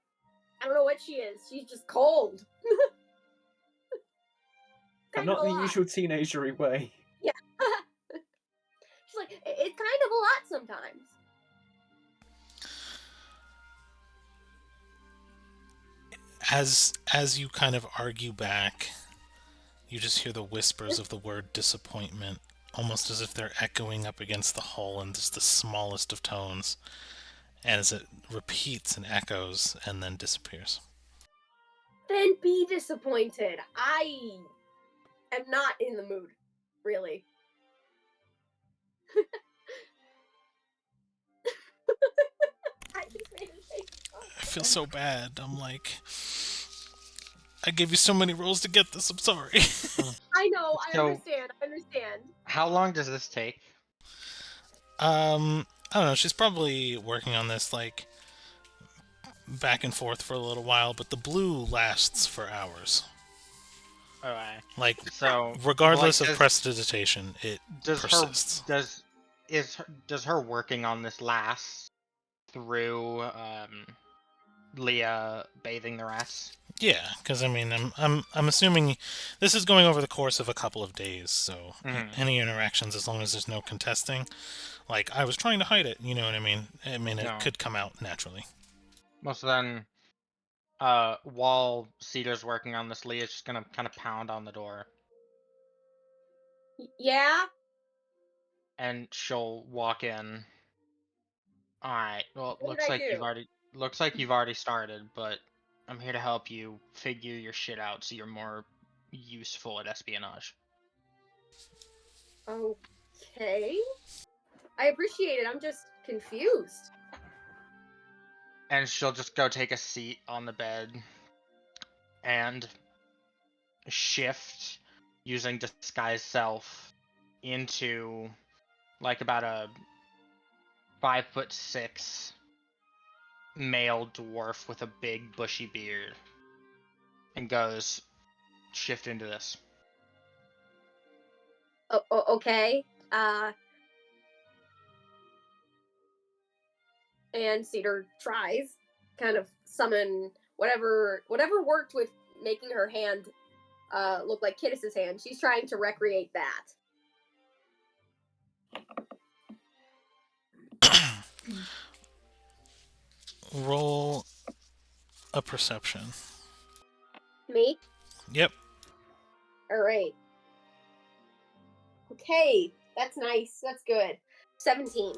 I don't know what she is. She's just cold. And not the usual teenagery way. Yeah. She's like, it's kind of a lot sometimes. As you kind of argue back, you just hear the whispers of the word disappointment, almost as if they're echoing up against the hull in just the smallest of tones, and as it repeats and echoes and then disappears. Then be disappointed. I am not in the mood, really. I feel so bad. I'm like, I gave you so many rolls to get this. I'm sorry. I know. I So- understand. I understand. How long does this take? I don't know. She's probably working on this like back and forth for a little while, but the blue lasts for hours. Alright. Like, So regardless like, of prestidigitation, it does persists. does her working on this last through Leah bathing the rats? Yeah, because I mean, I'm assuming this is going over the course of a couple of days, so any interactions, as long as there's no contesting, like I was trying to hide it, you know what I mean? I mean, it could come out naturally. Well, so then, while Cedar's working on this, Leah's just gonna kind of pound on the door, Yeah? and she'll walk in. All right. Well, What looks did I like do? you've already started, but I'm here to help you figure your shit out so you're more useful at espionage. Okay. I appreciate it. I'm just confused. And she'll just go take a seat on the bed and shift using disguise self into like about a 5'6" male dwarf with a big bushy beard, and goes, shift into this. Okay. And Cedar tries, kind of summon whatever worked with making her hand look like Kittis's hand. She's trying to recreate that. Roll a perception. Me? Yep. All right. Okay, that's nice. That's good. 17.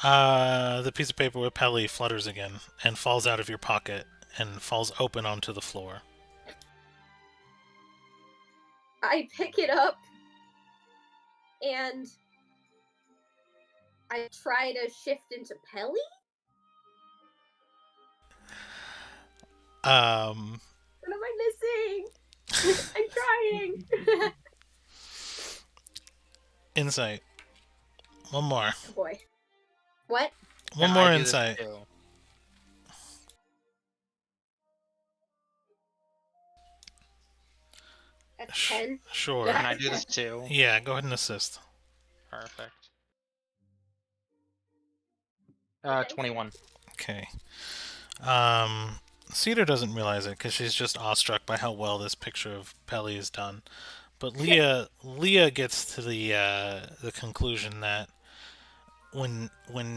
The piece of paper with Pelly flutters again and falls out of your pocket and falls open onto the floor. I pick it up and I try to shift into Pelly. What am I missing? I'm trying. Insight. One more. Oh boy. What? One Can more I do this insight. too? That's 10. Sure. Can I do this too? Yeah, go ahead and assist. Perfect. 21. Okay. Cedar doesn't realize it because she's just awestruck by how well this picture of Pelly is done. But Leah gets to the conclusion that when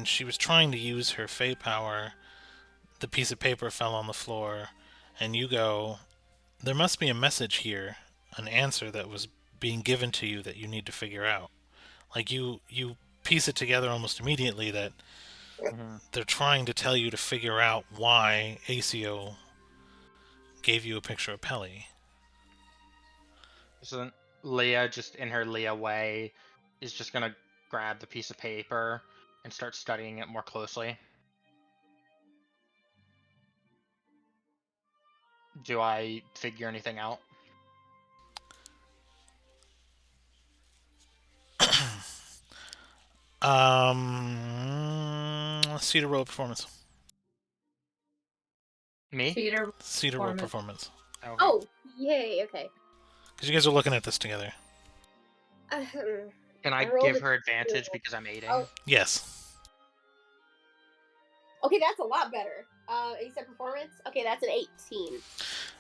she was trying to use her Fey power, the piece of paper fell on the floor, and you go, there must be a message here, an answer that was being given to you that you need to figure out. Like you piece it together almost immediately that they're trying to tell you to figure out why ACO gave you a picture of Pelly. So then Leah, just in her Leah way, is just gonna grab the piece of paper and start studying it more closely. Do I figure anything out? Cedar roll performance. Me? Cedar roll performance. Okay. Oh, yay, okay. Because you guys are looking at this together. Can I rolled give a her advantage 2. because I'm aiding? Oh. Yes. Okay, that's a lot better. You said performance? Okay, that's an 18.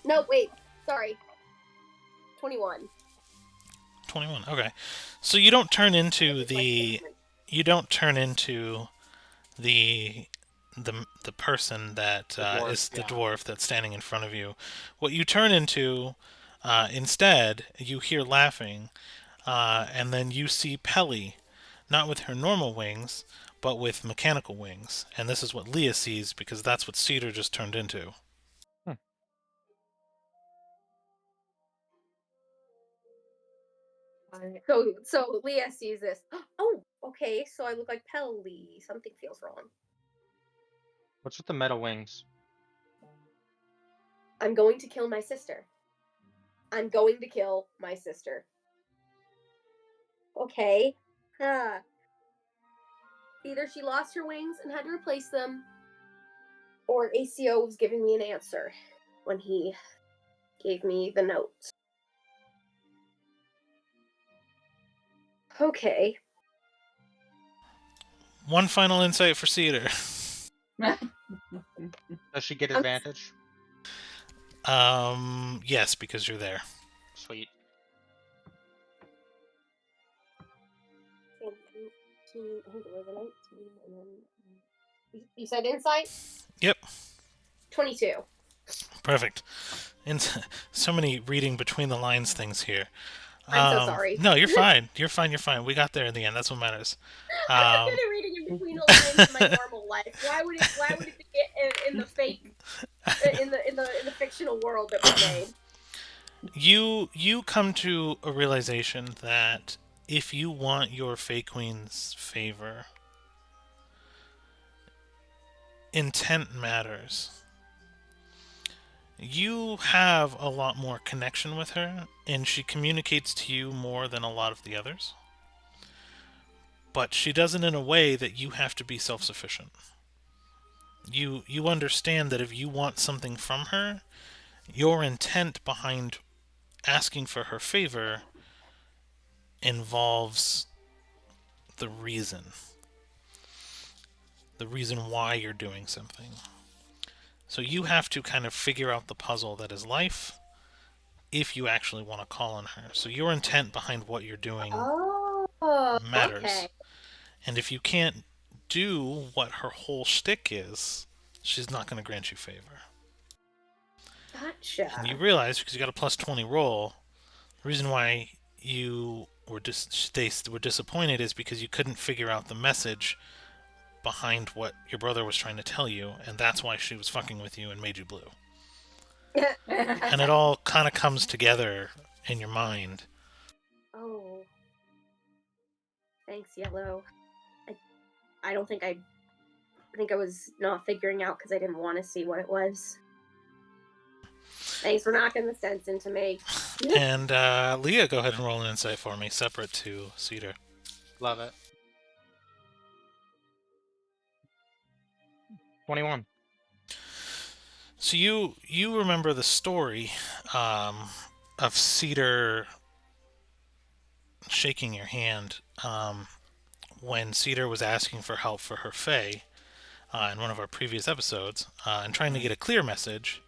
No, wait. Sorry. 21. 21. Okay. So you don't turn into the the person that dwarf, is the yeah. dwarf that's standing in front of you. What you turn into instead, you hear laughing, and then you see Pelly, not with her normal wings, but with mechanical wings. And this is what Leah sees because that's what Cedar just turned into. So Leah sees this. Oh, okay. So I look like Pelly. Something feels wrong. What's with the metal wings? I'm going to kill my sister. I'm going to kill my sister. Okay. Either she lost her wings and had to replace them, or ACO was giving me an answer when he gave me the note. Okay. One final insight for Cedar. Does she get advantage? Yes, because you're there. Sweet. You said insight? Yep. 22. Perfect. And so many reading between the lines things here. I'm so sorry. No, you're fine. You're fine. You're fine. We got there in the end. That's what matters. I'm good at reading in between the lines in my normal life. Why would it be in the fake in the fictional world that we made? You come to a realization that if you want your Fey Queen's favor, intent matters. You have a lot more connection with her, and she communicates to you more than a lot of the others. But she does it in a way that you have to be self-sufficient. You understand that if you want something from her, your intent behind asking for her favor involves the reason why you're doing something. So you have to kind of figure out the puzzle that is life if you actually want to call on her. So your intent behind what you're doing matters. Okay. And if you can't do what her whole shtick is, she's not going to grant you favor. Gotcha. And you realize, because you got a plus 20 roll, the reason why you were they were disappointed is because you couldn't figure out the message behind what your brother was trying to tell you, and that's why she was fucking with you and made you blue. And it all kind of comes together in your mind. Oh. Thanks, Yellow. I don't think I think I was not figuring out because I didn't want to see what it was. Thanks for knocking the sense into me. And Leah, go ahead and roll an insight for me, separate to Cedar. Love it. 21. So you remember the story of Cedar shaking your hand when Cedar was asking for help for her fae in one of our previous episodes and trying to get a clear message.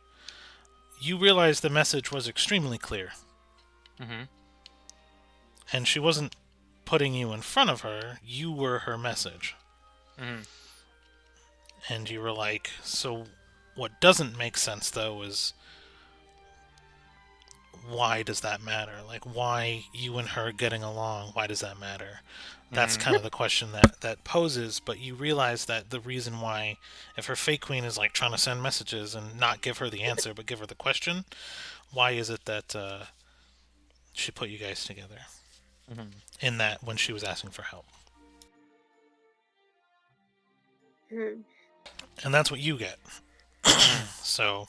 You realized the message was extremely clear. Mm-hmm. And she wasn't putting you in front of her. You were her message. Mm-hmm. And you were like, so what doesn't make sense, though, is why does that matter? Like, why you and her getting along, why does that matter? That's kind of the question that poses, but you realize that the reason why, if her fake queen is like trying to send messages and not give her the answer, but give her the question, why is it that she put you guys together in that when she was asking for help? And that's what you get. So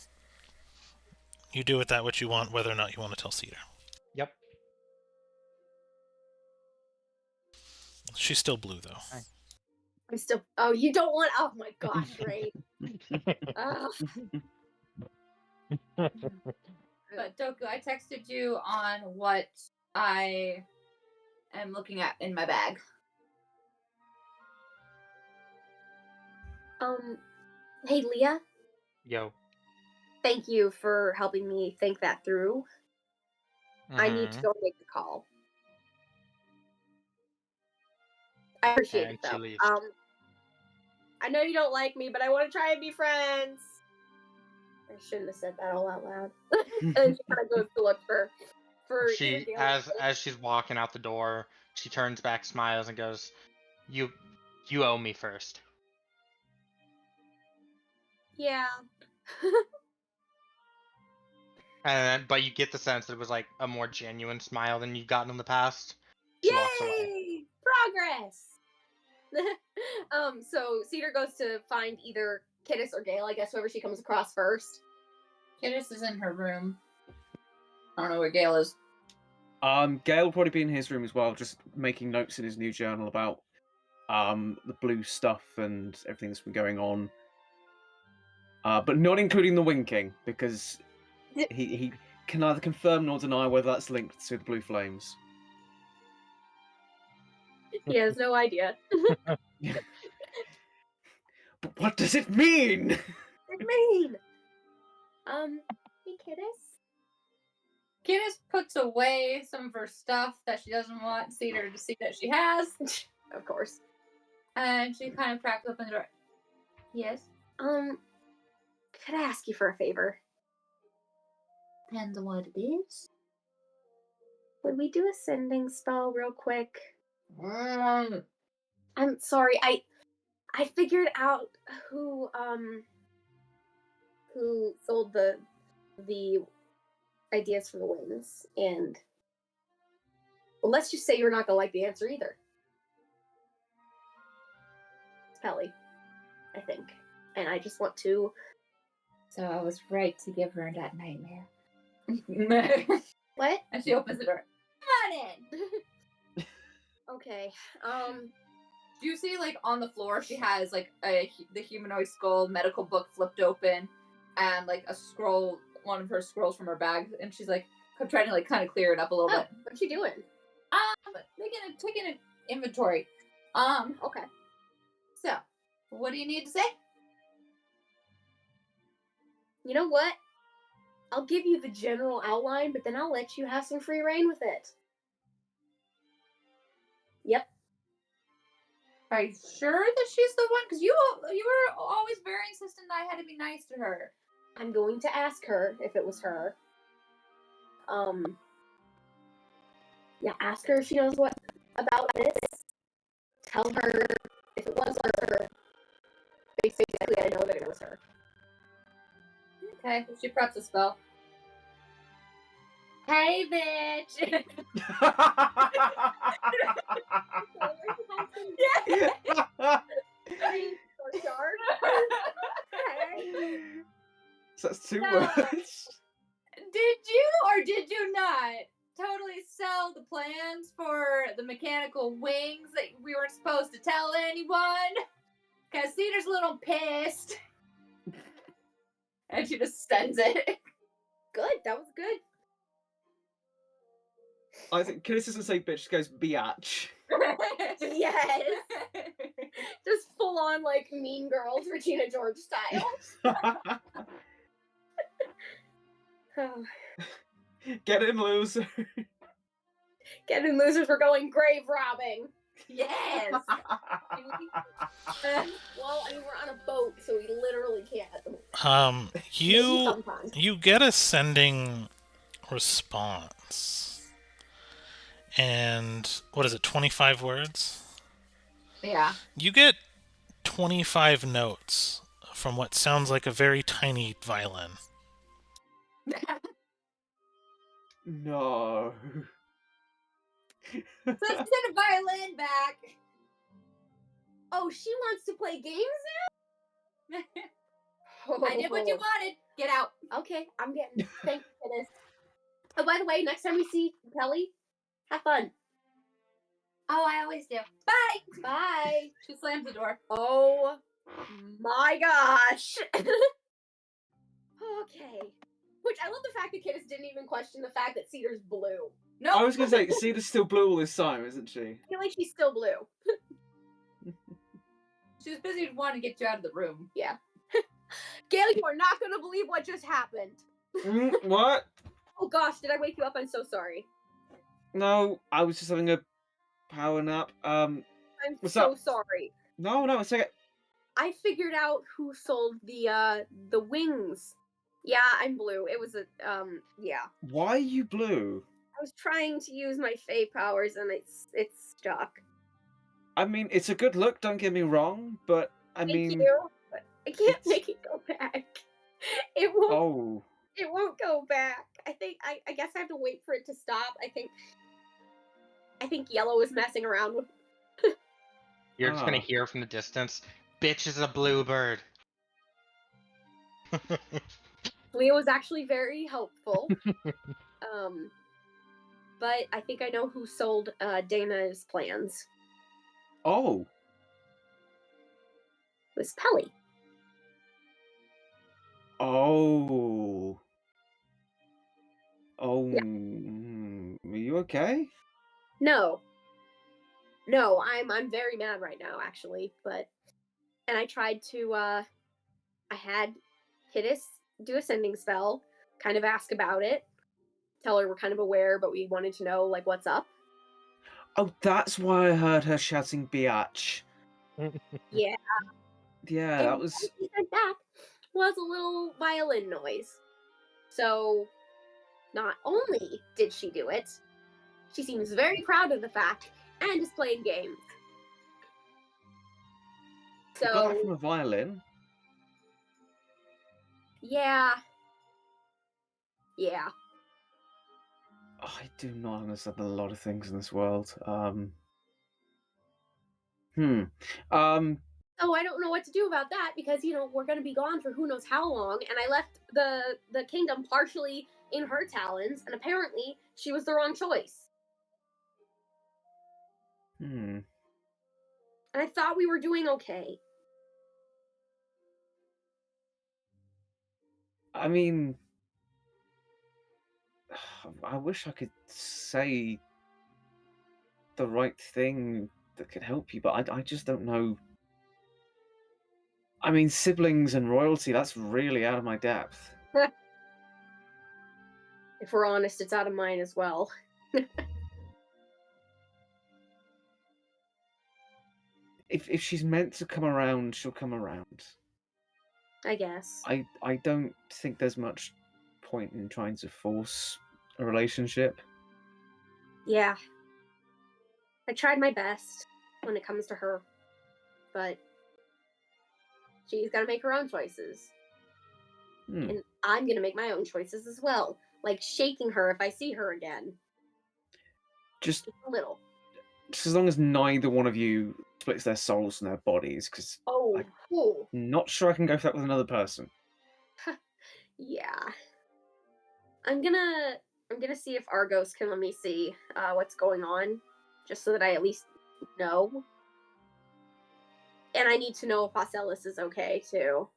you do with that what you want, whether or not you want to tell Cedar. Yep. She's still blue, though. I'm still. Oh, you don't want. Oh my gosh, right. But Doku, I texted you on what I am looking at in my bag. Hey, Leah. Yo. Thank you for helping me think that through. I need to go make the call. I appreciate And it, though. she leaves. I know you don't like me, but I want to try and be friends. I shouldn't have said that all out loud. And then she kind of goes to look for She as she's walking out the door, she turns back, smiles, and goes, "You owe me first." Yeah. And but you get the sense that it was like a more genuine smile than you've gotten in the past. She walks away. Yay! Progress. So Cedar goes to find either Kittis or Gale, I guess, whoever she comes across first. Kittis is in her room. I don't know where Gale is. Gale will probably be in his room as well, just making notes in his new journal about the blue stuff and everything that's been going on. But not including the winking, because he can neither confirm nor deny whether that's linked to the blue flames. He has no idea. But what does it mean? What mean? Hey, Kittis. Kittis puts away some of her stuff that she doesn't want Cedar to see that she has. Of course. And she kind of cracks open the door. Yes? Could I ask you for a favor? Depends on what it is. Would we do a sending spell real quick? Mm. I'm sorry, I figured out who sold the ideas for the wings, and well, let's just say you're not gonna like the answer either. It's Pelly, I think, and I just want to. So I was right to give her that nightmare. What? And she opens the door. Come on in. Okay. Do you see, like, on the floor, she has, like, the humanoid skull medical book flipped open, and, like, a scroll, one of her scrolls from her bag, and she's, like, trying to, like, kind of clear it up a little bit. What's she doing? Taking an inventory. Okay. So, what do you need to say? You know what? I'll give you the general outline, but then I'll let you have some free reign with it. Yep. Are you sure that she's the one? Because you were always very insistent that I had to be nice to her. I'm going to ask her if it was her. Yeah, ask her if she knows what about this. Tell her if it was her. Basically, I know that it was her. Okay, she preps a spell. Hey, bitch! So that's two No. words. Did you or did you not totally sell the plans for the mechanical wings that we weren't supposed to tell anyone? Because Cedar's a little pissed. And she just sends it. Good, that was good. I think Kiris doesn't say bitch, she goes biatch. Yes. Just full on like Mean Girls, Regina George style. Oh. Get in, loser. Get in, losers, we're going grave robbing. Yes. Well, I mean, we're on a boat, so we literally can't. You get a sending response. And what is it, 25 words? Yeah. You get 25 notes from what sounds like a very tiny violin. No. So let's send a violin back. Oh, she wants to play games now? I did what you wanted. Get out. Okay, I'm getting. Thank you for this. Oh, by the way, next time we see Kelly, have fun. Oh, I always do. Bye. Bye. She slams the door. Oh my gosh. Okay. Which I love the fact that Kittis didn't even question the fact that Cedar's blue. No. I was going to say, Cedar's still blue all this time, isn't she? I feel like she's still blue. She was busy wanting to get you out of the room. Yeah. Gail, you are not going to believe what just happened. What? Oh gosh, did I wake you up? I'm so sorry. No, I was just having a power nap. I'm What's so up? sorry. No, it's okay. I figured out who sold the wings. Yeah, I'm blue. It was yeah. Why are you blue? I was trying to use my Fey powers and it's stuck. I mean, it's a good look, don't get me wrong, but I Thank mean... you. But I can't it's- make it go back. It won't Oh. It won't go back. I guess I have to wait for it to stop. I think Yellow is messing around with. You're just gonna hear from the distance, bitch is a bluebird. Leo was actually very helpful. But I think I know who sold Dana's plans. Oh. It was Pelly. Oh. Oh. Yeah. Are you okay? No, I'm very mad right now, actually. And I tried to. I had Kittis do a sending spell, kind of ask about it, tell her we're kind of aware, but we wanted to know like what's up. Oh, that's why I heard her shouting biatch. Yeah. Yeah, And that was... what she sent back was a little violin noise. So, not only did she do it, she seems very proud of the fact and is playing games. You got that So, from a violin? yeah. I do not understand a lot of things in this world. So I don't know what to do about that because we're going to be gone for who knows how long, and I left the kingdom partially in her talons, and apparently she was the wrong choice. And I thought we were doing okay. I mean, I wish I could say the right thing that could help you, but I just don't know. I mean, siblings and royalty, that's really out of my depth. If we're honest, it's out of mine as well. If if she's meant to come around, she'll come around. I guess. I don't think there's much point in trying to force a relationship. Yeah. I tried my best when it comes to her, but she's got to make her own choices. And I'm going to make my own choices as well. Like shaking her if I see her again. Just a little. Just as long as neither one of you splits their souls from their bodies, because I'm not sure I can go for that with another person. Yeah. I'm gonna see if Argos can let me see what's going on, just so that I at least know. And I need to know if Ocellus is okay too.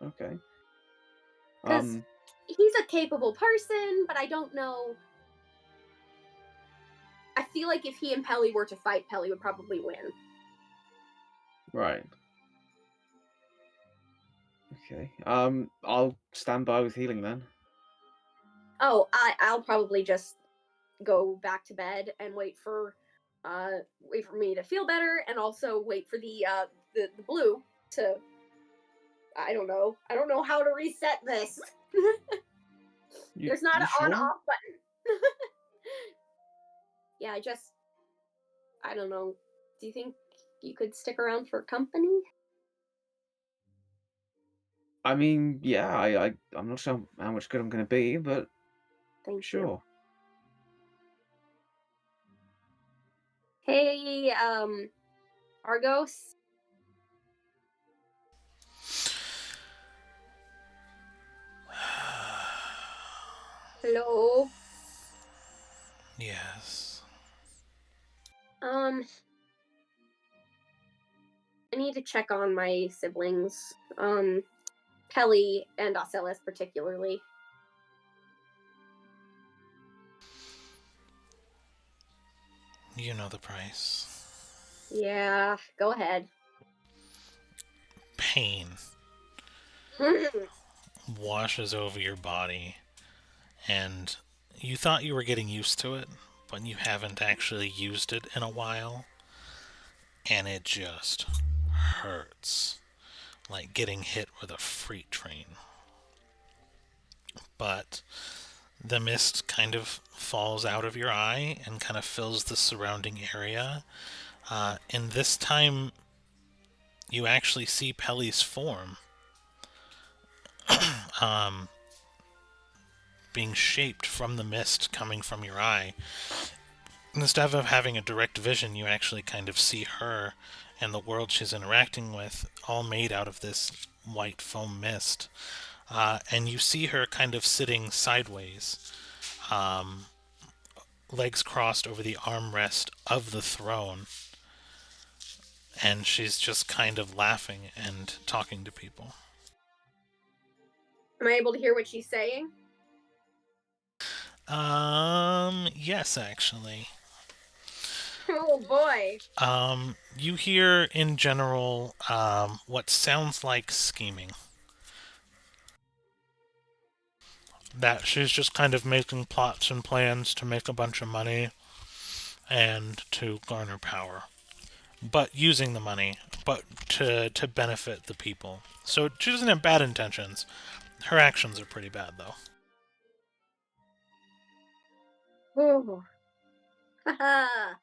Okay. Because he's a capable person, but I don't know. I feel like if he and Pelly were to fight, Pelly would probably win. Right. Okay. I'll stand by with healing then. Oh, I'll probably just go back to bed and wait for me to feel better, and also wait for the blue to. I don't know how to reset this. There's not an on-off button. Yeah, I don't know. Do you think you could stick around for company? I mean, yeah, I'm not sure how much good I'm going to be, but sure. You. Hey, Argos? Hello? Yes. I need to check on my siblings. Pelly and Ocellus particularly. You know the price. Yeah, go ahead. Pain washes over your body, and you thought you were getting used to it, but you haven't actually used it in a while, and it just hurts. Like getting hit with a freight train. But the mist kind of falls out of your eye and kind of fills the surrounding area. And this time, you actually see Pelly's form being shaped from the mist coming from your eye. Instead of having a direct vision, you actually kind of see her and the world she's interacting with all made out of this white foam mist. And you see her kind of sitting sideways, legs crossed over the armrest of the throne. And she's just kind of laughing and talking to people. Am I able to hear what she's saying? Yes, actually. Oh boy. You hear in general, what sounds like scheming. That she's just kind of making plots and plans to make a bunch of money and to garner power. But using the money, but to benefit the people. So she doesn't have bad intentions. Her actions are pretty bad, though. Oh. Haha.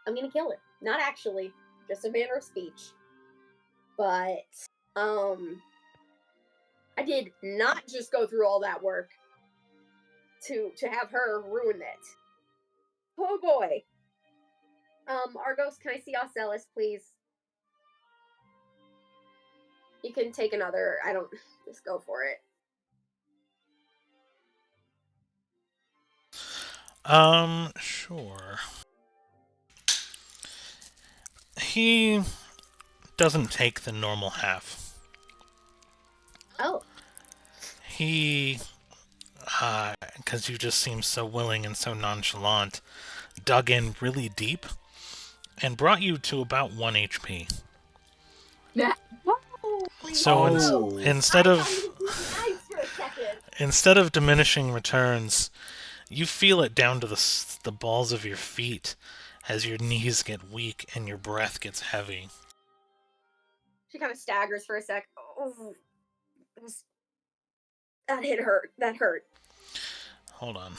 I'm gonna kill her. Not actually, just a manner of speech. But, I did not just go through all that work to have her ruin it. Oh boy. Argos, can I see Ocellus, please? You can take another. Just go for it. Sure. He doesn't take the normal half. Oh. He, because you just seem so willing and so nonchalant, dug in really deep and brought you to about 1 HP. Yeah. So instead of... instead of diminishing returns, you feel it down to the balls of your feet as your knees get weak and your breath gets heavy. She kind of staggers for a sec. Oh, that hurt. That hurt. Hold on.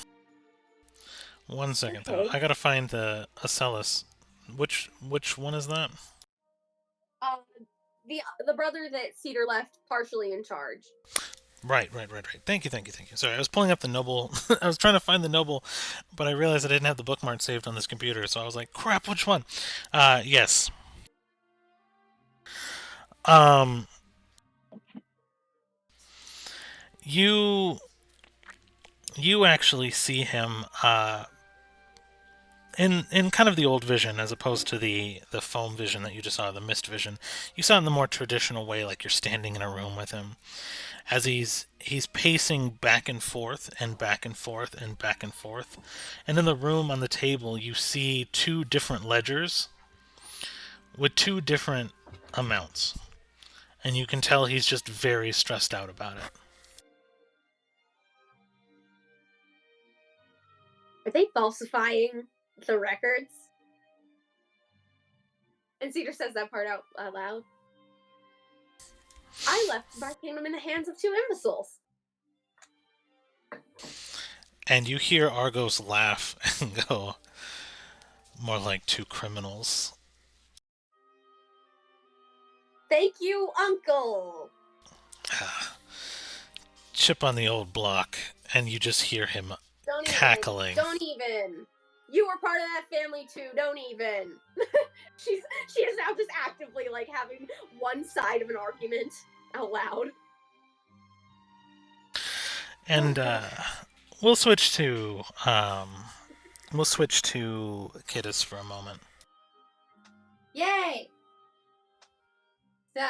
1 second, Okay. though. I gotta find the Acellus. Which one is that? The brother that Cedar left partially in charge. Right. Thank you. Sorry, I was pulling up the noble. I was trying to find the noble, but I realized I didn't have the bookmark saved on this computer, so I was like, crap, which one? Yes. You actually see him, in kind of the old vision, as opposed to the foam vision that you just saw, the mist vision. You saw it in the more traditional way, like you're standing in a room with him, as he's pacing back and forth and back and forth and back and forth. And in the room on the table, you see 2 different ledgers with 2 different amounts. And you can tell he's just very stressed out about it. Are they falsifying the records? And Cedar says that part out loud. I left my kingdom in the hands of 2 imbeciles. And you hear Argos laugh and go, more like 2 criminals. Thank you, Uncle. Chip on the old block, and you just hear him Don't cackling. Don't even. You were part of that family too. Don't even. She is now just actively like having one side of an argument out loud. And we'll switch to Kittis for a moment. Yay! So,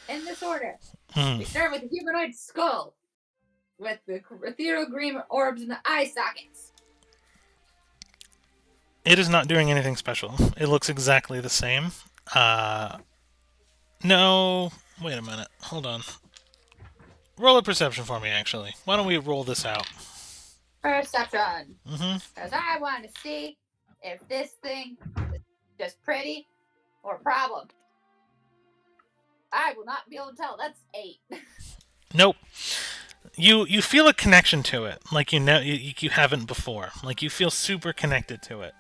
in this order, we start with the humanoid skull, with the ethereal green orbs in the eye sockets. It is not doing anything special. It looks exactly the same. No, wait a minute. Hold on. Roll a perception for me, actually. Why don't we roll this out? Perception. Mm-hmm. Because I want to see if this thing is just pretty or a problem. I will not be able to tell. That's 8. Nope. You feel a connection to it, like you haven't before. Like you feel super connected to it,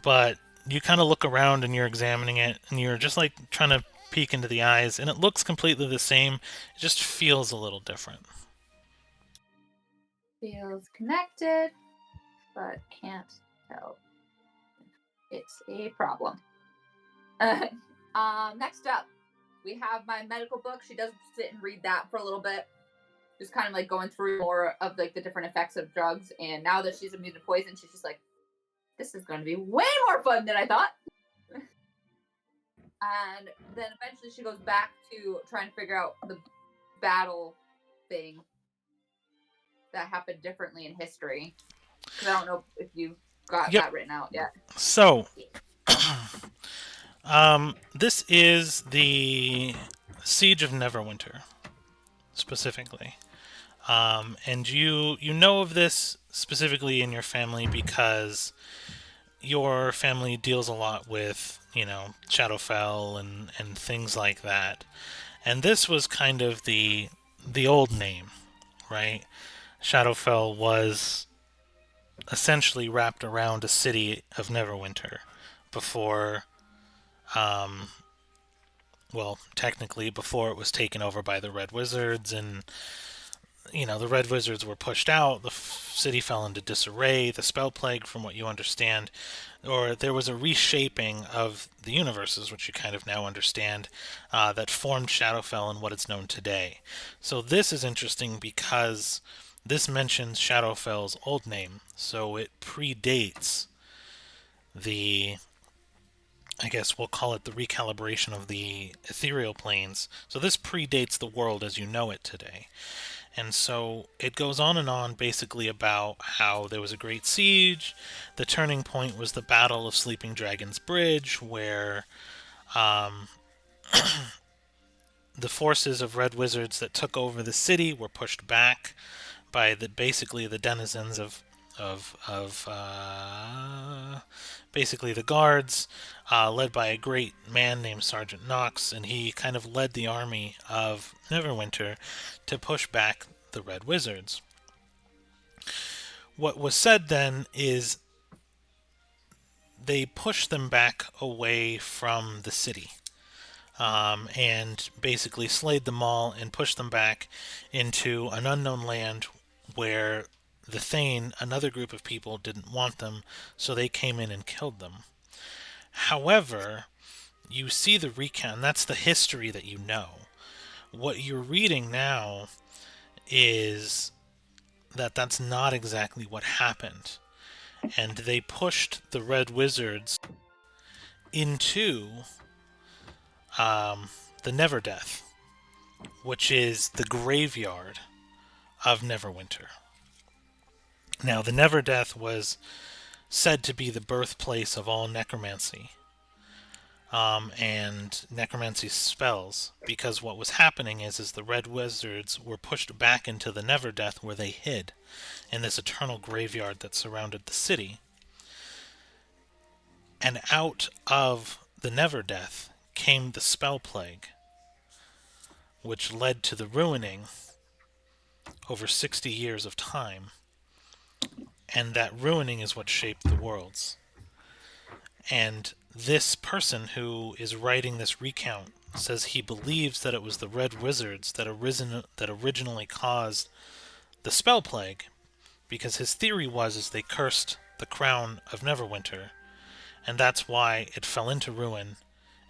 but you kind of look around and you're examining it, and you're just like trying to peek into the eyes, and it looks completely the same. It just feels a little different. Feels connected, but can't tell. It's a problem. Next up, we have my medical book. She does sit and read that for a little bit. Just kind of like going through more of like the different effects of drugs. And now that she's immune to poison, she's just like, this is going to be way more fun than I thought. And then eventually she goes back to trying to figure out the battle thing that happened differently in history. Because I don't know if you got that written out yet. So, this is the Siege of Neverwinter, specifically. And you know of this specifically in your family because your family deals a lot with, Shadowfell and things like that. And this was kind of the old name, right? Shadowfell was essentially wrapped around a city of Neverwinter before, technically before it was taken over by the Red Wizards, and the Red Wizards were pushed out, the city fell into disarray, the spell plague, from what you understand, or there was a reshaping of the universes, which you kind of now understand, that formed Shadowfell and what it's known today. So this is interesting because this mentions Shadowfell's old name, so it predates the, I guess we'll call it the recalibration of the ethereal planes. So this predates the world as you know it today. And so it goes on and on basically about how there was a great siege. The turning point was the Battle of Sleeping Dragon's Bridge, where the forces of Red Wizards that took over the city were pushed back by basically the denizens of basically the guards, led by a great man named Sergeant Knox, and he kind of led the army of Neverwinter to push back the Red Wizards. What was said then is they pushed them back away from the city, and basically slayed them all and pushed them back into an unknown land where the Thane, another group of people, didn't want them, so they came in and killed them. However, you see the recount, and that's the history that you know. What you're reading now is that that's not exactly what happened. And they pushed the Red Wizards into the Neverdeath, which is the graveyard of Neverwinter. Now, the Neverdeath was said to be the birthplace of all necromancy, and necromancy spells, because what was happening is the Red Wizards were pushed back into the Neverdeath, where they hid in this eternal graveyard that surrounded the city. And out of the Neverdeath came the Spell Plague, which led to the ruining over 60 years of time. And that ruining is what shaped the worlds. And this person who is writing this recount says he believes that it was the Red Wizards that originally caused the Spell Plague, because his theory was they cursed the crown of Neverwinter, and that's why it fell into ruin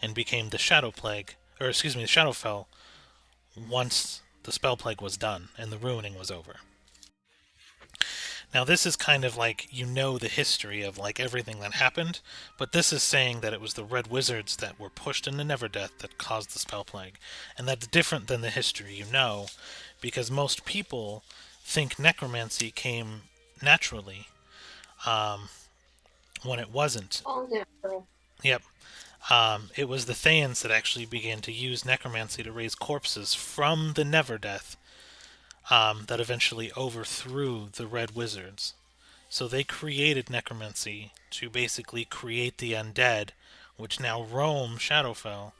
and became the Shadow Plague, or excuse me, the Shadowfell, once the Spell Plague was done and the ruining was over. Now this is kind of like, you know, the history of like everything that happened, but this is saying that it was the Red Wizards that were pushed into Neverdeath that caused the Spell Plague. And that's different than the history you know, because most people think necromancy came naturally, when it wasn't. All natural. Yep. It was the Thanes that actually began to use necromancy to raise corpses from the Neverdeath, that eventually overthrew the Red Wizards. So they created necromancy to basically create the undead, which now roam Shadowfell,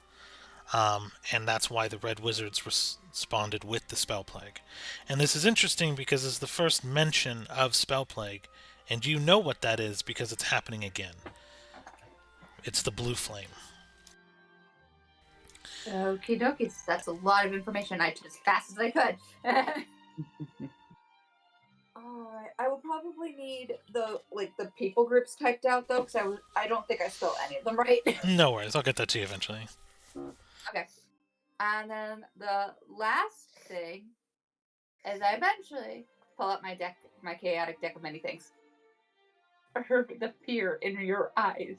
and that's why the Red Wizards responded with the Spell Plague. And this is interesting because it's the first mention of Spell Plague, and you know what that is because it's happening again. It's the Blue Flame. Okie dokie. That's a lot of information. I did as fast as I could. Alright, I will probably need the people groups typed out though, because I don't think I spelled any of them right. No worries, I'll get that to you eventually. Okay. And then the last thing is I eventually pull up my deck, my chaotic deck of many things. I heard the fear in your eyes.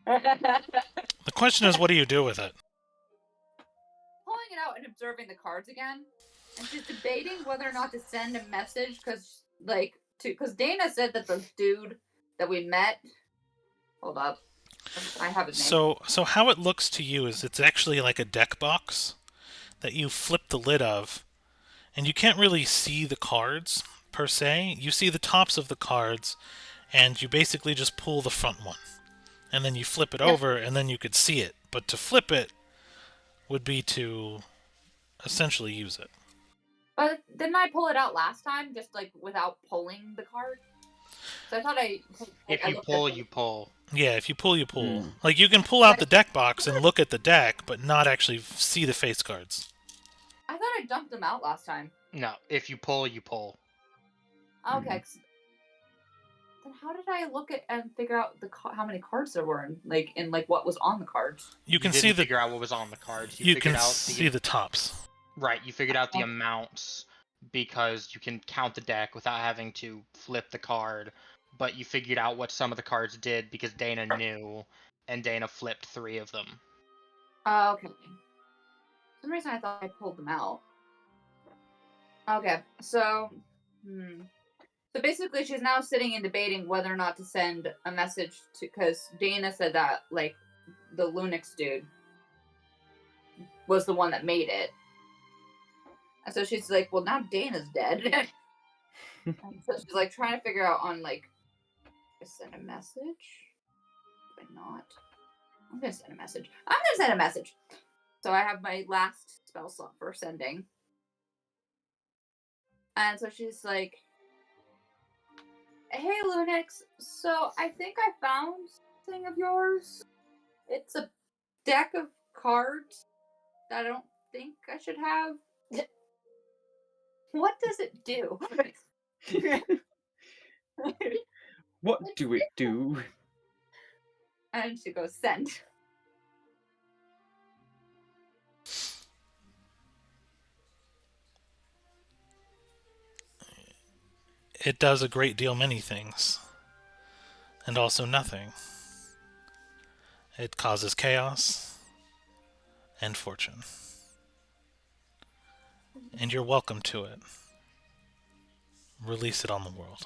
The question is, what do you do with it? Pulling it out and observing the cards again, and just debating whether or not to send a message, because Dana said that the dude that we met. Hold up, I have his name. So how it looks to you is it's actually like a deck box that you flip the lid of, and you can't really see the cards per se. You see the tops of the cards, and you basically just pull the front one, and then you flip it over, and then you could see it. But to flip it would be to essentially use it. But didn't I pull it out last time, just without pulling the card? So I thought if you pull, you pull. Yeah, if you pull, you pull. Like, you can pull out the deck box and look at the deck, but not actually see the face cards. I thought I dumped them out last time. No, if you pull, you pull. Okay. Then how did I look at and figure out how many cards there were in what was on the cards? You can see figure out what was on the cards. You can see the tops. Right, you figured out the amounts because you can count the deck without having to flip the card, but you figured out what some of the cards did because Dana knew, and Dana flipped 3 of them. Okay. For some reason I thought I pulled them out. Okay, so basically she's now sitting and debating whether or not to send a message to, because Dana said that the Lunix dude was the one that made it. And so she's like, well, now Dana's dead. And so she's like trying to figure out on like, I send a message. Why not? I'm gonna send a message. I'm gonna send a message. So I have my last spell slot for sending. And so she's like, hey, Lunix, so I think I found something of yours. It's a deck of cards that I don't think I should have. What does it do? What do it do? And she goes, send. It does a great deal many things. And also nothing. It causes chaos and fortune. And you're welcome to it. Release it on the world.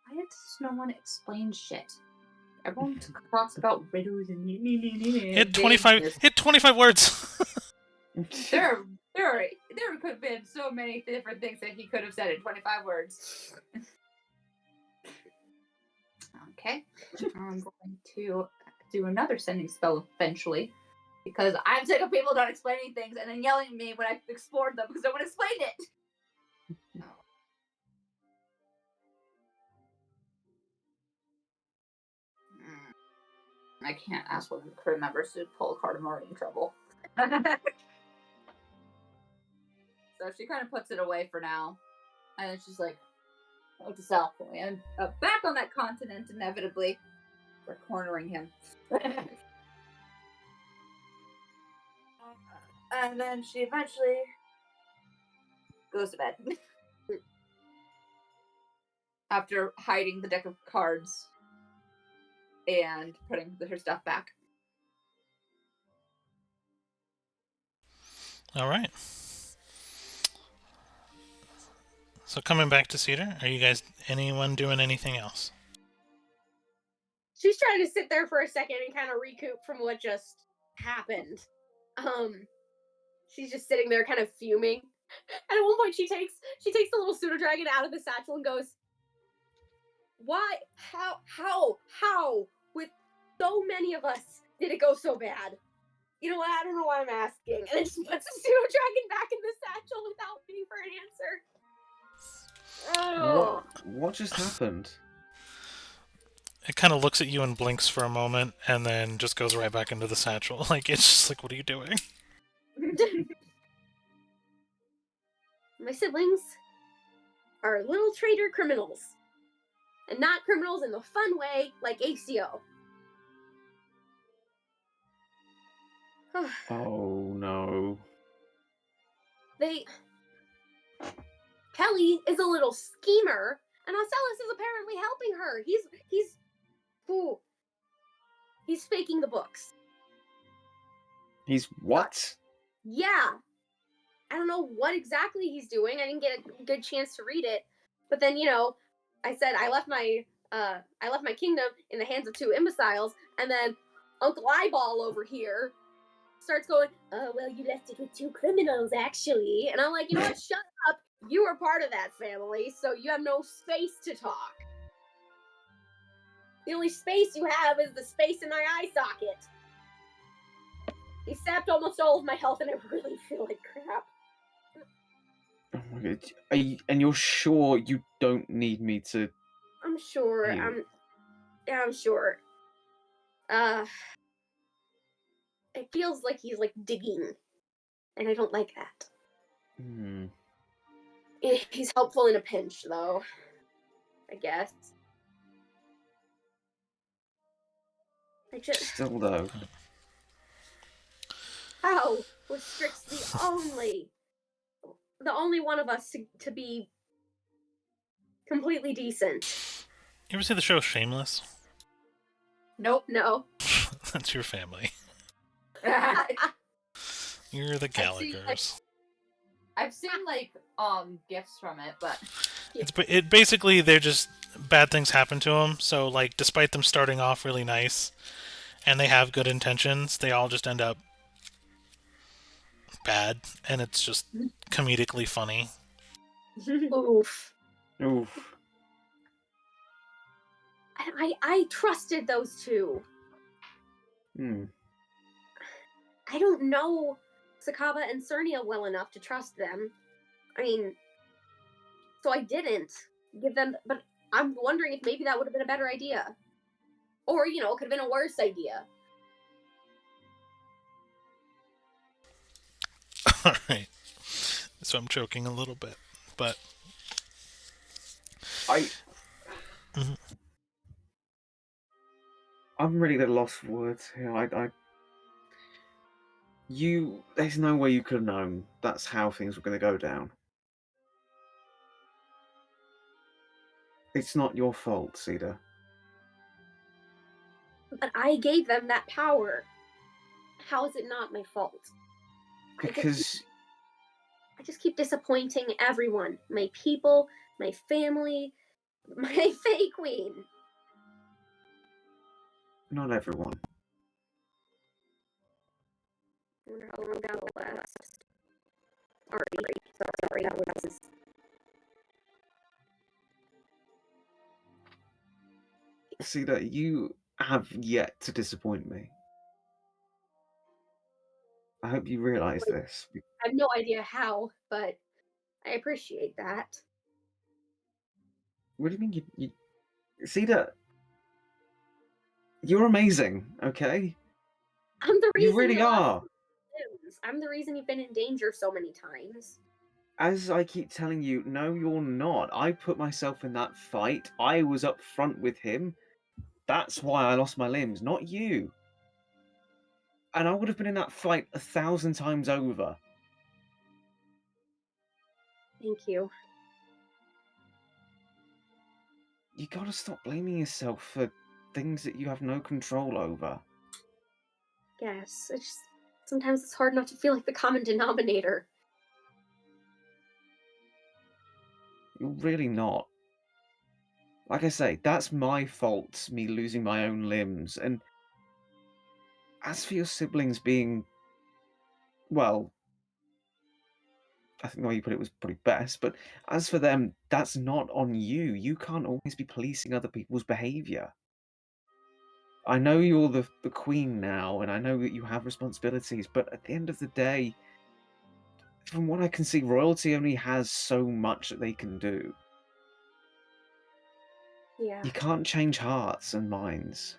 Why does no one explain shit? Everyone talks about riddles and Hit 25 words. There could have been so many different things that he could have said in 25 words. Okay. I'm going to do another sending spell eventually. Because I'm sick of people not explaining things and then yelling at me when I explored them because no one explained it. I can't ask one of the crew members to pull a card. I'm already in trouble. So she kind of puts it away for now. And then she's like, oh, to South Point. And back on that continent, inevitably. We're cornering him. And then she eventually goes to bed. After hiding the deck of cards and putting her stuff back. All right. So coming back to Cedar, are you guys, anyone doing anything else? She's trying to sit there for a second and kind of recoup from what just happened. She's just sitting there kind of fuming. And at one point she takes the little pseudo dragon out of the satchel and goes, why, how, with so many of us, did it go so bad? You know what, I don't know why I'm asking. And then just puts the pseudo dragon back in the satchel without waiting for an answer. Oh. What just happened? It kind of looks at you and blinks for a moment, and then just goes right back into the satchel. Like, it's just like, what are you doing? My siblings are little traitor criminals. And not criminals in the fun way, like ACO. Oh, no. Kelly is a little schemer, and Ocellus is apparently helping her. He's faking the books. He's what? Yeah. I don't know what exactly he's doing. I didn't get a good chance to read it. But then, I said I left my kingdom in the hands of two imbeciles, and then Uncle Eyeball over here starts going, oh, well, you left it with two criminals, actually. And I'm like, you know what? Shut up. You were part of that family, so you have no space to talk. The only space you have is the space in my eye socket. He sapped almost all of my health, and I really feel like crap. Oh my god. And you're sure you don't need me to... I'm sure. I'm sure. It feels like he's, digging. And I don't like that. He's helpful in a pinch, though. I guess. Still, though. How was Strix the only one of us to be completely decent? You ever see the show Shameless? Nope. No. That's your family. You're the Gallaghers. I've seen gifs from it, but It basically, they're just bad things happen to them. So despite them starting off really nice, and they have good intentions, they all just end up bad, and it's just comedically funny. Oof. Oof. I trusted those two. Hmm. I don't know Sakaba and Cernia well enough to trust them. I mean, so I didn't give them, but I'm wondering if maybe that would have been a better idea. Or, it could have been a worse idea. Alright. So I'm choking a little bit, but... Mhm. I'm really at a loss for words here. There's no way you could have known that's how things were going to go down. It's not your fault, Cedar. But I gave them that power. How is it not my fault? Because I just keep disappointing everyone. My people, my family, my Fae Queen. not everyone. I wonder how long that'll last. Sorry, that was... Cedar, you have yet to disappoint me. I hope you realize this. I have no idea how, but I appreciate that. What do you mean you Cedar, you're amazing, okay? I'm the reason You really lost are. limbs. I'm the reason you've been in danger so many times. As I keep telling you, no, you're not. I put myself in that fight. I was up front with him. That's why I lost my limbs, not you. And I would have been in that fight 1,000 times over. Thank you. You gotta stop blaming yourself for things that you have no control over. Yes, it's just, sometimes it's hard not to feel like the common denominator. You're really not. Like I say, that's my fault, me losing my own limbs. And as for your siblings being, well, I think the way you put it was probably best, but as for them, that's not on you. You can't always be policing other people's behaviour. I know you're the queen now, and I know that you have responsibilities, but at the end of the day, from what I can see, royalty only has so much that they can do. Yeah. You can't change hearts and minds.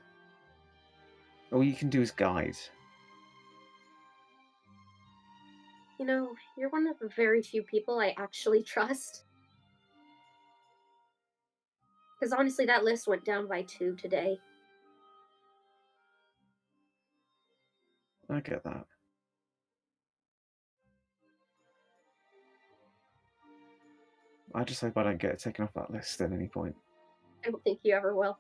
All you can do is guide. You're one of the very few people I actually trust. Because honestly, that list went down by 2 today. I get that. I just hope I don't get it taken off that list at any point. I don't think you ever will.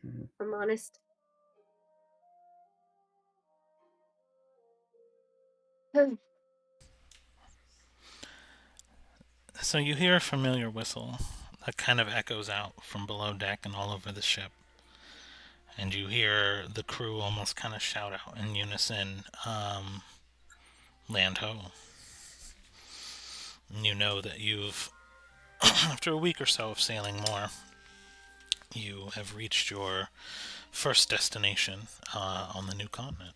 Mhm. If I'm honest. So you hear a familiar whistle that kind of echoes out from below deck and all over the ship. And you hear the crew almost kind of shout out in unison, land ho. And you know that you've, after a week or so of sailing more, you have reached your first destination on the new continent.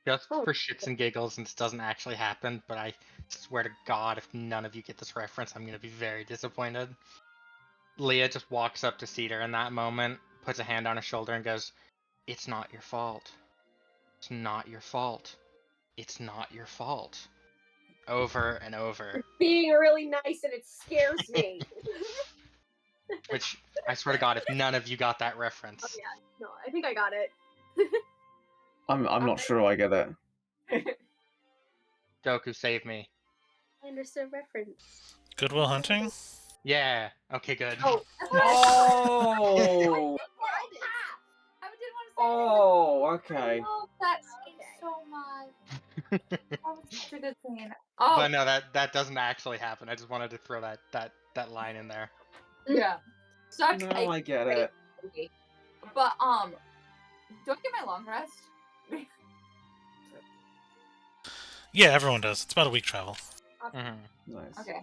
Just for shits and giggles, and this doesn't actually happen, but I swear to God, if none of you get this reference, I'm going to be very disappointed. Leah just walks up to Cedar in that moment, puts a hand on his shoulder, and goes, "It's not your fault. It's not your fault. It's not your fault." Over and over. Being really nice and it scares me. Which, I swear to God, if none of you got that reference. Oh, yeah. No, I think I got it. I'm not sure I get it. Goku, save me. I understood reference. Goodwill Hunting? Yeah. Okay, good. Oh. Oh! I didn't want to say Oh, I okay. love that scene so much. That was such a good scene. But Oh, no, that doesn't actually happen. I just wanted to throw that line in there. yeah. Such No, a I get great it. movie. But don't get my long rest. Yeah, everyone does. It's about a week travel. Mhm. Nice. Okay.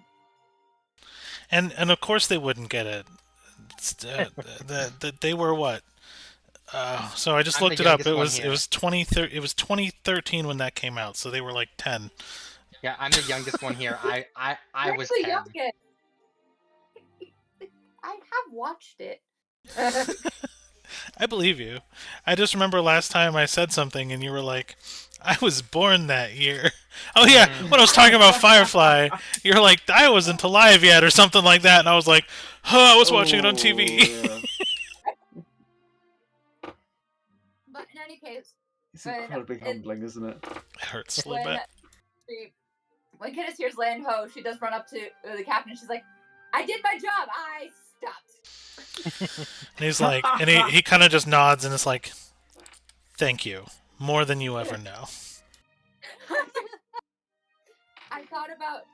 And of course they wouldn't get it. They were what? So I just I'm the looked it up. youngest one here. It was 2013 when that came out. So they were like 10. Yeah, I'm the youngest one here. I You're was the 10. youngest. I have watched it. I believe you. I just remember last time I said something and you were like, I was born that year. Oh yeah, Mhm. when I was talking about Firefly, you're like, I wasn't alive yet or something like that, and I was like, oh, I was watching it on TV. Yeah. But in any case, It's When incredibly it- humbling, isn't it? It hurts a little when bit. when Kidis hears land ho, she does run up to the captain. And she's like, "I did my job. I stopped." And he's like, and he kind of just nods and is like, thank you. More than you ever know. I thought about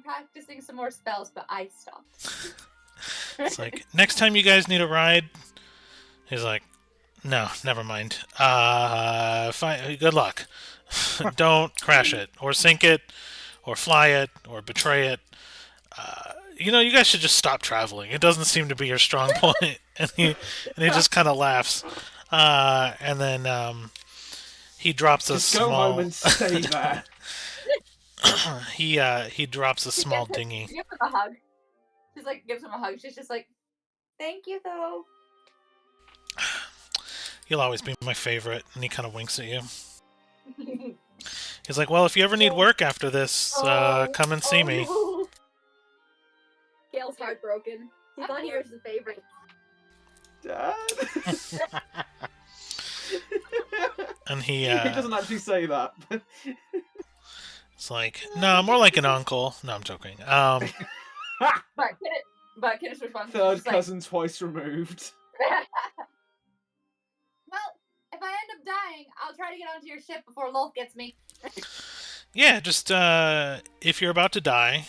practicing some more spells, but I stopped. It's like, next time you guys need a ride, he's like, no, never mind. Fine, good luck. Don't crash it, or sink it, or fly it, or betray it. You guys should just stop traveling. It doesn't seem to be your strong point. And he just kind of laughs. And then he drops a Just small. go home and stay there. he drops a small dinghy. She gives him a hug. She's like, gives him a hug. She's just like, "Thank you, though." You'll always be my favorite. And he kind of winks at you. He's like, well, if you ever need work after this, come and see me. No. Gail's heartbroken. He's on here as the favorite. Dad. And he doesn't actually say that. But... It's like, no, more like an uncle. No, I'm joking. But Kidis responds. Third she's like, cousin twice removed. well, if I end up dying, I'll try to get onto your ship before Lolth gets me. Yeah, just if you're about to die,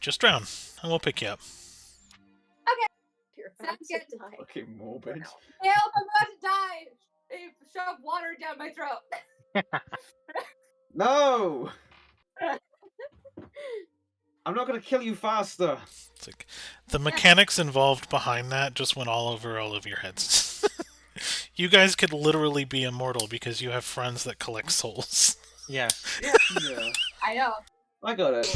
just drown, and we'll pick you up. You're Sounds about to good. die. Fucking morbid. Hey, if I'm about to die, shove water down my throat. No! I'm not gonna kill you faster. It's like the mechanics involved behind that just went all over all of your heads. You guys could literally be immortal because you have friends that collect souls. Yeah. Yeah. I know. I got it.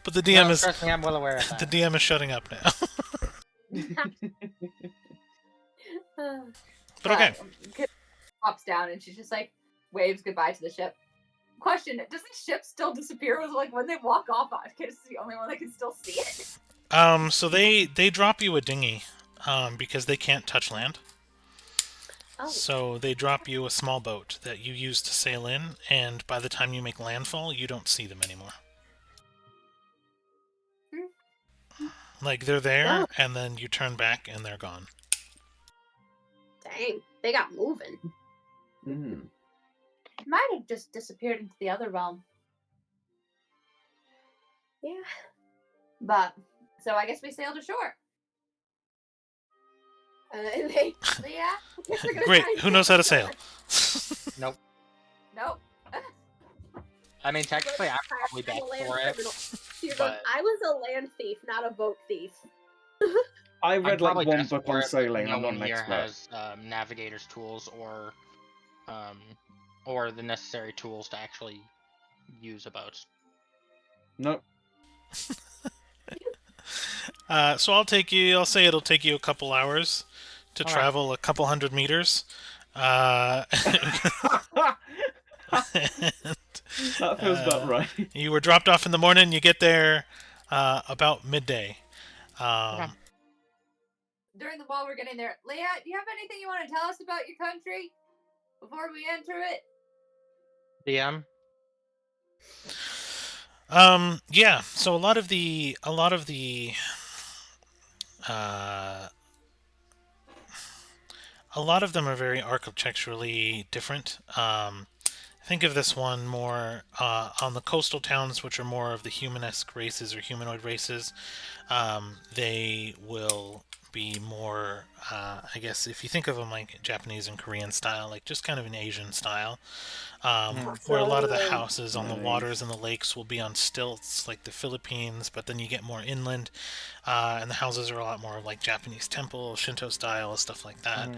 But the DM is Trust me, I'm well aware of the that. DM is shutting up now. But okay. Kidis pops down and she's just like waves goodbye to the ship. Question: does the ship still disappear? Was it like when they walk off, Kidis is the only one that can still see it? So they drop you a dinghy, because they can't touch land. Oh. So they drop you a small boat that you use to sail in, and by the time you make landfall, you don't see them anymore. Like, they're there, Oh. and then you turn back, and they're gone. Dang, they got moving. Mm. Might have just disappeared into the other realm. Yeah. But so I guess we sailed ashore. They, Yeah. Great, who knows how to sail? Nope. Nope. I mean, technically, I'm probably I'm best a land for it. criminal. She goes, but- I was a land thief, not a boat thief. I I'm read probably like one best book for on it, but sailing. No I'm not one an here expert. has navigator's tools or the necessary tools to actually use a boat. Nope. So I'll say it'll take you a couple hours to Alright. travel a couple hundred meters. That feels about right. You were dropped off in the morning. You get there about midday. While we're getting there, Leah, do you have anything you want to tell us about your country before we enter it? DM? Yeah. So a lot of the them are very architecturally different. Think of this one more on the coastal towns, which are more of the humanesque races or humanoid races. They will be more, I guess, if you think of them like Japanese and Korean style, like just kind of an Asian style, where a lot of the houses on the waters and the lakes will be on stilts, like the Philippines, but then you get more inland, and the houses are a lot more like Japanese temple, Shinto style, stuff like that.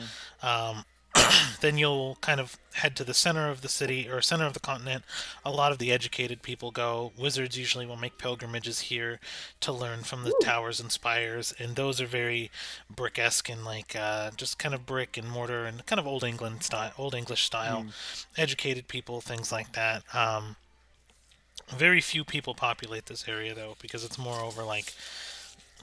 Then you'll kind of head to the center of the city or center of the continent. A lot of the educated people go. Wizards usually will make pilgrimages here to learn from the towers and spires, and those are very brick-esque and like just kind of brick and mortar and kind of old English style. Educated people, things like that. Very few people populate this area though, because it's more over like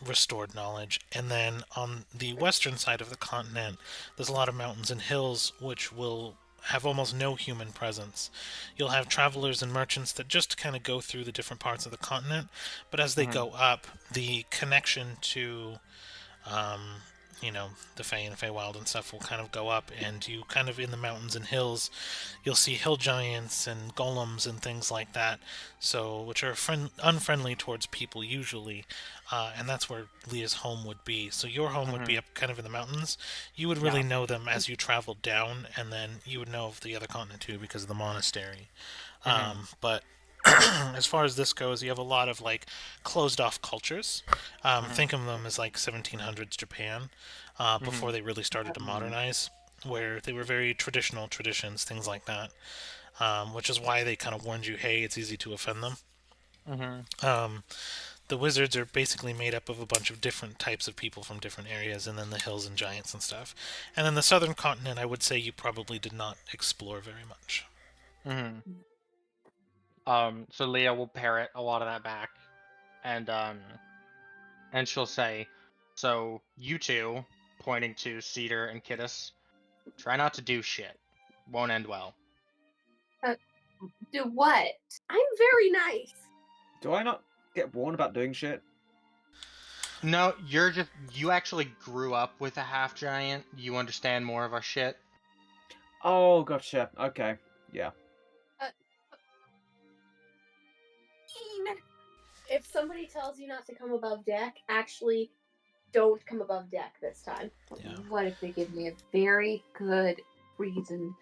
restored knowledge. And then on the western side of the continent, there's a lot of mountains and hills which will have almost no human presence. You'll have travelers and merchants that just kind of go through the different parts of the continent, but as they go up, the connection to the Fae and Feywild and stuff will kind of go up, and you kind of in the mountains and hills, you'll see hill giants and golems and things like that, so which are unfriendly towards people usually, and that's where Leah's home would be. So your home would be up kind of in the mountains. You would really know them as you traveled down, and then you would know of the other continent too because of the monastery. But as far as this goes, you have a lot of like closed off cultures. Think of them as like 1700s Japan, before they really started to modernize, where they were very traditional traditions, things like that, which is why they kind of warned you, hey, it's easy to offend them. The wizards are basically made up of a bunch of different types of people from different areas, and then the hills and giants and stuff. And then the southern continent, I would say you probably did not explore very much. So Leah will parrot a lot of that back, and she'll say, "So you two," pointing to Cedar and Kittis, "try not to do shit. Won't end well." Do what? I'm very nice. Do I not get warned about doing shit? No, you actually grew up with a half giant. You understand more of our shit. Oh, gotcha. Okay, yeah. If somebody tells you not to come above deck, actually don't come above deck this time. Yeah. What if they give me a very good reason?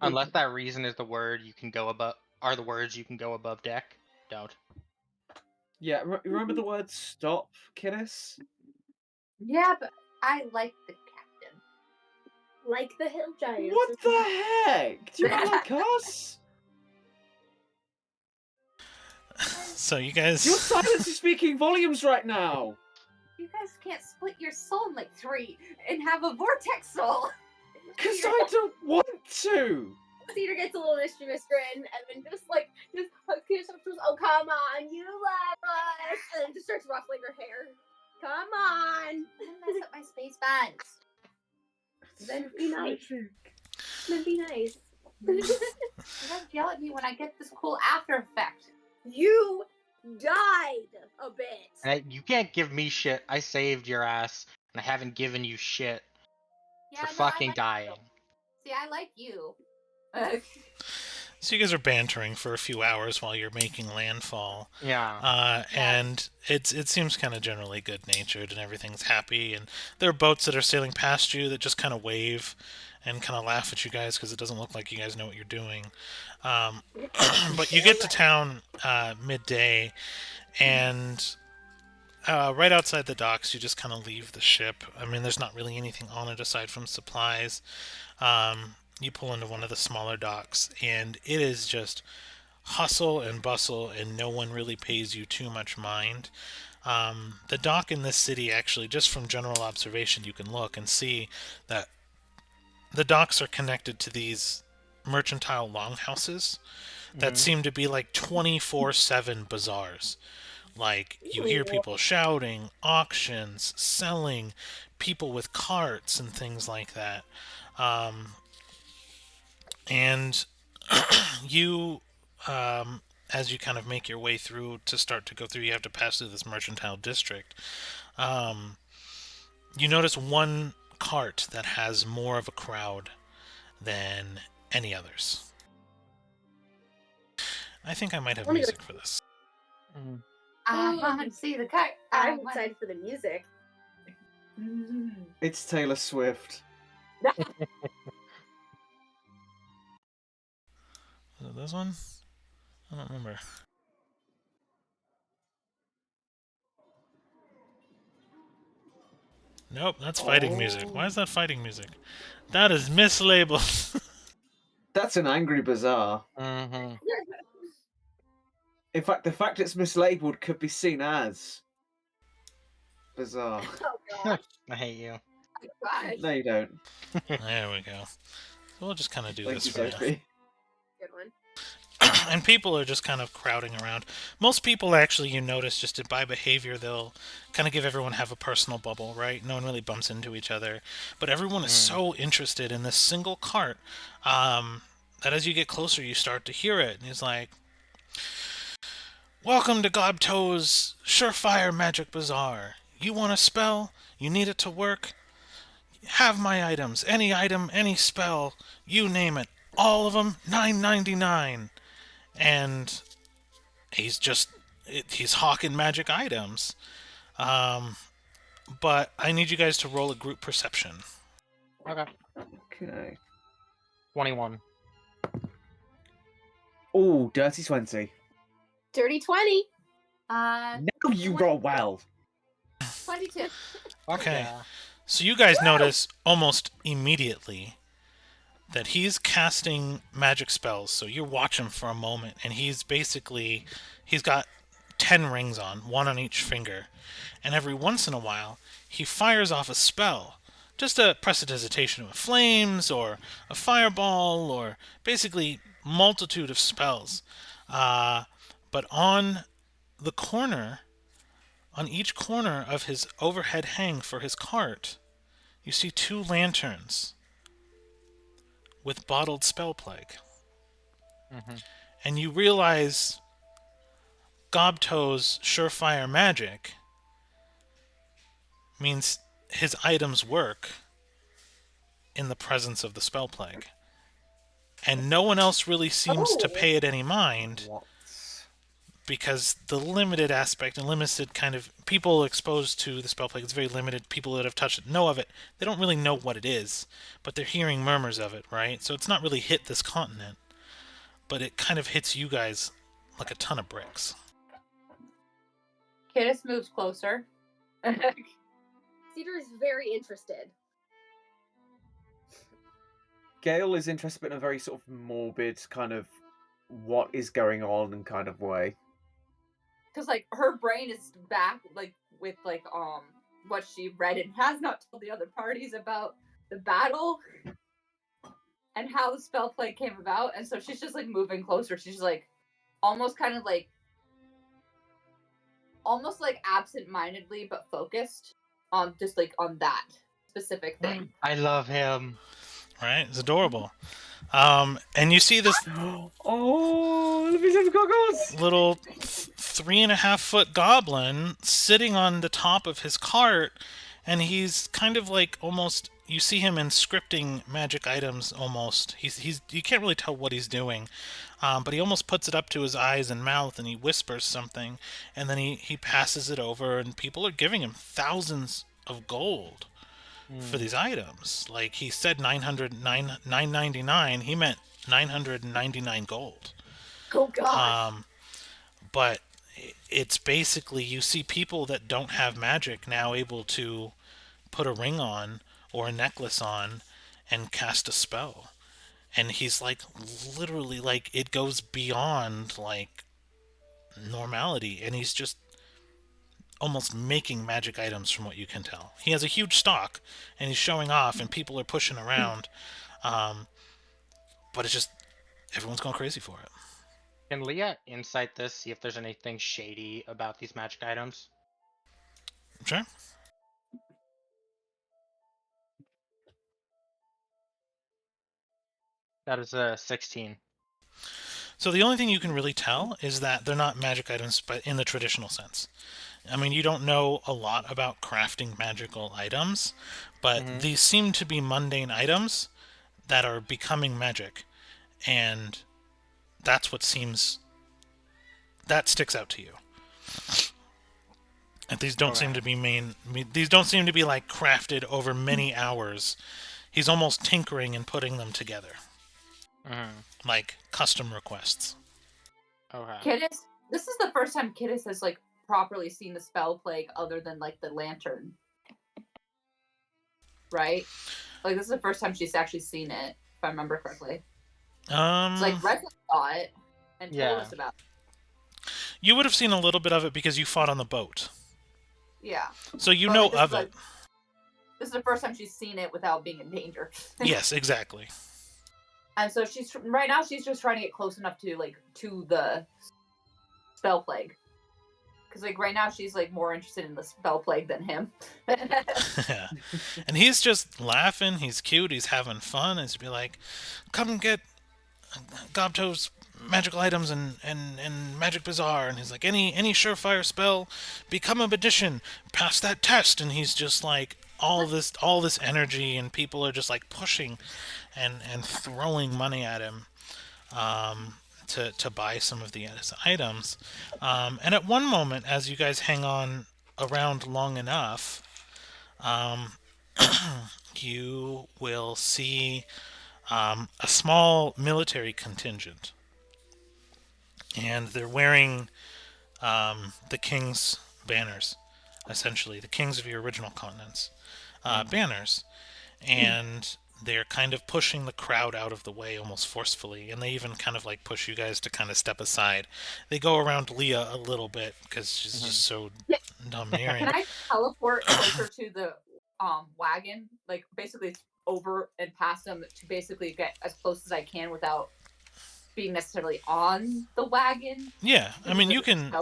Unless that reason is the word you can go above, are the words you can go above deck. Don't. Yeah, remember the word stop, Kittis? Yeah, but I like the captain. Like the hill giants. What the heck? Do you not like us? So you guys... Your silence is speaking volumes right now! You guys can't split your soul in like 3 and have a vortex soul. Because I don't want to! Cedar gets a little mischievous grin and then just hugs Kittis up, oh, come on, you love us! And then just starts ruffling her hair. Come on! Mess up my space buns. Then be nice. Then be nice. You don't yell at me when I get this cool after effect. You died a bit. And you can't give me shit. I saved your ass, and I haven't given you shit for fucking dying. See, I like you. So you guys are bantering for a few hours while you're making landfall. Yeah. And it seems kind of generally good-natured and everything's happy. And there are boats that are sailing past you that just kind of wave and kind of laugh at you guys because it doesn't look like you guys know what you're doing. But you get to town midday, and right outside the docks, you just kind of leave the ship. I mean, there's not really anything on it aside from supplies. You pull into one of the smaller docks, and it is just hustle and bustle, and no one really pays you too much mind. The dock in this city, actually, just from general observation, you can look and see that the docks are connected to these mercantile longhouses that seem to be like 24/7 bazaars. Like, you hear people shouting, auctions, selling, people with carts and things like that. And you, as you kind of make your way through to start to go through, you have to pass through this mercantile district. You notice one cart that has more of a crowd than any others. I think I might have music for this. I want to see the cart. I'm excited for the music. It's Taylor Swift. Is it this one? I don't remember. Nope, that's fighting music. Why is that fighting music? That is mislabeled. That's an angry bazaar. Mm-hmm. In fact, the fact it's mislabeled could be seen as bizarre. Oh gosh. I hate you. Gosh. No, you don't. There we go. So we'll just kind of do Thank this you, for now. Sophie. Good one. And people are just kind of crowding around. Most people, actually, you notice, just by behavior, they'll kind of give everyone have a personal bubble, right? No one really bumps into each other. But everyone is so interested in this single cart that as you get closer, you start to hear it. And he's like, "Welcome to Gobtoe's Surefire Magic Bazaar. You want a spell? You need it to work? Have my items. Any item, any spell, you name it. All of them, $9.99. And he's hawking magic items. But I need you guys to roll a group perception. Okay. Okay. 21. Oh, dirty 20. Dirty 20. Now you roll well. 22. Okay. Yeah. So you guys notice almost immediately that he's casting magic spells. So you watch him for a moment, and he's got 10 rings on, one on each finger. And every once in a while, he fires off a spell. Just a prestidigitation of flames, or a fireball, or basically multitude of spells. But on each corner of his overhead hang for his cart, you see 2 lanterns with bottled spell plague. Mm-hmm. And you realize Gobtoe's Surefire Magic means his items work in the presence of the spell plague. And no one else really seems to pay it any mind, What? because the limited aspect and limited kind of people exposed to the spell plague, it's very limited. People that have touched it know of it. They don't really know what it is, but they're hearing murmurs of it, right? So it's not really hit this continent, but it kind of hits you guys like a ton of bricks. Kittis moves closer. Cedar is very interested. Gale is interested, but in a very sort of morbid kind of what is going on and kind of way. Because like her brain is back like with like what she read and has not told the other parties about the battle and how the spell plague came about, and so she's just like moving closer. She's like almost kind of like absent-mindedly but focused on just like on that specific thing. I love him. Right? It's adorable. And you see this Oh, let me have goggles. little 3.5-foot goblin sitting on the top of his cart, and he's kind of like almost, you see him inscripting magic items almost. He's you can't really tell what he's doing, but he almost puts it up to his eyes and mouth, and he whispers something, and then he passes it over, and people are giving him thousands of gold for these items. Like, he said $999, he meant 999 gold. Oh gosh. But it's basically, you see people that don't have magic now able to put a ring on or a necklace on and cast a spell. And he's like, literally, like, it goes beyond like normality, and he's just almost making magic items from what you can tell. He has a huge stock, and he's showing off, and people are pushing around. But it's just, everyone's going crazy for it. Can Leah insight this, see if there's anything shady about these magic items? Sure. That is a 16. So the only thing you can really tell is that they're not magic items, but in the traditional sense. I mean, you don't know a lot about crafting magical items, but these seem to be mundane items that are becoming magic, and that's what seems, that sticks out to you. And these don't seem to be these don't seem to be like crafted over many hours. He's almost tinkering and putting them together. Like custom requests. Okay. Kiddis, this is the first time Kiddis has like properly seen the spell plague other than like the lantern. Right? Like this is the first time she's actually seen it, if I remember correctly. It's like Red saw it and told us about it. You would have seen a little bit of it because you fought on the boat. Yeah. So you know of it. This is the first time she's seen it without being in danger. Yes, exactly. And so she's right now she's just trying to get close enough to the spell plague. Because like right now she's like more interested in the spell plague than him. Yeah. And he's just laughing, he's cute, he's having fun, he's be like, come get Gobto's magical items and Magic Bazaar, and he's like, any surefire spell, become a magician, pass that test, and he's just like all this energy, and people are just like pushing and throwing money at him to buy some of the items. And at one moment, as you guys hang on around long enough, you will see a small military contingent. And they're wearing the king's banners, essentially, the kings of your original continent's banners. And they're kind of pushing the crowd out of the way almost forcefully, and they even kind of like push you guys to kind of step aside. They go around Leah a little bit because she's just so domineering. Can I teleport closer to the wagon? Like basically over and past them to basically get as close as I can without being necessarily on the wagon? Yeah, I mean you can.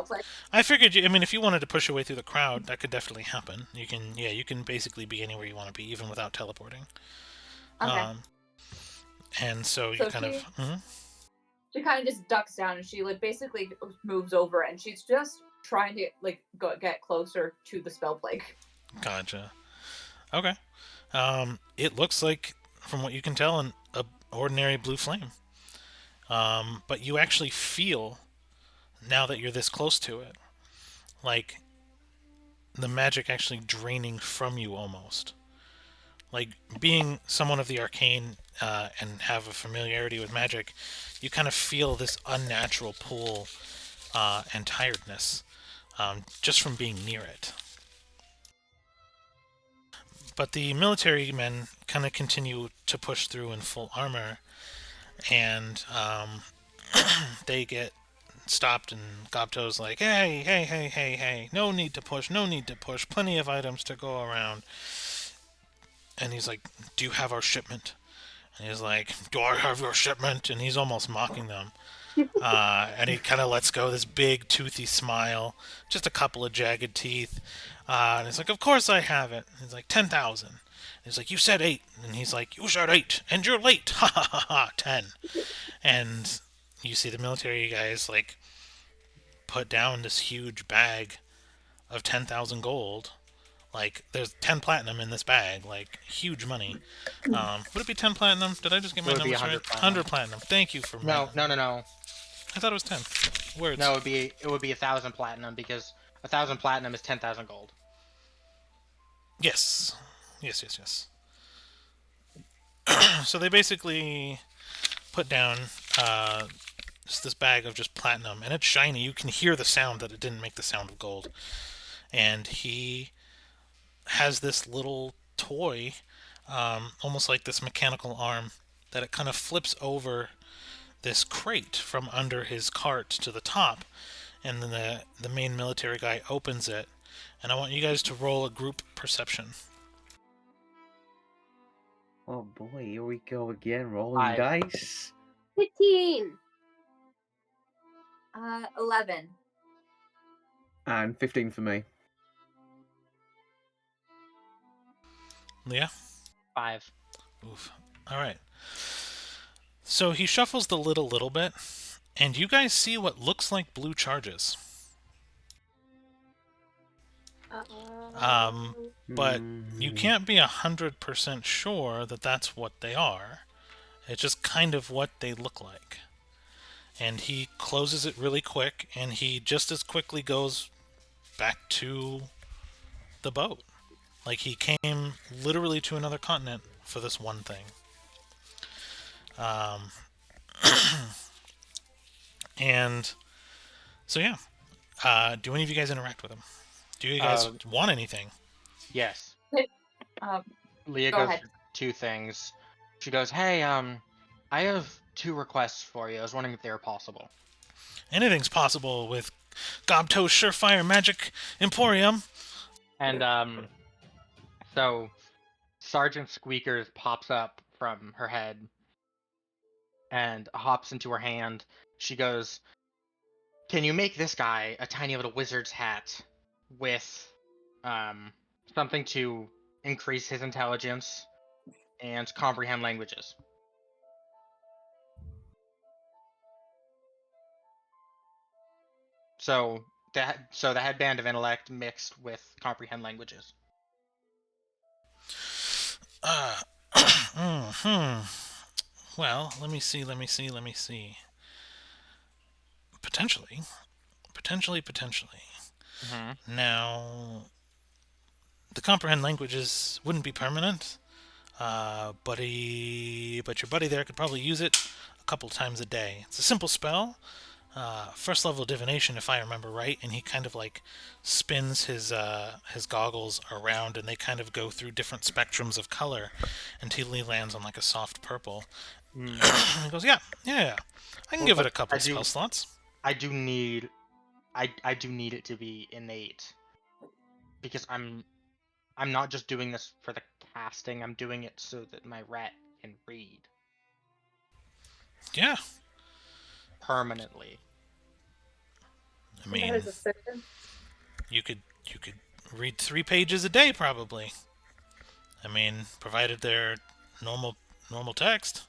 I figured if you wanted to push your way through the crowd, that could definitely happen. You can basically be anywhere you want to be, even without teleporting. Okay. And so you kind of. She kind of just ducks down and she like basically moves over and she's just trying to like get closer to the spell plague. Gotcha. Okay. It looks like, from what you can tell, an ordinary blue flame. But you actually feel, now that you're this close to it, like the magic actually draining from you almost. Like, being someone of the arcane and have a familiarity with magic, you kind of feel this unnatural pull and tiredness just from being near it. But the military men kind of continue to push through in full armor, and they get stopped, and Gobto's like, hey, no need to push, plenty of items to go around. And he's like, do you have our shipment? And he's like, do I have your shipment? And he's almost mocking them. And he kind of lets go this big toothy smile, just a couple of jagged teeth. And he's like, of course I have it. And he's like, 10,000. He's like, you said 8. And he's like, you said 8, and you're late. Ha ha ha ha, 10. And you see the military guys like put down this huge bag of 10,000 gold. Like, there's 10 platinum in this bag, like, huge money. Would it be 10 platinum? Did I just get my numbers right? 100 platinum. Thank you for No. I thought it was 10. Words. No, it would be 1,000 platinum, because 1,000 platinum is 10,000 gold. Yes. So they basically put down just this bag of just platinum, and it's shiny. You can hear the sound that it didn't make the sound of gold. And he has this little toy, almost like this mechanical arm, that it kind of flips over this crate from under his cart to the top, and then the main military guy opens it, and I want you guys to roll a group perception. Oh boy, here we go again, rolling dice. 15. 11. And 15 for me. Leah? 5. Oof. Alright. So he shuffles the lid a little bit, and you guys see what looks like blue charges. But you can't be 100% sure that that's what they are. It's just kind of what they look like. And he closes it really quick, and he just as quickly goes back to the boat. Like, he came literally to another continent for this one thing. And so, yeah. Do any of you guys interact with him? Do you guys want anything? Yes. Um, Leah Go goes ahead. for 2 things. She goes, "Hey, I have 2 requests for you. I was wondering if they were possible." Anything's possible with Gobto's Surefire Magic Emporium. And so Sergeant Squeakers pops up from her head and hops into her hand. She goes, "Can you make this guy a tiny little wizard's hat with something to increase his intelligence and comprehend languages?" So the headband of intellect mixed with comprehend languages. Well, let me see. Potentially. Mm-hmm. Now, the comprehend languages wouldn't be permanent, but your buddy there could probably use it a couple times a day. It's a simple spell, first level divination if I remember right, and he kind of like spins his goggles around, and they kind of go through different spectrums of color until he lands on like a soft purple. And he goes, yeah, I can give it a couple spell slots. I do need it to be innate, because I'm not just doing this for the casting. I'm doing it so that my rat can read Yeah. permanently. I mean, That is a second. you could read 3 pages a day probably. I mean, provided they're normal text.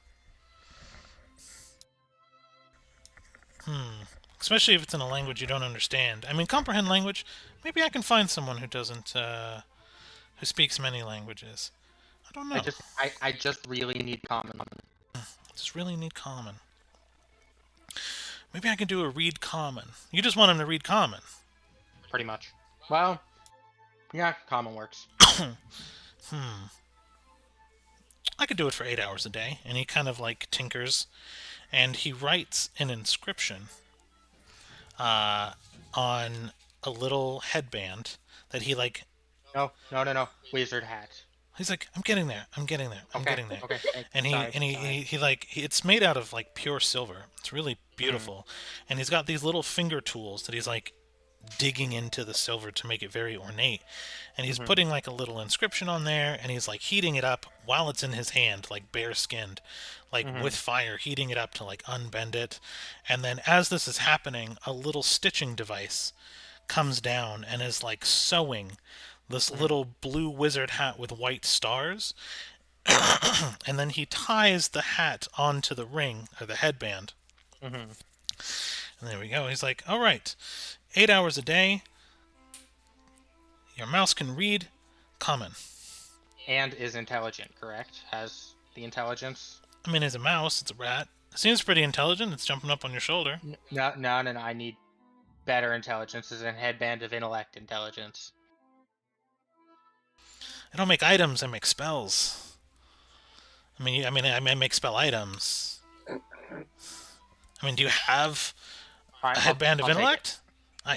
Especially if it's in a language you don't understand. I mean, comprehend language. Maybe I can find someone who doesn't who speaks many languages. I don't know. I just really need common. Just really need common. Maybe I can do a read common. You just want him to read common. Pretty much. Well, yeah, common works. I could do it for 8 hours a day, and he kind of like tinkers, and he writes an inscription on a little headband that he like. No. Wizard hat. He's like, I'm getting there. Okay. And he it's made out of like pure silver. It's really beautiful. And he's got these little finger tools that he's like digging into the silver to make it very ornate. And he's putting like a little inscription on there, and he's like heating it up while it's in his hand, like bare skinned, like with fire, heating it up to like unbend it. And then as this is happening, a little stitching device comes down and is like sewing this little blue wizard hat with white stars. And then he ties the hat onto the ring, or the headband. And there we go. He's like, all right, 8 hours a day. Your mouse can read common. And is intelligent, correct? Has the intelligence? I mean, it's a mouse. It's a rat. It seems pretty intelligent. It's jumping up on your shoulder. No. I need better intelligence. As in headband of intellect intelligence. I don't make items. I make spells. I mean, I make spell items. I mean, do you have Right, a headband of intellect?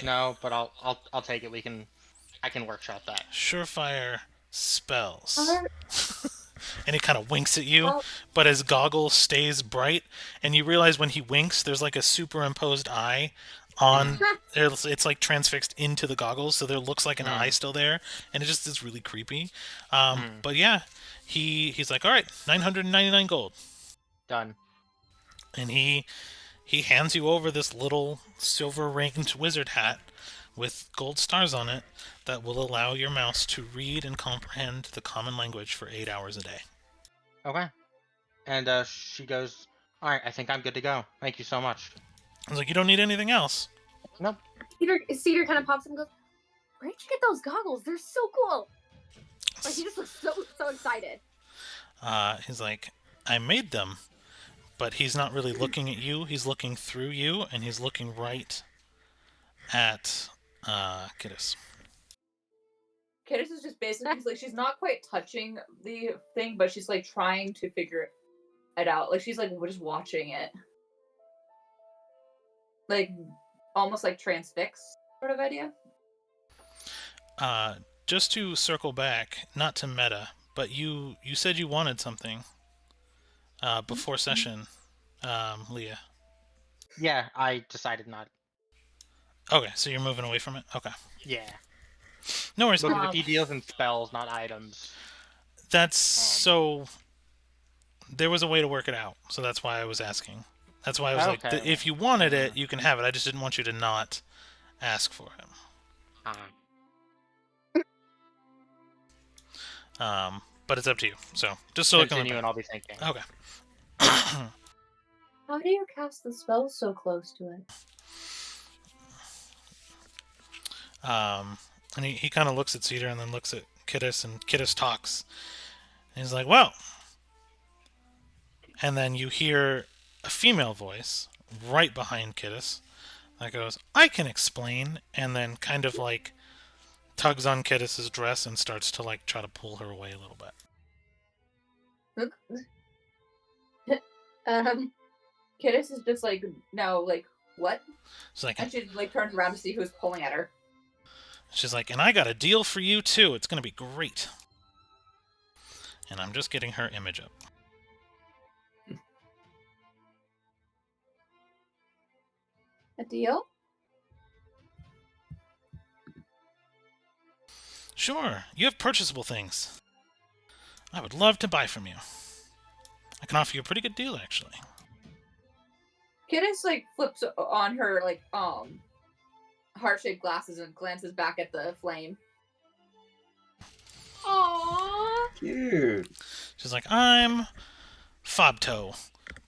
No, but I'll take it. I can workshop that. Surefire spells. And he kind of winks at you, but his goggle stays bright, and you realize when he winks, there's like a superimposed eye on. It's like transfixed into the goggles, so there looks like an eye still there, and it just is really creepy. But yeah, he's like, all right, 999 gold. Done. And he hands you over this little silver-ringed wizard hat with gold stars on it that will allow your mouse to read and comprehend the common language for 8 hours a day. Okay. And she goes, all right, I think I'm good to go. Thank you so much. I was like, you don't need anything else. Nope. Cedar kind of pops up and goes, where did you get those goggles? They're so cool. Like, he just looks so excited. He's like, I made them. But he's not really looking at you. He's looking through you, and he's looking right at Kidus. Kidis is just basically like she's not quite touching the thing, but she's like trying to figure it out. Like she's like just watching it, like almost like transfix sort of idea. Just to circle back, not to meta, but you said you wanted something before session, Leah. Yeah, I decided not. Okay, so you're moving away from it? Okay. Yeah. No worries. Because if he deals in spells, not items. That's so... There was a way to work it out, so that's why I was asking. That's why I was like, if you wanted it, you can have it. I just didn't want you to not ask for it. But it's up to you. So just so continue, and I'll be thinking. Okay. How do you cast the spell so close to it? And he kind of looks at Cedar and then looks at Kidis, and Kidis talks. And he's like, well. And then you hear a female voice right behind Kidis that goes, I can explain, and then kind of like tugs on Kidis's dress and starts to like try to pull her away a little bit. Kidis is just like, no, like, what? Like, and she like turns around to see who's pulling at her. She's like, and I got a deal for you too. It's gonna be great. And I'm just getting her image up. A deal? Sure, you have purchasable things. I would love to buy from you. I can offer you a pretty good deal, actually. Kidis like flips on her like heart-shaped glasses and glances back at the flame. Aww. Cute. She's like, I'm Fobto,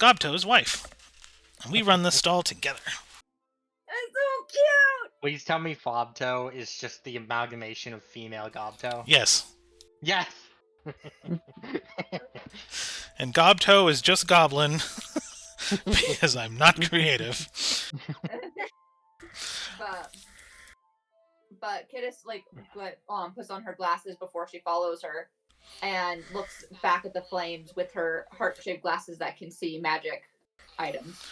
Gobto's wife. And we run this stall together. That's so cute! Please tell me Fobto is just the amalgamation of female Gobto. Yes. Yes! And Gobto is just Goblin, because I'm not creative. But Kidis like puts on her glasses before she follows her, and looks back at the flames with her heart-shaped glasses that can see magic items.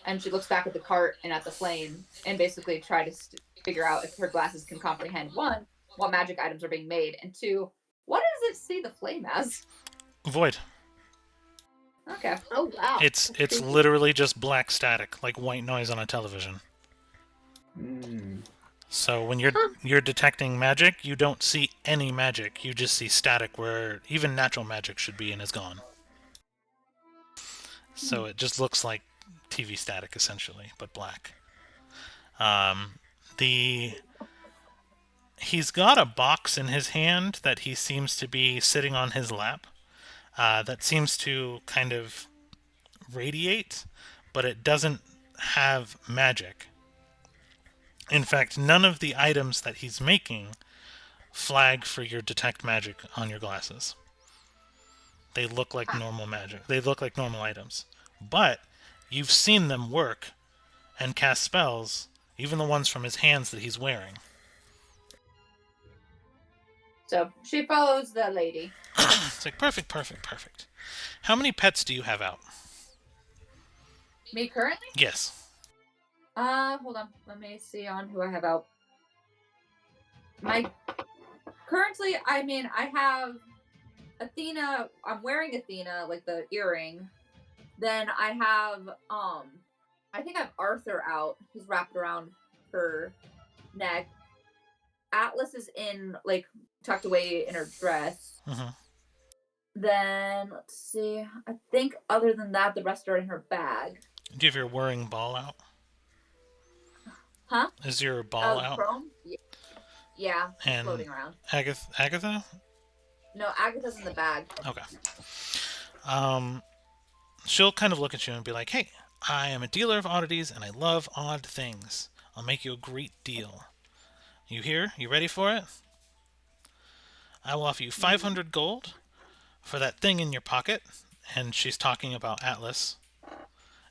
And she looks back at the cart and at the flame, and basically try to figure out if her glasses can comprehend, one, what magic items are being made, and two, what does it see the flame as? Void. Okay. Oh wow. It's literally just black static, like white noise on a television. So when you're detecting magic, you don't see any magic. You just see static where even natural magic should be and is gone. So it just looks like TV static, essentially, but black. He's got a box in his hand that he seems to be sitting on his lap. That seems to kind of radiate, but it doesn't have magic. In fact, none of the items that he's making flag for your detect magic on your glasses. They look like normal magic. They look like normal items. But you've seen them work and cast spells, even the ones from his hands that he's wearing. So she follows the lady. It's like, perfect. How many pets do you have out? Me currently? Yes. Hold on. Let me see on who I have out. Currently, I have Athena. I'm wearing Athena, like the earring. Then I have, I think I have Arthur out. He's wrapped around her neck. Atlas is like, tucked away in her dress. Mm-hmm. Then, let's see. I think other than that, the rest are in her bag. Do you have your whirring ball out? Huh? Is your ball out? Chrome? Yeah, and floating around. Agatha? No, Agatha's in the bag. Okay. She'll kind of look at you and be like, hey, I am a dealer of oddities and I love odd things. I'll make you a great deal. You here? You ready for it? I will offer you 500 gold for that thing in your pocket. And she's talking about Atlas.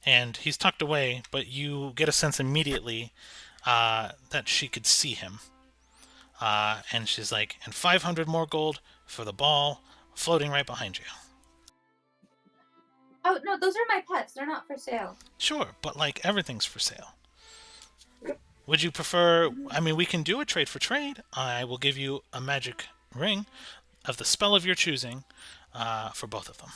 And he's tucked away, but you get a sense immediately that she could see him. And she's like, and 500 more gold for the ball floating right behind you. Oh, no, those are my pets. They're not for sale. Sure, but like everything's for sale. Would you prefer... I mean, we can do a trade for trade. I will give you a magic ring of the spell of your choosing for both of them.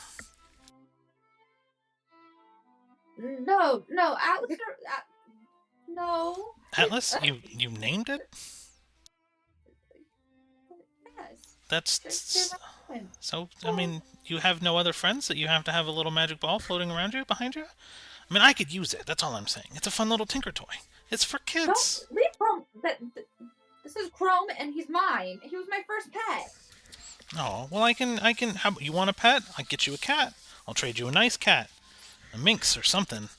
No, Atlas. No. Atlas, you named it? Yes. That's... They're my So, I mean, you have no other friends that you have to have a little magic ball floating around you, behind you? I mean, I could use it. That's all I'm saying. It's a fun little tinker toy. It's for kids. Don't leave Chrome. This is Chrome, and he's mine. He was my first pet. Oh, well, I can... How, you want a pet? I'll get you a cat. I'll trade you a nice cat. A minx or something.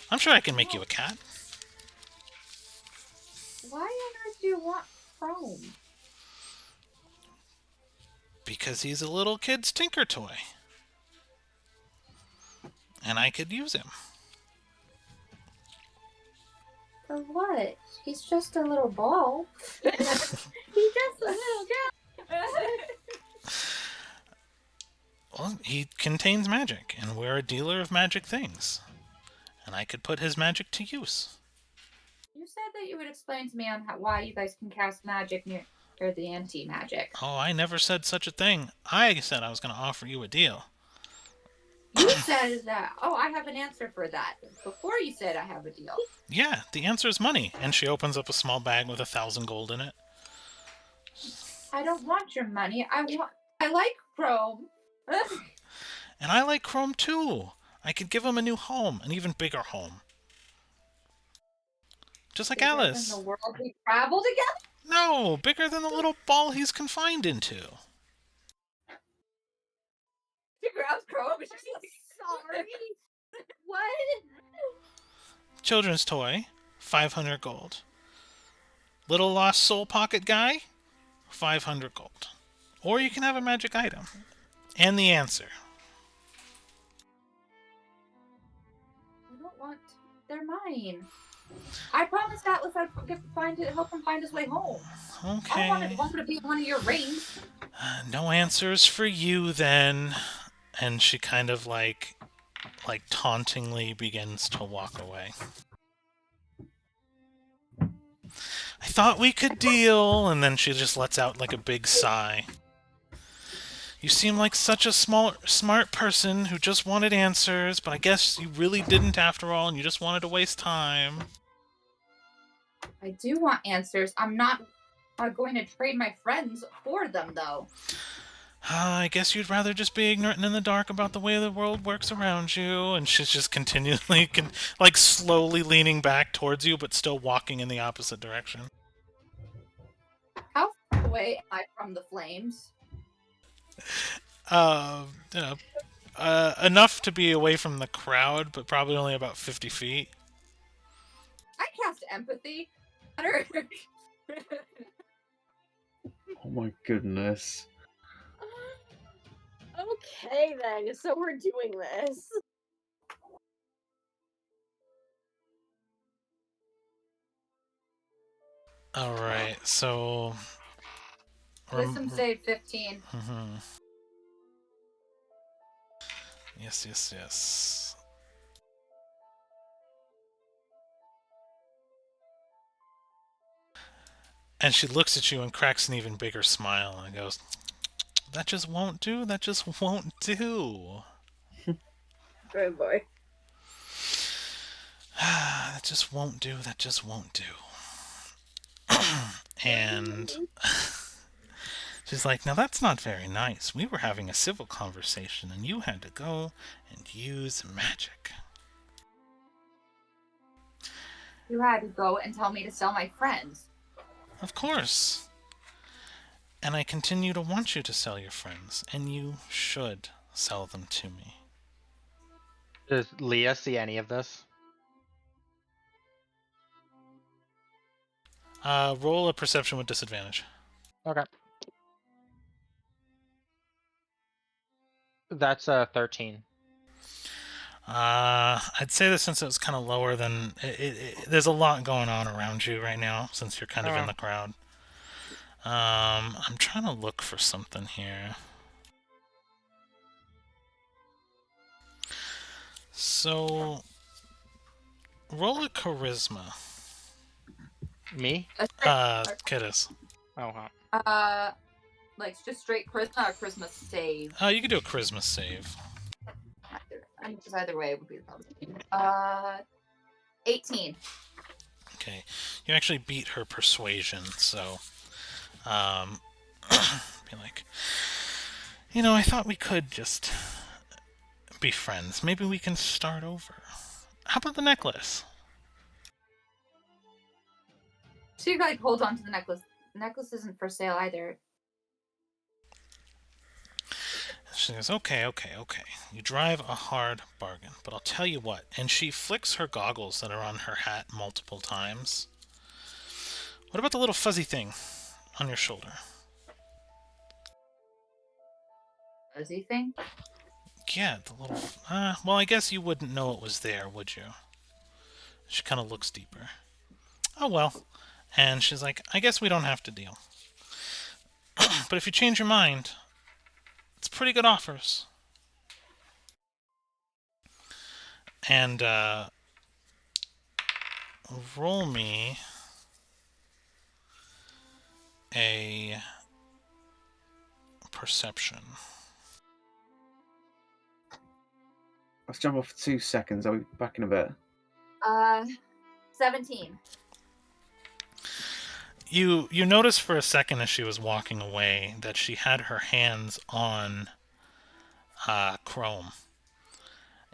I'm sure I can make you a cat. Why on earth do you want Chrome? Because he's a little kid's tinker toy. And I could use him. For what? He's just a little ball. He's just a little guy. Well, he contains magic, and we're a dealer of magic things. And I could put his magic to use. You said that you would explain to me on why you guys can cast magic near the anti-magic. Oh, I never said such a thing. I said I was going to offer you a deal. You said that. Oh, I have an answer for that. Before you said I have a deal. Yeah, the answer is money. And she opens up a small bag with 1,000 gold in it. I don't want your money. I like Chrome. And I like Chrome too. I could give him a new home, an even bigger home. Just like Bigger Alice. than the world we travel together? No, bigger than the little ball he's confined into. She grabs Chrome and she's like, sorry. What? Children's toy, 500 gold. Little lost soul pocket guy, 500 gold. Or you can have a magic item. And the answer. I don't want. They're mine. I promised Atlas I'd help him find his way home. Okay. I wanted one to be one of your rings. No answers for you then. And she kind of like tauntingly begins to walk away. I thought we could deal, and then she just lets out like a big sigh. You seem like such a smart person who just wanted answers, but I guess you really didn't after all, and you just wanted to waste time. I do want answers. I'm not going to trade my friends for them, though. I guess you'd rather just be ignorant and in the dark about the way the world works around you. And she's just continually, slowly leaning back towards you, but still walking in the opposite direction. How far away am I from the flames? Enough to be away from the crowd, but probably only about 50 feet. I cast empathy. Oh my goodness. Okay then, so we're doing this. Alright, so... Wisdom save 15. Mm-hmm. Yes. And she looks at you and cracks an even bigger smile and goes, that just won't do, that just won't do. Good boy. That just won't do, that just won't do. And she's like, now that's not very nice. We were having a civil conversation and you had to go and use magic. You had to go and tell me to sell my friends. Of course. And I continue to want you to sell your friends, and you should sell them to me. Does Leah see any of this? Roll a perception with disadvantage. Okay. That's 13. I'd say that since it was kind of lower than... there's a lot going on around you right now, since you're kind of in the crowd. I'm trying to look for something here. So, roll a charisma. Me? Kiddos. Oh, huh. Like just straight charisma or charisma save. You can do a charisma save. Either way would be the problem. 18. Okay, you actually beat her persuasion, so be like, I thought we could just be friends. Maybe we can start over. How about the necklace? She like holds on to the necklace. The necklace isn't for sale either. She goes, okay. You drive a hard bargain, but I'll tell you what. And she flicks her goggles that are on her hat multiple times. What about the little fuzzy thing on your shoulder? Fuzzy thing? Yeah, the little... well, I guess you wouldn't know it was there, would you? She kind of looks deeper. Oh, well. And she's like, I guess we don't have to deal. But if you change your mind, it's pretty good offers. And, roll me a perception. Let's jump off for 2 seconds. I'll be back in a bit. 17. You noticed for a second as she was walking away that she had her hands on Chrome.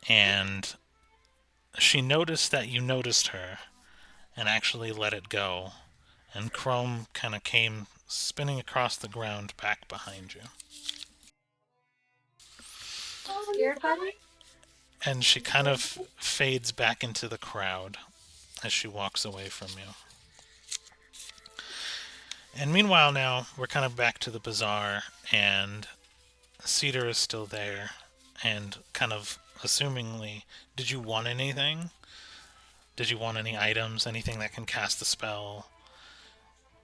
And she noticed that you noticed her and actually let it go. And Chrome kind of came spinning across the ground back behind you. Scared by me? And she kind of fades back into the crowd as she walks away from you. And meanwhile now, we're kind of back to the bazaar, and Cedar is still there, and kind of assumingly, did you want anything? Did you want any items, anything that can cast a spell?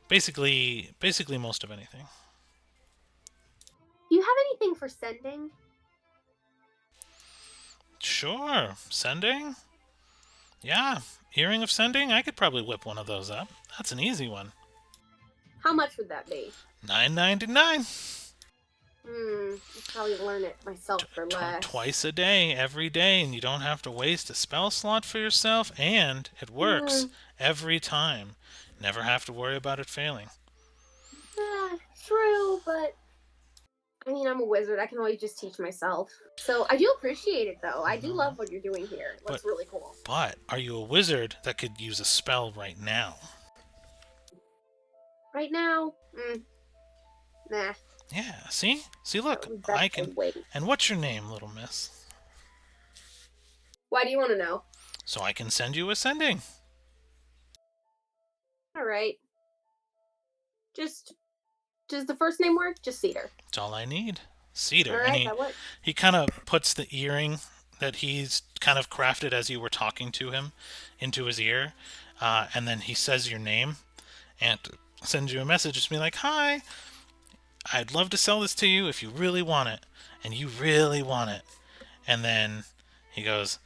Basically most of anything. Do you have anything for sending? Sure. Sending? Yeah. Earring of sending? I could probably whip one of those up. That's an easy one. How much would that be? $9.99. I'll probably learn it myself for less. Twice a day, every day, and you don't have to waste a spell slot for yourself, and it works every time. Never have to worry about it failing. True, but I mean, I'm a wizard. I can always just teach myself. So I do appreciate it, though. I do love what you're doing here. It looks really cool. But are you a wizard that could use a spell right now? Right now? Nah. Yeah, see? See, look, I can... Wait. And what's your name, little miss? Why do you want to know? So I can send you a sending. All right. Just... Does the first name work? Just Cedar. That's all I need. Cedar. All right, and that works. he kind of puts the earring that he's kind of crafted as you were talking to him into his ear, and then he says your name and sends you a message just be like, hi, I'd love to sell this to you if you really want it, and you really want it. And then he goes,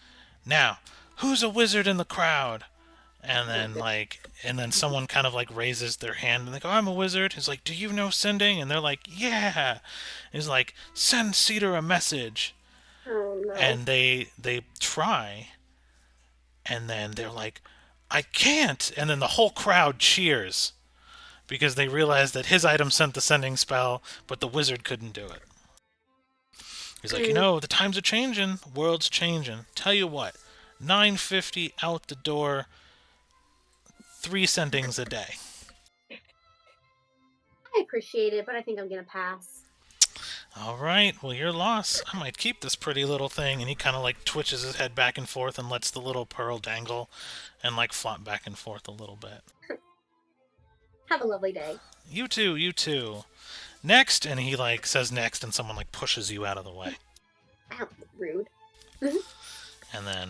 now, who's a wizard in the crowd? And then someone kind of like raises their hand and they go, I'm a wizard. He's like, do you know sending? And they're like, yeah. He's like, send Cedar a message. Oh, no. And they try, and then they're like, I can't. And then the whole crowd cheers because they realize that his item sent the sending spell, but the wizard couldn't do it. He's like, the times are changing, the world's changing. Tell you what, $9.50 out the door, 3 sendings a day. I appreciate it, but I think I'm going to pass. All right, well, your loss. I might keep this pretty little thing. And he kind of like twitches his head back and forth and lets the little pearl dangle and like flop back and forth a little bit. Have a lovely day. You too. Next, and he like says next, and someone like pushes you out of the way. Ow, rude. And then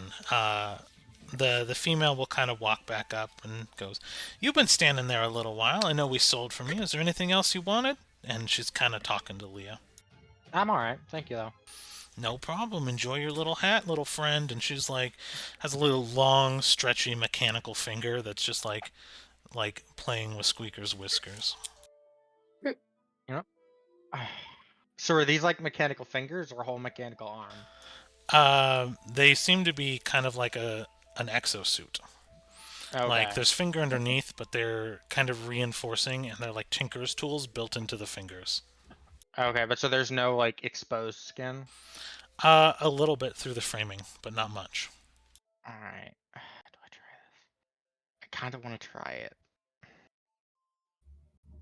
The female will kind of walk back up and goes, "You've been standing there a little while. I know we sold from you. Is there anything else you wanted?" And she's kind of talking to Leah. I'm all right, thank you though. No problem. Enjoy your little hat, little friend. And she's like, has a little long, stretchy mechanical finger that's just like playing with Squeaker's whiskers. You know. So are these like mechanical fingers or a whole mechanical arm? They seem to be kind of like an exosuit. Okay. Like there's finger underneath, but they're kind of reinforcing, and they're like tinker's tools built into the fingers. Okay, but so there's no like exposed skin. A little bit through the framing, but not much. All right. Do I try this? I kind of want to try it.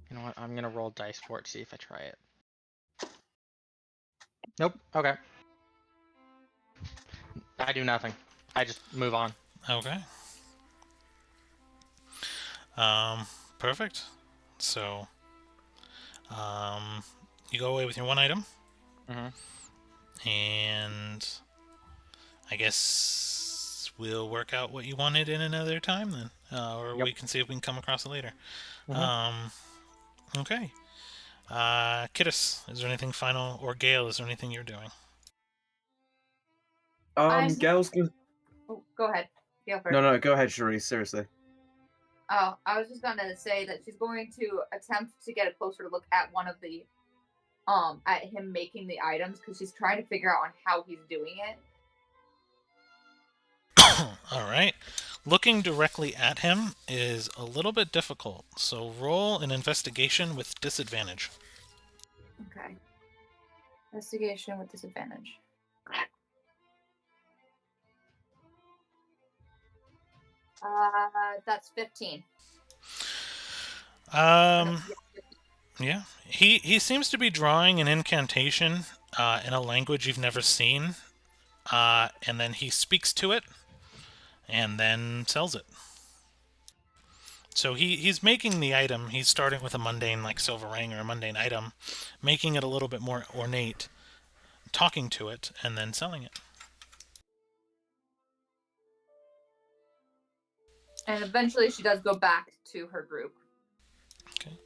You know what? I'm gonna roll dice for it. See if I try it. Nope. Okay. I do nothing. I just move on. Okay. Perfect. So, you go away with your one item, and I guess we'll work out what you wanted in another time then, or we can see if we can come across it later. Okay. Kittis, is there anything final, or Gale, is there anything you're doing? Gail's gonna... Oh, go ahead. Go first. No, go ahead, Cherie, seriously. Oh, I was just gonna say that she's going to attempt to get a closer look at one of the, at him making the items, because she's trying to figure out on how he's doing it. All right. Looking directly at him is a little bit difficult, so roll an investigation with disadvantage. Okay. Investigation with disadvantage. That's 15. Yeah. He seems to be drawing an incantation in a language you've never seen, and then he speaks to it, and then sells it. So he's making the item. He's starting with a mundane like silver ring or a mundane item, making it a little bit more ornate, talking to it, and then selling it. And eventually she does go back to her group. Okay.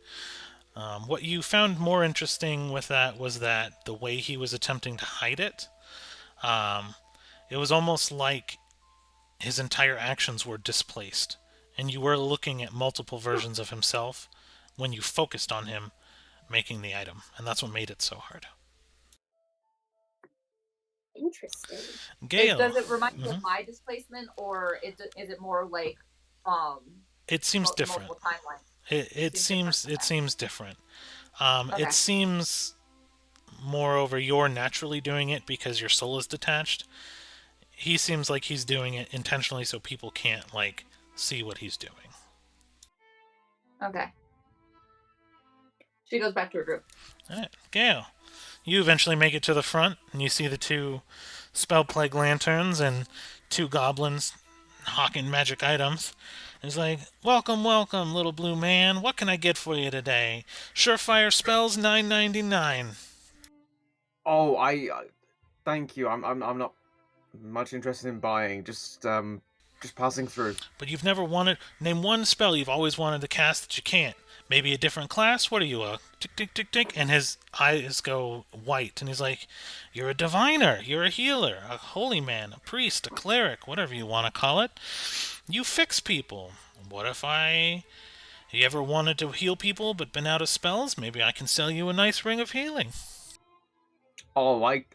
What you found more interesting with that was that the way he was attempting to hide it, it was almost like his entire actions were displaced, and you were looking at multiple versions of himself when you focused on him making the item, and that's what made it so hard. Interesting. Gale, Does it remind you of my displacement, or is it more like it seems different. It seems different. Okay. It seems moreover you're naturally doing it because your soul is detached. He seems like he's doing it intentionally so people can't like see what he's doing. Okay. She goes back to her group. All right, Gale, you eventually make it to the front, and you see the two spell plague lanterns and two goblins hawking magic items. It's like, welcome, little blue man. What can I get for you today? Surefire spells, $9.99. Oh, I thank you. I'm not much interested in buying. Just passing through. But you've never wanted... Name one spell you've always wanted to cast that you can't. Maybe a different class? What are you, a tick, tick, tick, tick? And his eyes go white, and he's like, you're a diviner, you're a healer, a holy man, a priest, a cleric, whatever you want to call it. You fix people. What if you ever wanted to heal people but been out of spells? Maybe I can sell you a nice ring of healing. Oh, I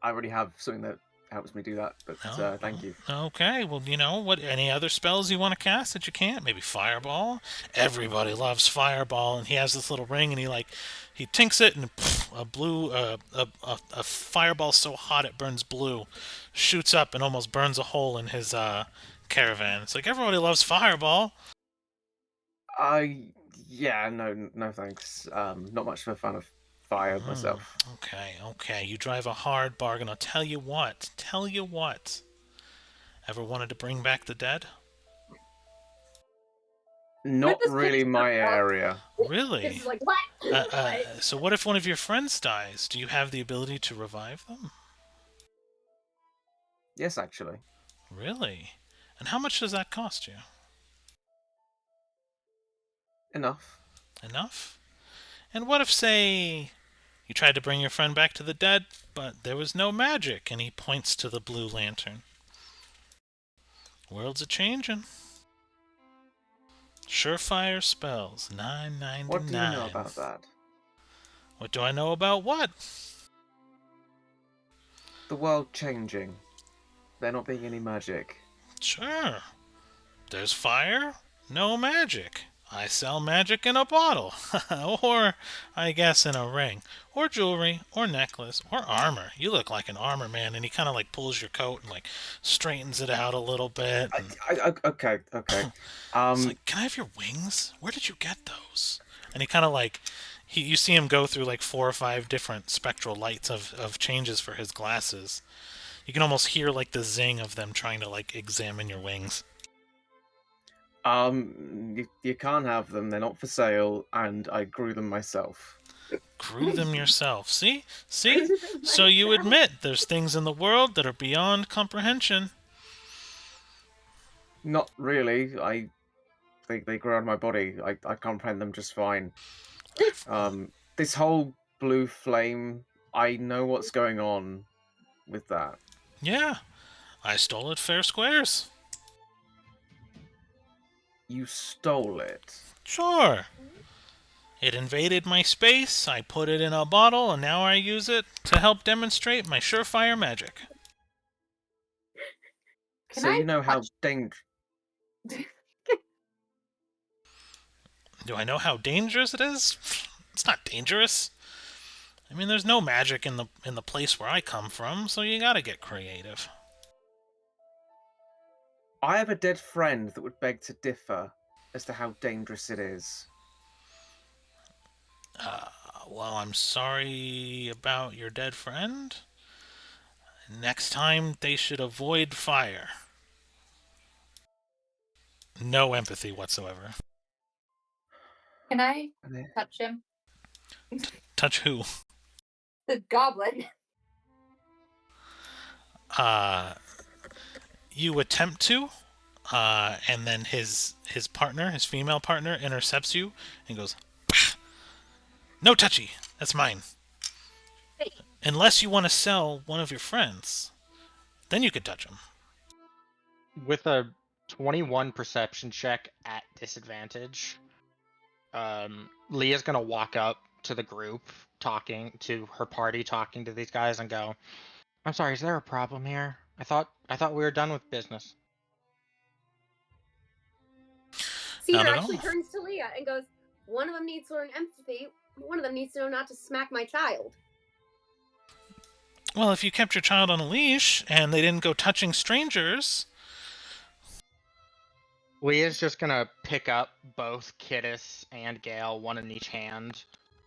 already have something that helps me do that, but thank you. Okay, well, you know, what? Any other spells you want to cast that you can't? Maybe Fireball? Everybody loves Fireball, and he has this little ring, and he tinks it, and a fireball so hot it burns blue, shoots up and almost burns a hole in his caravan. It's like, everybody loves Fireball. Yeah, no thanks. Not much of a fan of fire myself. Okay. You drive a hard bargain. I'll tell you what. Ever wanted to bring back the dead? Not really my area. Really? It's like, what? So what if one of your friends dies? Do you have the ability to revive them? Yes, actually. Really? And how much does that cost you? Enough. Enough? And what if, say, you tried to bring your friend back to the dead, but there was no magic, and he points to the blue lantern? World's a changin'. Surefire spells, $9.99. What do you know about that? What do I know about what? The world changing. There not being any magic. Sure. There's fire, no magic. I sell magic in a bottle. Or, I guess, in a ring. Or jewelry, or necklace, or armor. You look like an armor man, and he kind of like pulls your coat and like straightens it out a little bit. Okay. It's like, can I have your wings? Where did you get those? And he kind of like, you see him go through like 4 or 5 different spectral lights of changes for his glasses. You can almost hear like the zing of them trying to like examine your wings. You can't have them. They're not for sale, and I grew them myself. Grew them yourself. See? So you admit there's things in the world that are beyond comprehension. Not really. They grow on my body. I comprehend them just fine. This whole blue flame, I know what's going on with that. Yeah, I stole it fair squares. You stole it. Sure. It invaded my space, I put it in a bottle, and now I use it to help demonstrate my surefire magic. So you know how dangerous. Do I know how dangerous it is? It's not dangerous. I mean, there's no magic in the place where I come from, so you gotta get creative. I have a dead friend that would beg to differ as to how dangerous it is. Well, I'm sorry about your dead friend. Next time, they should avoid fire. No empathy whatsoever. Can I touch him? Touch who? The goblin. You attempt to, and then his partner, his female partner, intercepts you and goes, "Bah! No touchy, that's mine. Hey. Unless you want to sell one of your friends, then you could touch him." With a 21 perception check at disadvantage, Leah's gonna walk up to the group, talking to her party, talking to these guys, and go, "I'm sorry, is there a problem here? I thought we were done with business." Cedar Not at actually all. turns to Leah and goes, one of them needs to learn empathy, one of them needs to know not to smack my child. Well, if you kept your child on a leash and they didn't go touching strangers... Leah's just gonna pick up both Kittis and Gale, one in each hand,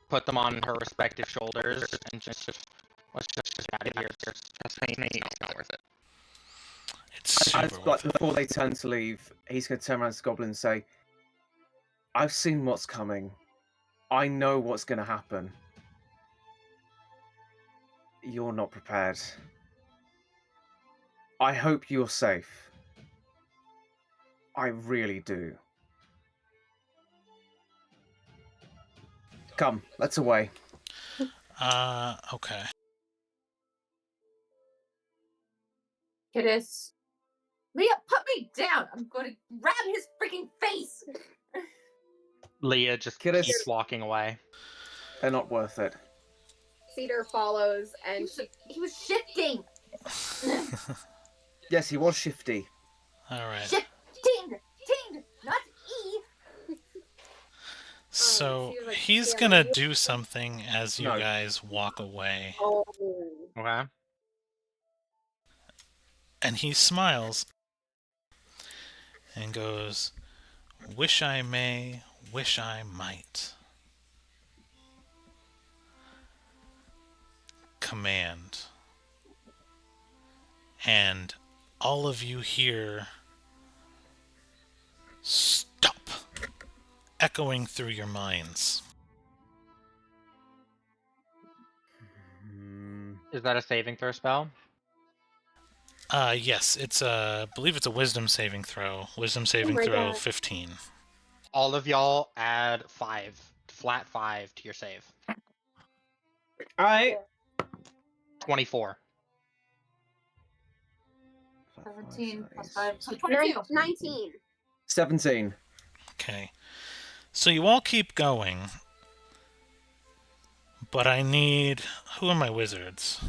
put them on her respective shoulders, and just let's just get out of here. Trust me, it's not worth it. It's super worth it. Before they turn to leave, he's going to turn around to the goblin and say, I've seen what's coming. I know what's going to happen. You're not prepared. I hope you're safe. I really do. Come, let's away. Okay. Kittis. Leah, put me down. I'm going to grab his freaking face. Leah just Kittis. keeps walking away. They're not worth it. Cedar follows, and he was shifting. Yes, he was shifty. Alright. Shifting, not E. So, she was like, he's yeah, gonna you- do something as you No. guys walk away. oh. Okay. And he smiles and goes, "Wish I may, wish I might." Command. And all of you hear "Stop!" echoing through your minds. Is that a saving throw spell? Yes, it's I believe it's a wisdom saving throw. Wisdom saving my throw God. 15. All of y'all add 5, flat 5 to your save. All right. 24. 17 plus 5, so 22. 19. 17. Okay. So you all keep going, but I need... Who are my wizards?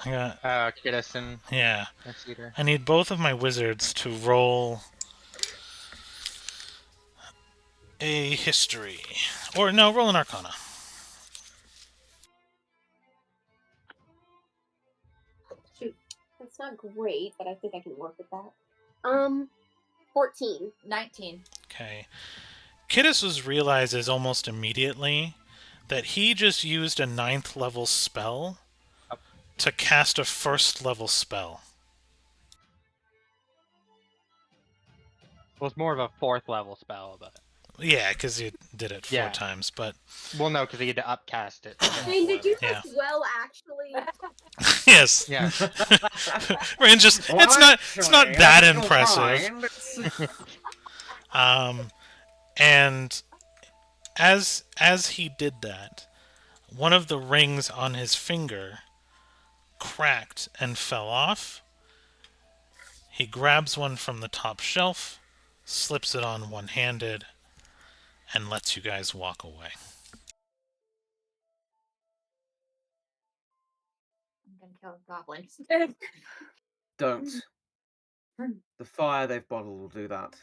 I got... Kiddison Yeah. and Cedar. I need both of my wizards to roll a history. Or, no, roll an arcana. Shoot. That's not great, but I think I can work with that. 14. 19. Okay. Kidus realizes almost immediately that he just used a 9th level spell to cast a 1st level spell. Well, it's more of a 4th level spell, but... Yeah, because you did it 4 Yeah. times, but... Well, no, because he had to upcast it. Wayne, did you Yeah. just well actually? Yes. Yeah. Rand just... It's not that impressive. And as he did that, one of the rings on his finger cracked and fell off. He grabs one from the top shelf, slips it on one-handed, and lets you guys walk away. I'm gonna kill goblins. Don't. The fire they've bottled will do that.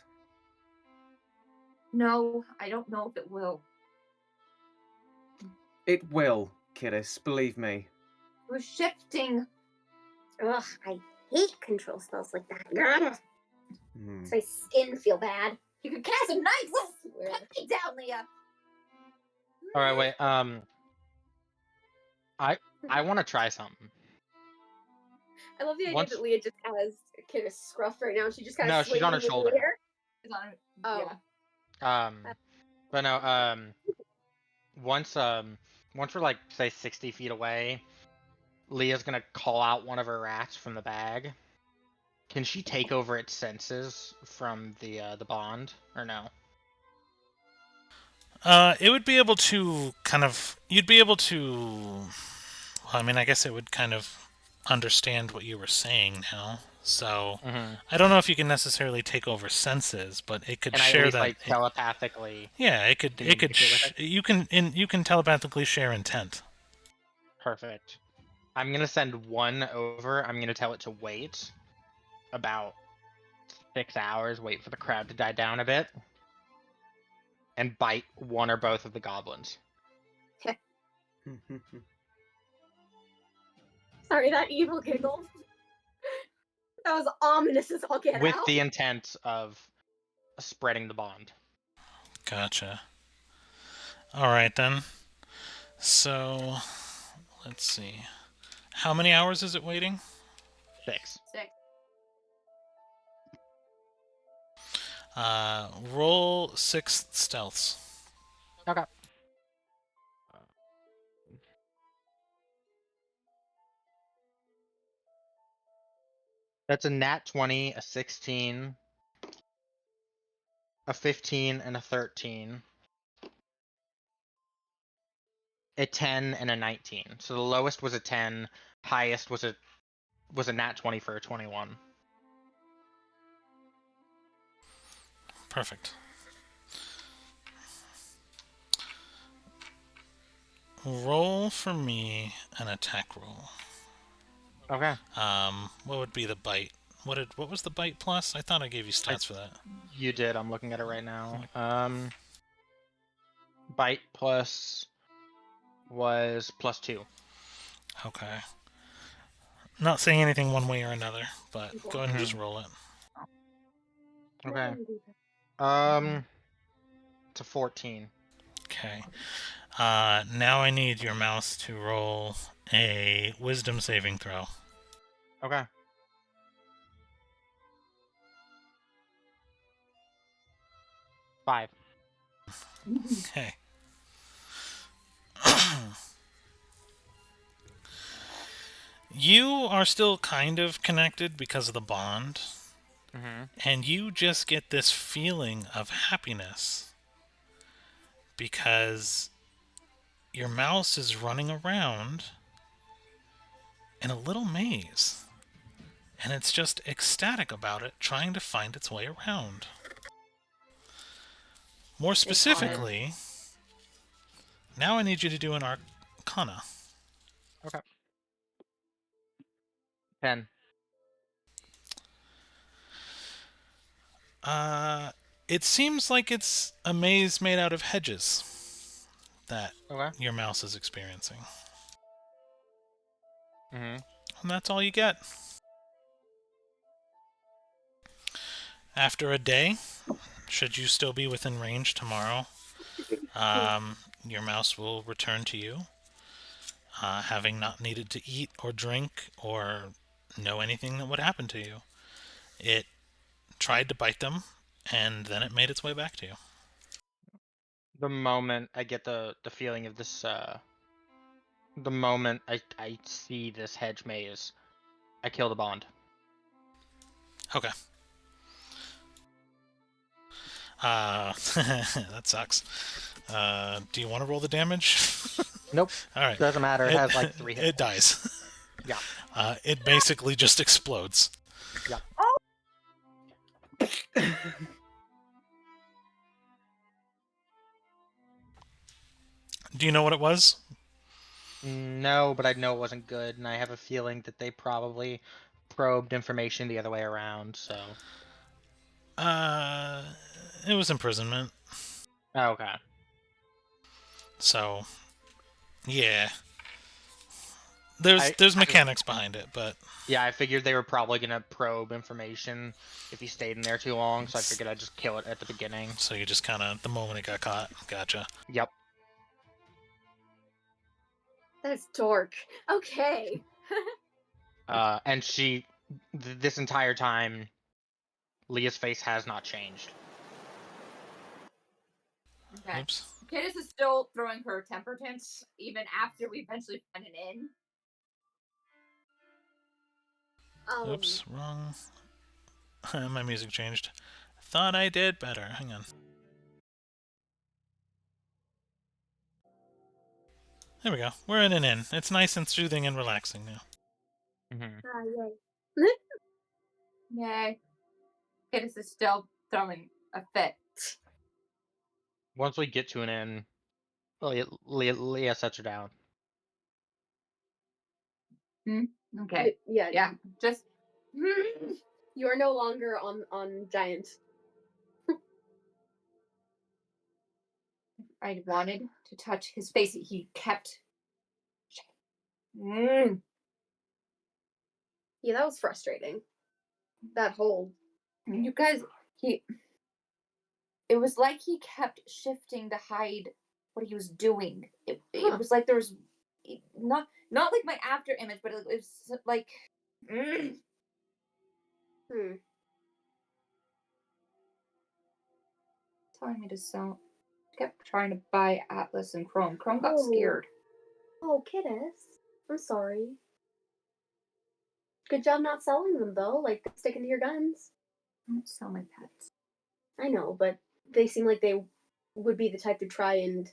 No, I don't know if it will. It will, Kiddis, believe me. We're shifting. Ugh, I hate control spells like that. Ugh. Hmm. Makes my skin feel bad. You could cast a knife. Cut me down, Leah. All right, wait. I want to try something. I love the idea Once- that Leah just has a kid of scruff right now, and she just kind No, of she's on her shoulder. It's on- Oh. yeah. But no, once we're like say 60 feet away, Leah's gonna call out one of her rats from the bag. Can she take over its senses from the bond or no? It would be able to kind of... You'd be able to... Well, I mean, I guess it would kind of understand what you were saying now. So, I don't know if you can necessarily take over senses, but it could Can I share at least, that... like, telepathically? Yeah, it could... You can telepathically share intent. Perfect. I'm gonna send one over. I'm gonna tell it to wait about 6 hours, wait for the crowd to die down a bit, and bite one or both of the goblins. Sorry, that evil giggle. That was ominous as all get With out. the intent of spreading the bond. Gotcha. Alright then. So, let's see. How many hours is it waiting? 6. 6. Roll 6 stealths. Okay. That's a nat 20, a 16, a 15, and a 13. A 10 and a 19. So the lowest was a 10, highest was a nat 20 for a 21. Perfect. Roll for me an attack roll. Okay. What would be the bite? What was the bite plus? I thought I gave you stats for that. You did. I'm looking at it right now. Bite plus was +2. Okay. Not saying anything one way or another, but go ahead and just roll it. Okay. It's a 14. Okay. Now I need your mouse to roll a wisdom saving throw. Okay. Five. Okay. You are still kind of connected because of the bond, Mm-hmm. and you just get this feeling of happiness because your mouse is running around in a little maze, and it's just ecstatic about it, trying to find its way around. More It's hard. specifically, now I need you to do an Arcana. Okay. 10. It seems like it's a maze made out of hedges that Okay. your mouse is experiencing. Mm-hmm. And that's all you get. After a day, should you still be within range tomorrow, your mouse will return to you, having not needed to eat or drink or know anything that would happen to you. It tried to bite them, and then it made its way back to you. The moment I get the feeling of this, the moment I see this hedge maze, I kill the bond. Okay. That sucks. Do you want to roll the damage? Nope. All right. Doesn't matter. It has like 3 hit It points. dies. Yeah. It basically just explodes. Yep. Do you know what it was? No, but I know it wasn't good, and I have a feeling that they probably probed information the other way around, so. It was imprisonment. Oh, okay. So, yeah. There's mechanics behind it, but Yeah, I figured they were probably gonna probe information if he stayed in there too long, so I figured I'd just kill it at the beginning. so you just kind of the moment it got caught. Gotcha. Yep. That's dork. Okay. And this entire time, Leah's face has not changed. Okay. Oops. Candace is still throwing her temper tantrums even after we eventually find an inn. Oops, wrong. My music changed. Thought I did better. Hang on. There we go. We're in an inn. It's nice and soothing and relaxing now. Mm-hmm. Yay. Yay. Candace is still throwing a fit. Once we get to an inn, Leah sets her down. Okay. Yeah. Yeah. Just. You are no longer on giant. I wanted to touch his face. He kept. Yeah, that was frustrating. That hold. You guys, it was like he kept shifting to hide what he was doing. It was like there was not like my after image, but it was like. Telling me to sell. Kept trying to buy Atlas and Chrome. Chrome got scared. Oh, Kiddos. I'm sorry. Good job not selling them, though. Like, sticking to your guns. I don't sell my pets. I know, but they seem like they would be the type to try and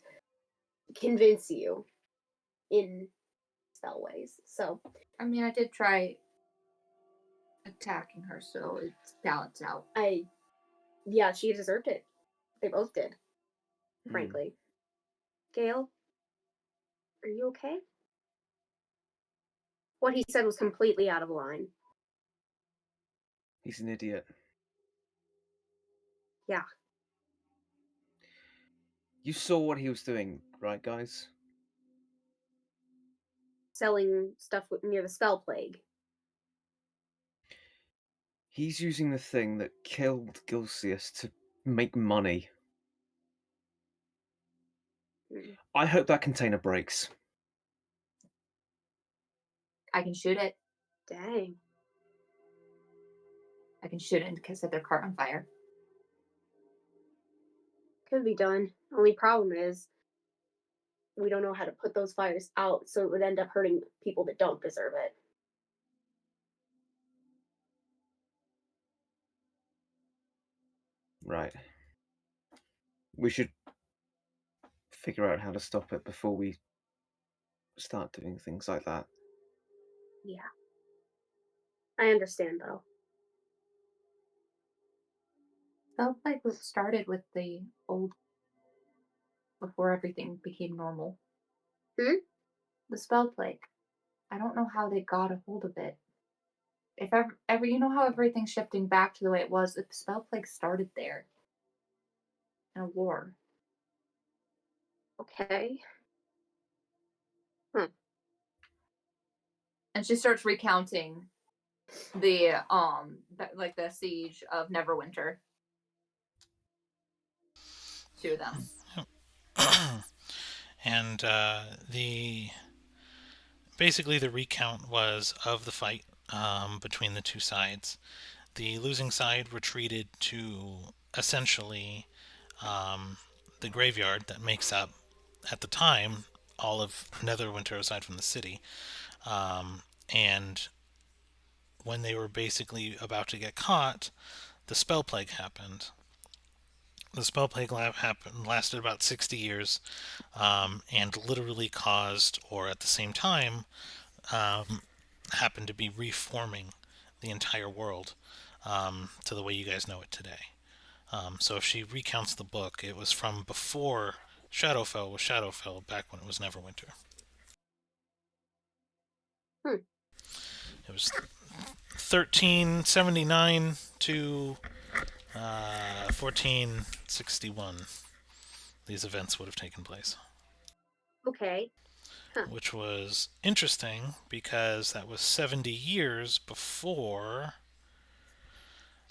convince you in spell ways. So, I mean, I did try attacking her, so it's balanced out. yeah, she deserved it. They both did, frankly. Gail, are you okay? What he said was completely out of line. He's an idiot. Yeah. You saw what he was doing, right, guys? Selling stuff near the spell plague. He's using the thing that killed Gilcius to make money. I hope that container breaks. I can shoot it. Dang. I can shoot it and set their cart on fire. Could be done. Only problem is we don't know how to put those fires out, so it would end up hurting people that don't deserve it. Right. We should figure out how to stop it before we start doing things like that. Yeah. I understand, though. Felt like it started with the old before everything became normal. Hmm? The spell plague. I don't know how they got a hold of it. If ever you know how everything's shifting back to the way it was, if the spell plague started there in a war. Okay. And she starts recounting the like the siege of Neverwinter to them. And basically the recount was of the fight between the two sides. The losing side retreated to essentially the graveyard that makes up, at the time, all of Netherwinter aside from the city. And when they were basically about to get caught, the spell plague happened. The spell plague lasted about 60 years, and literally caused, or at the same time, happened to be reforming the entire world to the way you guys know it today. So if she recounts the book, it was from before Shadowfell was Shadowfell, back when it was Neverwinter. It was 1379 to 1461. These events would have taken place. Okay. Which was interesting because that was 70 years before,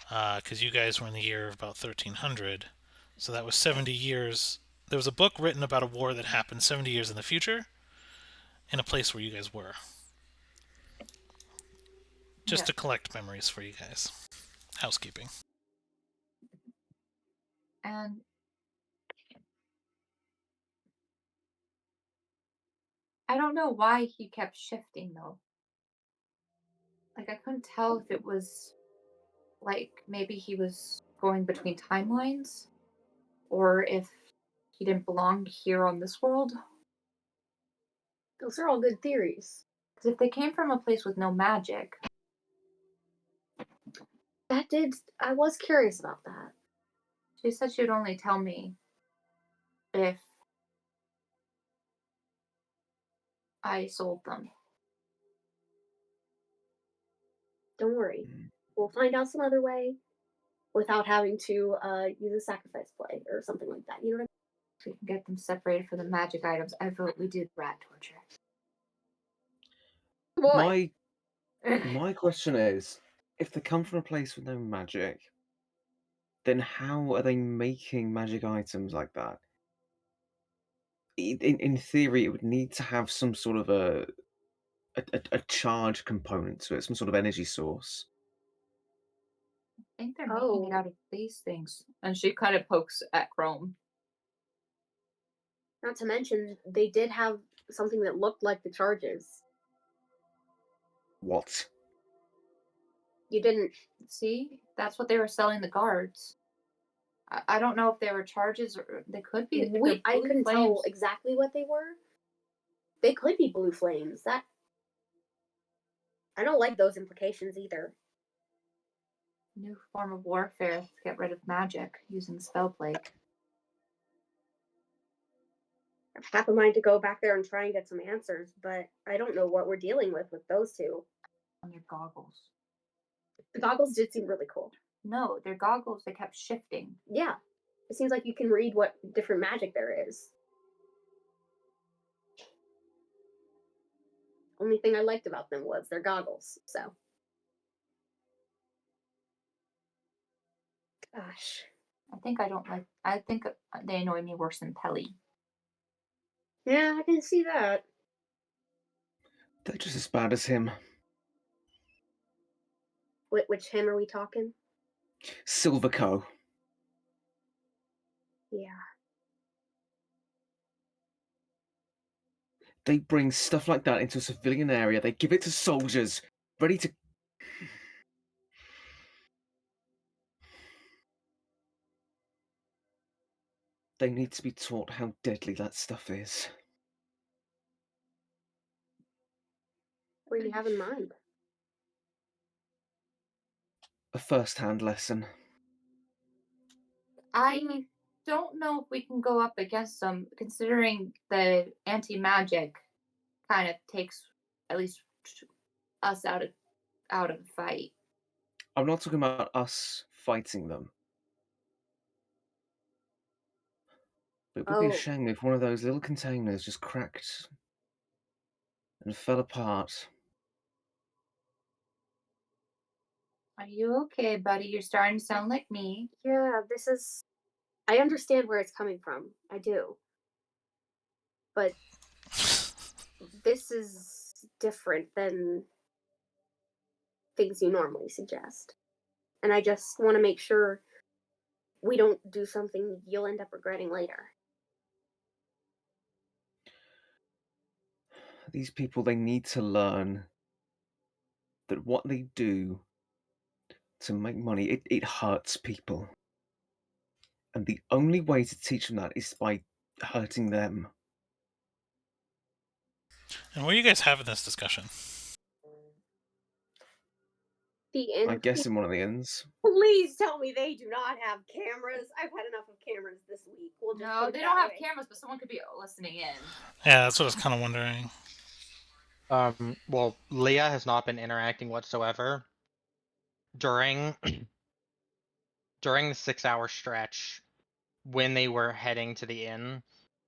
because you guys were in the year of about 1300, so that was 70 years. There was a book written about a war that happened 70 years in the future in a place where you guys were. Just to collect memories for you guys. Housekeeping. And I don't know why he kept shifting though. Like I couldn't tell if it was like maybe he was going between timelines or if he didn't belong here on this world. Those are all good theories. Because if they came from a place with no magic, I was curious about that. she said she would only tell me if I sold them. Don't worry. We'll find out some other way without having to use a sacrifice play or something like that. You know what If we can get them separated for the magic items, I vote we do rat torture. Boy. My question is, if they come from a place with no magic, then how are they making magic items like that? In theory, it would need to have some sort of a charge component to it, some sort of energy source. I think they're making it out of these things. And she kind of pokes at Chrome. Not to mention, they did have something that looked like the charges. What? You didn't see? That's what they were selling the guards. I don't know if they were charges or they could be. I couldn't tell exactly what they were. They could be blue flames. I don't like those implications either. New form of warfare to get rid of magic using spell plague. I have half a mind to go back there and try and get some answers, but I don't know what we're dealing with those two. On their goggles. The goggles did seem really cool. No, their goggles, they kept shifting. Yeah. It seems like you can read what different magic there is. Only thing I liked about them was their goggles, so. Gosh. I think they annoy me worse than Pelly. Yeah, I can see that. They're just as bad as him. Which him are we talking? Silverco. Yeah. They bring stuff like that into a civilian area. They give it to soldiers, ready to... They need to be taught how deadly that stuff is. What do you have in mind? A first-hand lesson. I don't know if we can go up against them, considering the anti-magic kind of takes at least us out of the fight. I'm not talking about us fighting them. It would be a shame if one of those little containers just cracked and fell apart. Are you okay, buddy? You're starting to sound like me. Yeah, I understand where it's coming from. I do. But this is different than things you normally suggest. And I just want to make sure we don't do something you'll end up regretting later. These people, they need to learn that what they do to make money, it hurts people. And the only way to teach them that is by hurting them. And where are you guys having this discussion? The inn. I guess in one of the inns. Please tell me they do not have cameras. I've had enough of cameras this week. No, they don't have cameras, but someone could be listening in. Yeah, that's what I was kind of wondering. Well, Leah has not been interacting whatsoever during the 6-hour stretch when they were heading to the inn.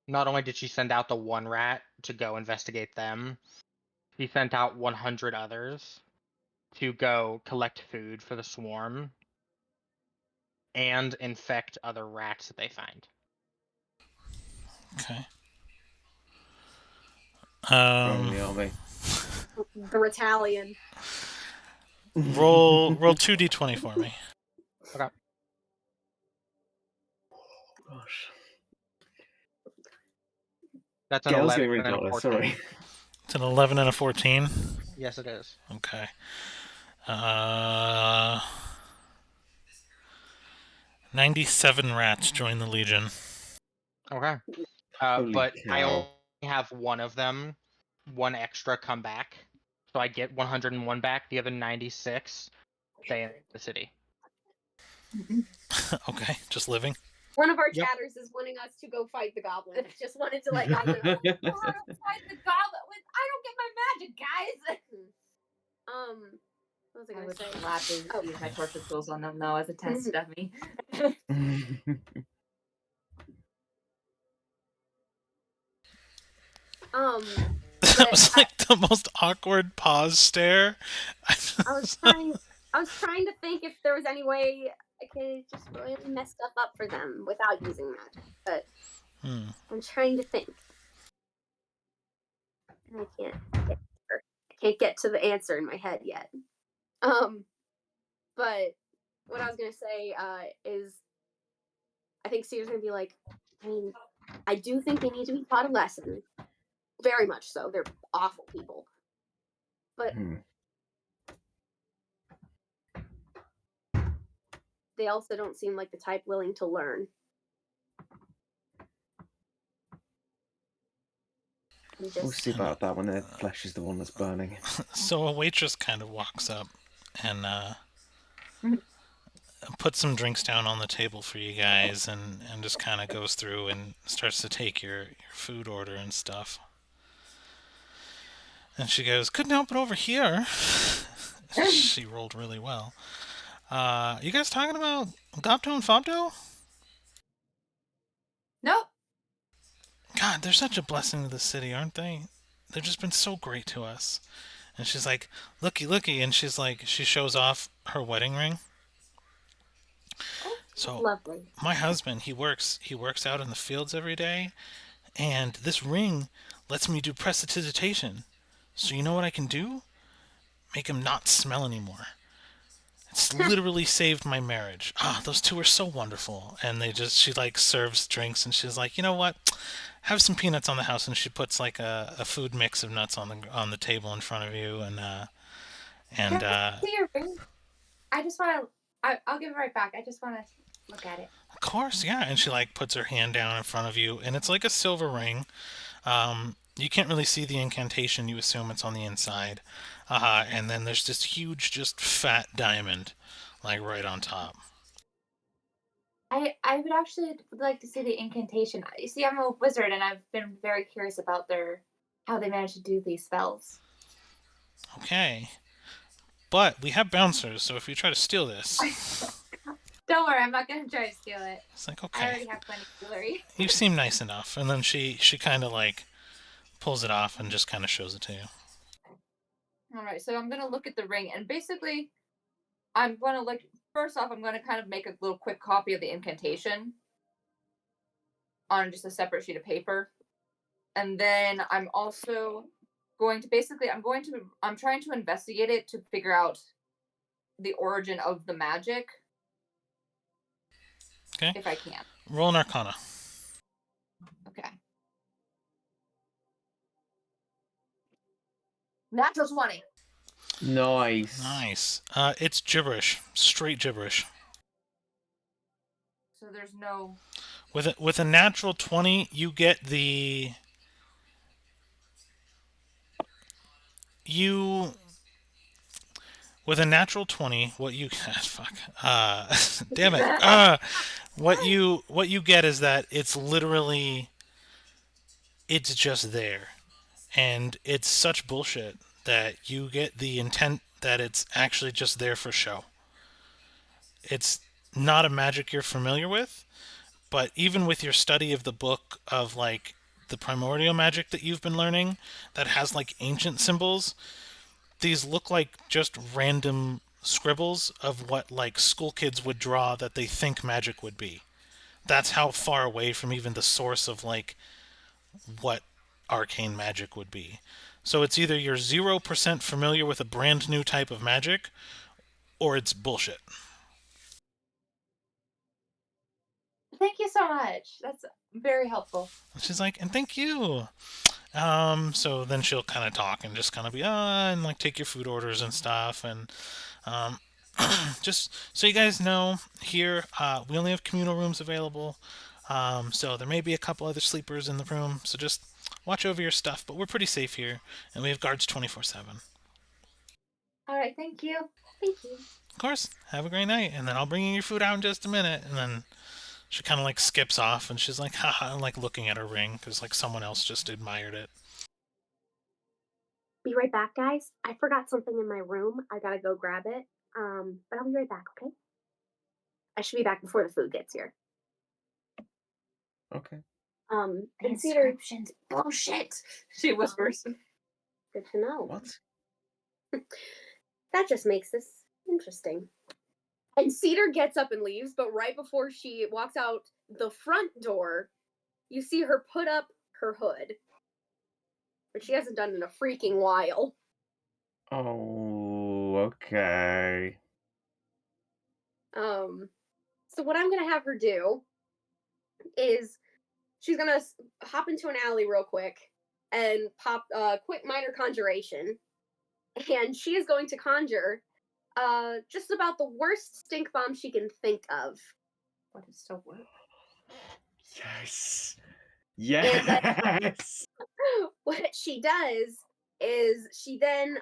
Not only did she send out the one rat to go investigate them, she sent out 100 others to go collect food for the swarm and infect other rats that they find. Okay. Join the army. The Retalian. Roll 2d20 for me. Okay. Gosh. That's an Gail's 11 getting and a ridiculous, 14. sorry. It's an 11 and a 14. Yes, it is. Okay. 97 rats join the Legion. Okay. Holy but cow. I only have one of them, one extra come back. So I get 101 back. The other 96 stay in the city. Okay, just living. One of our Yep. chatters is wanting us to go fight the goblin. Just wanted to let y'all know. I don't fight the goblin. I don't get my magic, guys. What was I I gonna would say? gladly use my torture tools on them, though, as a test of me. That was like the most awkward pause stare. I was trying to think if there was any way I could just really mess stuff up for them without using magic, but I'm trying to think. And I can't get to the answer in my head yet. But what I was gonna say is, I think Cedar's gonna be like, I mean, I do think they need to be taught a lesson. Very much so. They're awful people. But they also don't seem like the type willing to learn. We'll see about that when their flesh is the one that's burning. So a waitress kind of walks up and puts some drinks down on the table for you guys and just kind of goes through and starts to take your food order and stuff. And she goes, couldn't help it over here. She rolled really well. You guys talking about Gopto and Fobdo? Nope. God, they're such a blessing to the city, aren't they? They've just been so great to us. And she's like, looky, and she's like, she shows off her wedding ring. So lovely. My husband, he works out in the fields every day, and this ring lets me do prestidigitation. So you know what I can do? Make him not smell anymore. It's literally saved my marriage. Those two are so wonderful. And she like serves drinks, and she's like, you know what? Have some peanuts on the house, and she puts like a food mix of nuts on the table in front of you, and Can I see your ring? I just want to. I'll give it right back. I just want to look at it. Of course, yeah. And she like puts her hand down in front of you, and it's like a silver ring. You can't really see the incantation. You assume it's on the inside. And then there's this huge, just fat diamond, like right on top. I would actually like to see the incantation. You see, I'm a wizard, and I've been very curious about how they manage to do these spells. Okay. But we have bouncers, so if you try to steal this, Don't worry, I'm not gonna try to steal it. it's like, I okay, already have plenty of jewelry. you seem nice enough. And then she kind of like pulls it off and just kind of shows it to you. All right, so I'm gonna look at the ring, and basically, I'm gonna look. First off, I'm gonna kind of make a little quick copy of the incantation on just a separate sheet of paper, and then I'm also going to I'm trying to investigate it to figure out the origin of the magic. Okay. If I can. Roll an Arcana. Okay. Natural 20. Nice. Nice. It's gibberish. Straight gibberish. So there's no. With a natural 20, you get with a natural 20, what you fuck. Damn it. What you get is that it's literally it's just there. And it's such bullshit that you get the intent that it's actually just there for show. It's not a magic you're familiar with, but even with your study of the book of like the primordial magic that you've been learning that has like ancient symbols, these look like just random scribbles of what like school kids would draw that they think magic would be. That's how far away from even the source of like what arcane magic would be. So it's either you're 0% familiar with a brand new type of magic or it's bullshit. Thank you so much. That's very helpful. And she's like, and thank you. So then she'll kind of talk and just kind of be, and like take your food orders and stuff. And just so you guys know, here we only have communal rooms available. So there may be a couple other sleepers in the room. So just watch over your stuff. But we're pretty safe here, and we have guards 24/7. All right, thank you. Thank you. Of course, have a great night. And then I'll bring you your food out in just a minute. And then she kind of like skips off, and she's like, haha, like looking at her ring because like someone else just admired it. Be right back, guys. I forgot something in my room. I gotta go grab it. But I'll be right back, okay? I should be back before the food gets here. Okay. And The Cedar, inscription's bullshit. She whispers. good to know. What? That just makes this interesting. And Cedar gets up and leaves, but right before she walks out the front door, you see her put up her hood, which she hasn't done in a freaking while. Oh, okay. So what I'm gonna have her do is she's gonna hop into an alley real quick and pop a quick minor conjuration, and she is going to conjure just about the worst stink bomb she can think of. What is so weird? Yes. Yes. What she does is she then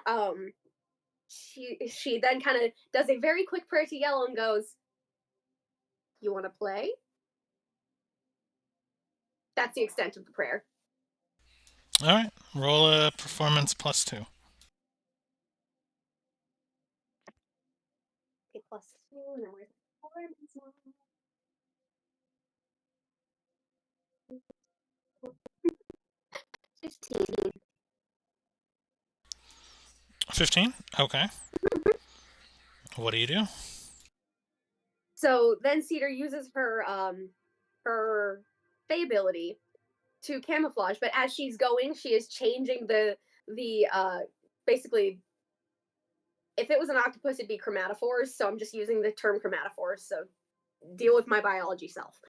she then kind of does a very quick prayer to Yellow and goes, "You want to play?" That's the extent of the prayer. All right, roll a performance +2. Okay, +2, and then where's the performance one? 15. 15. Okay. What do you do? So then Cedar uses her Fey ability to camouflage, but as she's going, she is changing the basically, if it was an octopus, it'd be chromatophores. So I'm just using the term chromatophores. So deal with my biology self.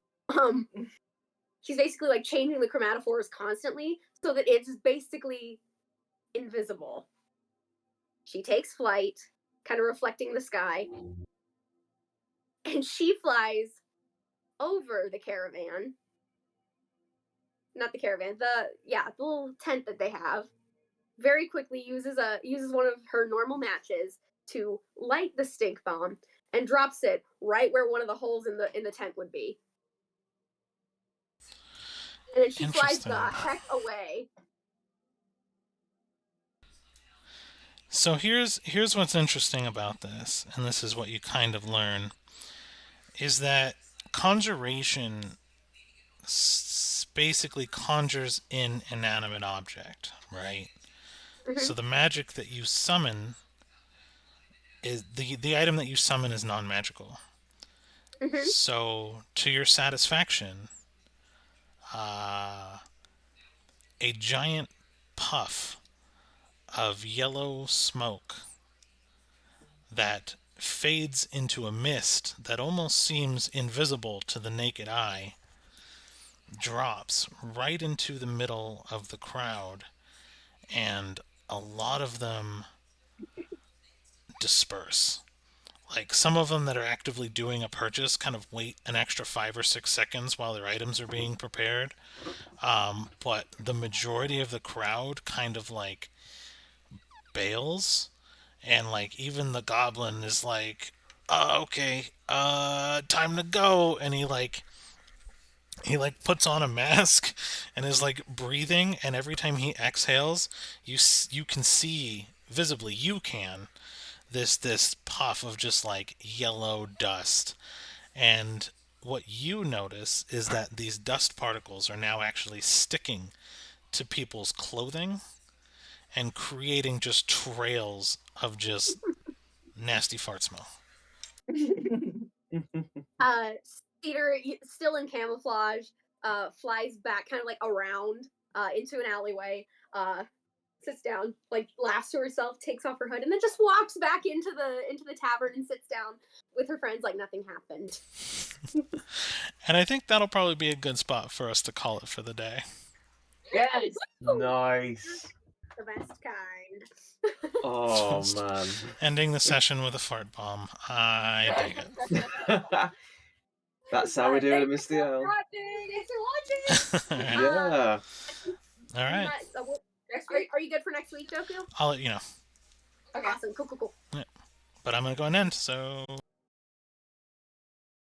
She's basically like changing the chromatophores constantly so that it's basically invisible. She takes flight, kind of reflecting the sky, and she flies over the caravan. Not the caravan, the little tent that they have. Very quickly uses one of her normal matches to light the stink bomb and drops it right where one of the holes in the tent would be. And then she flies the heck away. So here's what's interesting about this, and this is what you kind of learn, is that conjuration basically conjures in inanimate object, right? Mhm. So the magic that you summon is the item that you summon is non-magical. Mhm. So to your satisfaction, a giant puff of yellow smoke that fades into a mist that almost seems invisible to the naked eye drops right into the middle of the crowd, and a lot of them disperse. Like, some of them that are actively doing a purchase kind of wait an extra 5 or 6 seconds while their items are being prepared. But the majority of the crowd kind of like bails, and like even the goblin is like, okay, time to go, and he puts on a mask and is like breathing, and every time he exhales, you can see visibly, this puff of just like yellow dust. And what you notice is that these dust particles are now actually sticking to people's clothing and creating just trails of just nasty fart smell. Cedar, still in camouflage, flies back kind of like around into an alleyway, sits down, like laughs to herself, takes off her hood, and then just walks back into the tavern and sits down with her friends like nothing happened. And I think that'll probably be a good spot for us to call it for the day. Yes. Nice. The best kind. Oh man. Ending the session with a fart bomb. I dig it. That's how we do it, Mr. L. Thanks for watching. Yeah. All right. Are you good for next week, Doku? I'll let you know. Okay. Awesome. Cool. But I'm going to go and end, so...